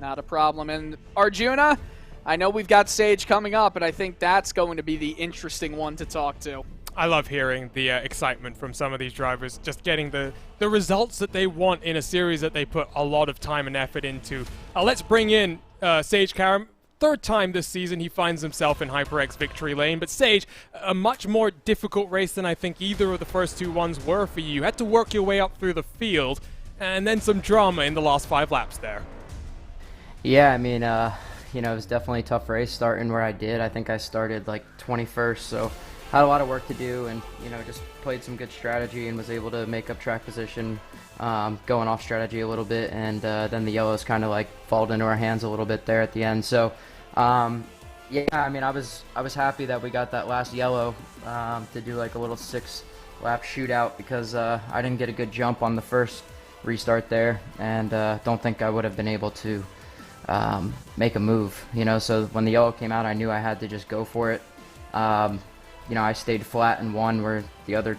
Not a problem. And Arjuna, I know we've got Sage coming up, and I think that's going to be the interesting one to talk to. I love hearing the excitement from some of these drivers, just getting the results that they want in a series that they put a lot of time and effort into. Let's bring in Sage Karam. Third time this season he finds himself in HyperX victory lane. But Sage, a much more difficult race than I think either of the first two ones were for you. You had to work your way up through the field, and then some drama in the last 5 laps there. Yeah, I mean, it was definitely a tough race starting where I did. I think I started like 21st, so had a lot of work to do, and just played some good strategy and was able to make up track position, going off strategy a little bit, and then the yellows kind of like fall into our hands a little bit there at the end. So yeah, I mean, I was happy that we got that last yellow to do like a little 6-lap shootout, because I didn't get a good jump on the first restart there, and don't think I would have been able to make a move, so when the yellow came out, I knew I had to just go for it. I stayed flat in one, where the other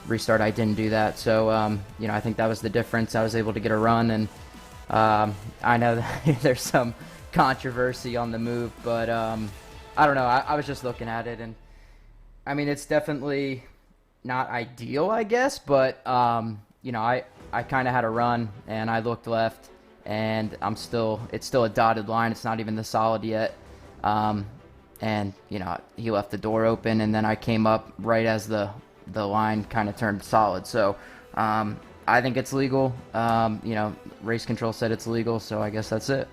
restart I didn't do that. So, I think that was the difference. I was able to get a run, and I know that there's some controversy on the move, but I don't know. I was just looking at it, and I mean, it's definitely not ideal, I guess, but I kind of had a run, and I looked left, and it's still a dotted line. It's not even the solid yet. And you know, he left the door open, and then I came up right as the line kind of turned solid. So I think it's legal. You know, race control said it's legal, so I guess that's it.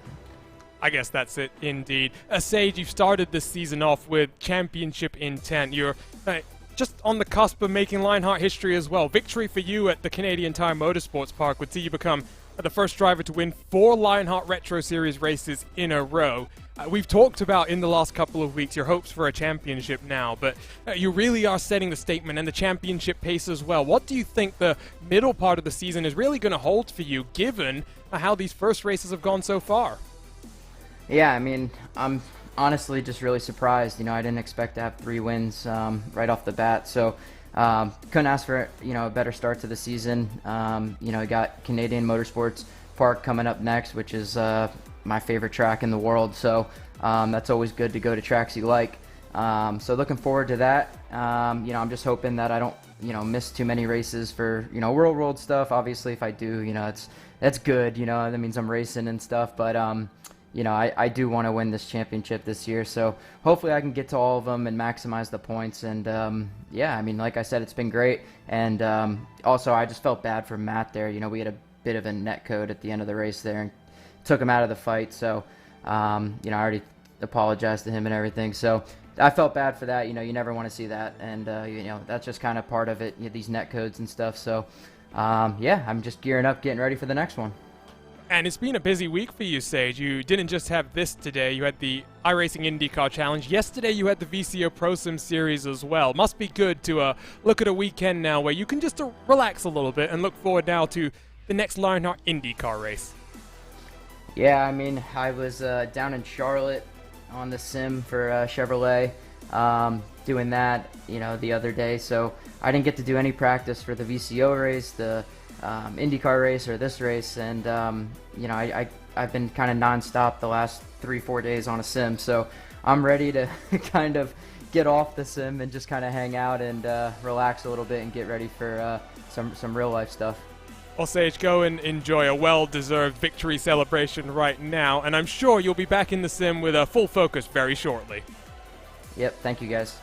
I guess that's it, indeed. Sage, you've started this season off with championship intent. You're just on the cusp of making Lionheart history as well. Victory for you at the Canadian Tire Motorsports Park would see you become the first driver to win 4 Lionheart Retro Series races in a row. We've talked about in the last couple of weeks your hopes for a championship now, but you really are setting the statement and the championship pace as well. What do you think the middle part of the season is really going to hold for you, given how these first races have gone so far? Yeah, I mean, I'm honestly just really surprised. You know, I didn't expect to have 3 wins right off the bat, so couldn't ask for, you know, a better start to the season. You know, I got Canadian Motorsports Park coming up next, which is my favorite track in the world, so that's always good to go to tracks you like. So looking forward to that. You know, I'm just hoping that I don't, you know, miss too many races for, you know, world stuff. Obviously, if I do, you know, that's good, you know, that means I'm racing and stuff, but you know, I do want to win this championship this year, so hopefully I can get to all of them and maximize the points. And yeah, I mean, like I said, it's been great. And also, I just felt bad for Matt there. You know, we had a bit of a net code at the end of the race there and took him out of the fight. So, you know, I already apologized to him and everything. So I felt bad for that. You know, you never want to see that. And, you know, that's just kind of part of it, you know, these net codes and stuff. So, yeah, I'm just gearing up, getting ready for the next one. And it's been a busy week for you, Sage. You didn't just have this today. You had the iRacing IndyCar Challenge. Yesterday, you had the VCO Pro Sim Series as well. Must be good to look at a weekend now where you can just relax a little bit and look forward now to the next Lionheart IndyCar race. Yeah, I mean, I was down in Charlotte on the sim for Chevrolet, doing that, you know, the other day. So I didn't get to do any practice for the VCO race, the IndyCar race, or this race, and you know, I've been kind of non-stop the last 3-4 days on a sim, so I'm ready to kind of get off the sim and just kind of hang out and relax a little bit and get ready for some real life stuff. Well, Sage, go and enjoy a well-deserved victory celebration right now, and I'm sure you'll be back in the sim with a full focus very shortly. Yep, thank you guys.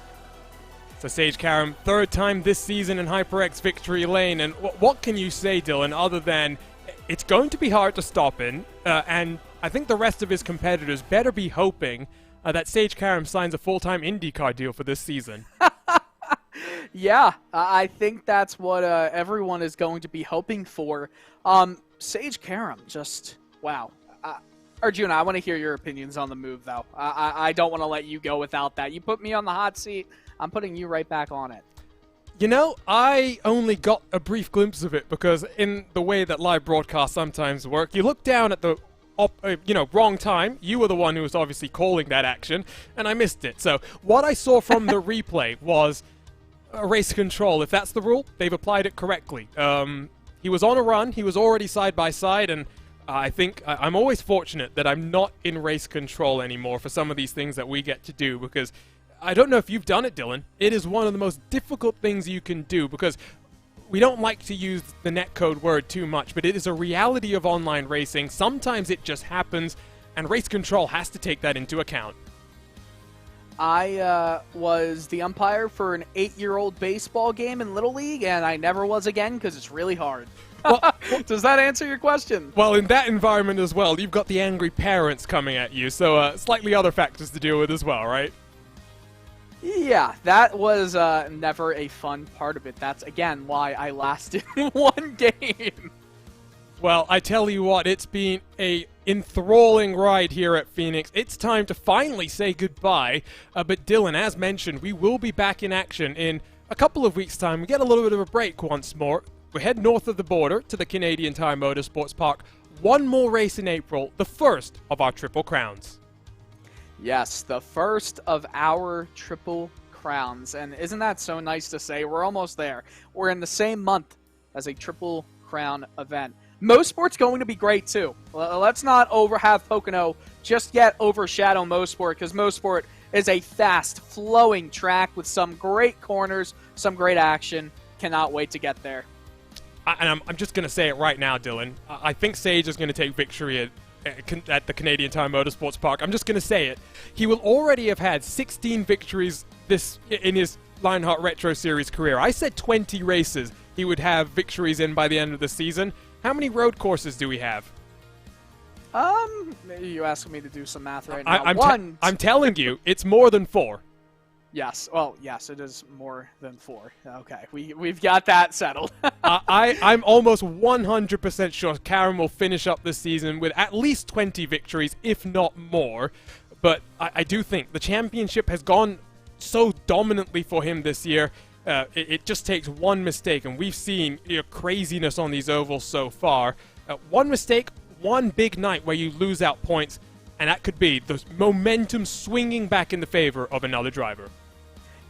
So Sage Karam, 3rd time this season in HyperX victory lane, and what can you say, Dylan, other than it's going to be hard to stop in, and I think the rest of his competitors better be hoping that Sage Karam signs a full-time IndyCar deal for this season. Yeah, I think that's what everyone is going to be hoping for. Sage Karam, just, wow. Arjuna, I want to hear your opinions on the move, though. I don't want to let you go without that. You put me on the hot seat. I'm putting you right back on it. You know, I only got a brief glimpse of it because in the way that live broadcasts sometimes work, you look down at the wrong time. You were the one who was obviously calling that action, and I missed it. So what I saw from the replay was a race control. If that's the rule, they've applied it correctly. He was on a run. He was already side by side, and I think I'm always fortunate that I'm not in race control anymore for some of these things that we get to do, because I don't know if you've done it, Dylan. It is one of the most difficult things you can do, because we don't like to use the netcode word too much, but it is a reality of online racing. Sometimes it just happens, and race control has to take that into account. I was the umpire for an 8-year-old baseball game in Little League, and I never was again because it's really hard. Well, does that answer your question? Well, in that environment as well, you've got the angry parents coming at you, so slightly other factors to deal with as well, right? Yeah, that was never a fun part of it. That's, again, why I lasted 1 game. Well, I tell you what, it's been a enthralling ride here at Phoenix. It's time to finally say goodbye. But Dylan, as mentioned, we will be back in action in a couple of weeks' time. We get a little bit of a break once more. We head north of the border to the Canadian Tire Motorsports Park. One more race in April, the first of our Triple Crowns. Yes, the first of our Triple Crowns. And isn't that so nice to say? We're almost there. We're in the same month as a Triple Crown event. Motorsport's going to be great, too. Let's not have Pocono just yet overshadow Motorsport, because Motorsport is a fast, flowing track with some great corners, some great action. Cannot wait to get there. I'm just going to say it right now, Dylan. I think Sage is going to take victory at the Canadian Tire Motorsports Park. I'm just going to say it. He will already have had 16 victories in his Lionheart Retro Series career. I said 20 races he would have victories in by the end of the season. How many road courses do we have? You asking me to do some math right now? I'm telling you, it's more than 4. Yes. Well, yes, it is more than 4. Okay, we've got that settled. I'm almost 100% sure Karen will finish up this season with at least 20 victories, if not more. But I do think the championship has gone so dominantly for him this year. It just takes one mistake, and we've seen craziness on these ovals so far. One mistake, one big night where you lose out points, and that could be the momentum swinging back in the favor of another driver.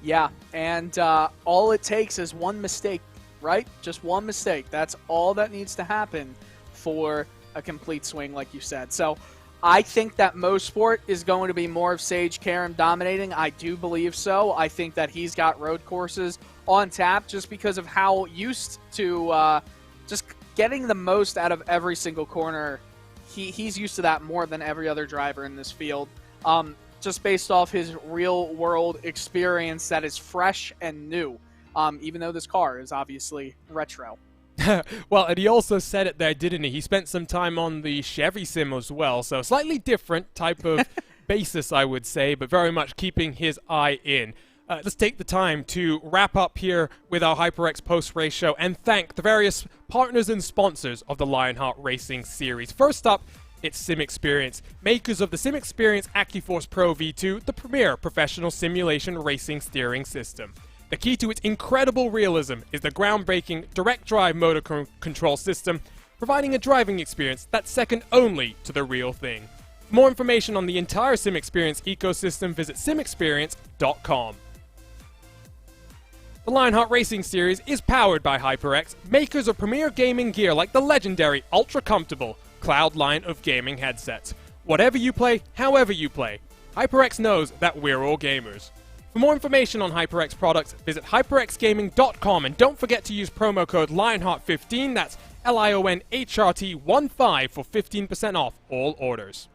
Yeah, and all it takes is one mistake, right? Just one mistake. That's all that needs to happen for a complete swing, like you said. So I think that Mosport is going to be more of Sage Karam dominating. I do believe so. I think that he's got road courses on tap just because of how used to just getting the most out of every single corner. He's used to that more than every other driver in this field. Just based off his real-world experience that is fresh and new, even though this car is obviously retro. Well, and he also said it there, didn't he? He spent some time on the Chevy sim as well, so slightly different type of basis, I would say, but very much keeping his eye in. Let's take the time to wrap up here with our HyperX post-race show and thank the various partners and sponsors of the Lionheart Racing Series. First up, it's SimXperience, makers of the SimXperience AccuForce Pro V2, the premier professional simulation racing steering system. The key to its incredible realism is the groundbreaking direct drive motor control system, providing a driving experience that's second only to the real thing. For more information on the entire SimXperience ecosystem, visit simexperience.com. The Lionheart Racing Series is powered by HyperX, makers of premier gaming gear like the legendary Ultra Comfortable Cloud line of gaming headsets. Whatever you play, however you play, HyperX knows that we're all gamers. For more information on HyperX products, visit hyperxgaming.com and don't forget to use promo code Lionheart15, that's LIONHRT15 for 15% off all orders.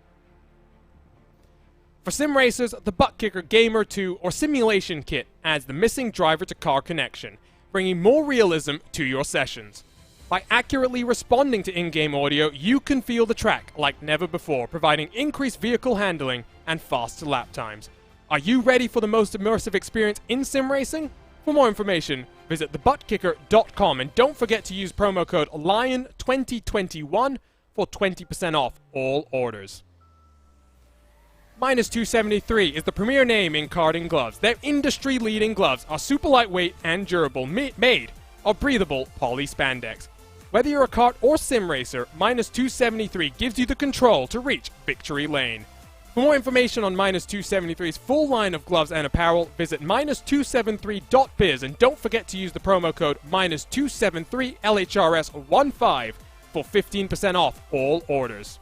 For sim racers, the buttkicker Gamer 2 or Simulation Kit adds the missing driver-to-car connection, bringing more realism to your sessions. By accurately responding to in-game audio, you can feel the track like never before, providing increased vehicle handling and faster lap times. Are you ready for the most immersive experience in sim racing? For more information, visit thebuttkicker.com and don't forget to use promo code LION2021 for 20% off all orders. Minus 273 is the premier name in karting gloves. Their industry-leading gloves are super lightweight and durable, made of breathable poly spandex. Whether you're a kart or sim racer, Minus 273 gives you the control to reach victory lane. For more information on Minus 273's full line of gloves and apparel, visit minus273.biz and don't forget to use the promo code Minus273LHRS15 for 15% off all orders.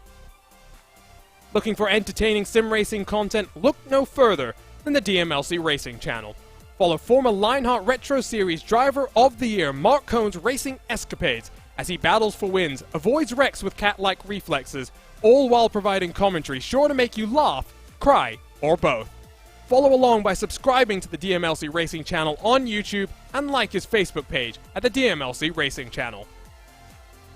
Looking for entertaining sim racing content? Look no further than the DMLC Racing channel. Follow former Lionheart Retro Series Driver of the Year Mark Cohn's racing escapades as he battles for wins, avoids wrecks with cat-like reflexes, all while providing commentary sure to make you laugh, cry, or both. Follow along by subscribing to the DMLC Racing channel on YouTube and like his Facebook page at the DMLC Racing channel.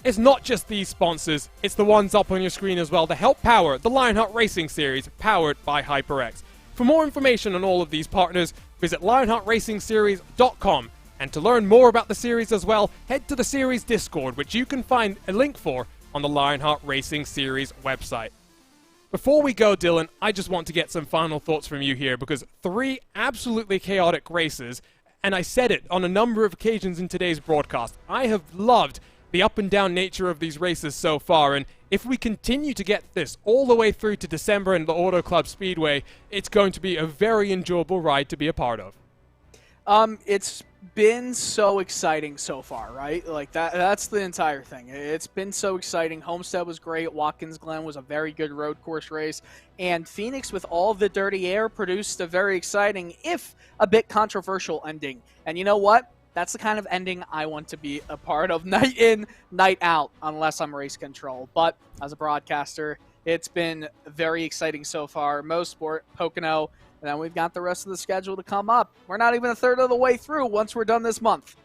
It's not just these sponsors, it's the ones up on your screen as well to help power the Lionheart Racing Series powered by HyperX. For more information on all of these partners, visit lionheartracingseries.com. And to learn more about the series as well, head to the series Discord, which you can find a link for on the Lionheart Racing Series website. Before we go, Dylan, I just want to get some final thoughts from you here, because 3 absolutely chaotic races, and I said it on a number of occasions in today's broadcast, I have loved the up and down nature of these races so far, and if we continue to get this all the way through to December in the Auto Club Speedway, it's going to be a very enjoyable ride to be a part of. It's been so exciting so far, right? Like that's the entire thing. It's been so exciting. Homestead was great. Watkins Glen was a very good road course race. And Phoenix, with all of the dirty air, produced a very exciting, if a bit controversial ending. And you know what? that's the kind of ending I want to be a part of, night in, night out, unless I'm race control. But as a broadcaster, it's been very exciting so far. Mosport, Pocono, and then we've got the rest of the schedule to come up. We're not even a third of the way through once we're done this month.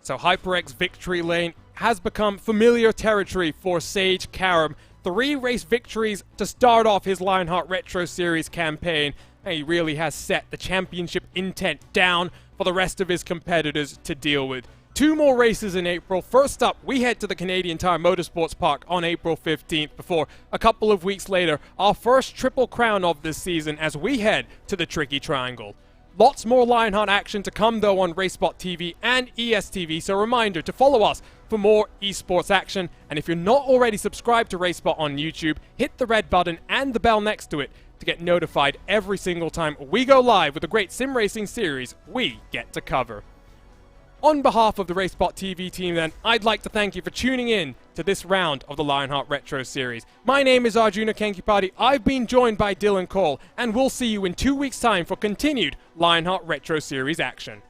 So HyperX Victory Lane has become familiar territory for Sage Karam. 3 race victories to start off his Lionheart Retro Series campaign, and he really has set the championship intent down for the rest of his competitors to deal with. 2 more races in April. First up, we head to the Canadian Tire Motorsports Park on April 15th before a couple of weeks later, our first Triple Crown of this season as we head to the Tricky Triangle. Lots more Lionheart action to come though on RaceSpot.tv and ESTV, so a reminder to follow us for more esports action. And if you're not already subscribed to RaceSpot on YouTube, hit the red button and the bell next to it to get notified every single time we go live with the great sim racing series we get to cover. On behalf of the RaceSpot TV team then, I'd like to thank you for tuning in to this round of the Lionheart Retro Series. My name is Arjuna Kenkipati, I've been joined by Dylan Cole, and we'll see you in 2 weeks' time for continued Lionheart Retro Series action.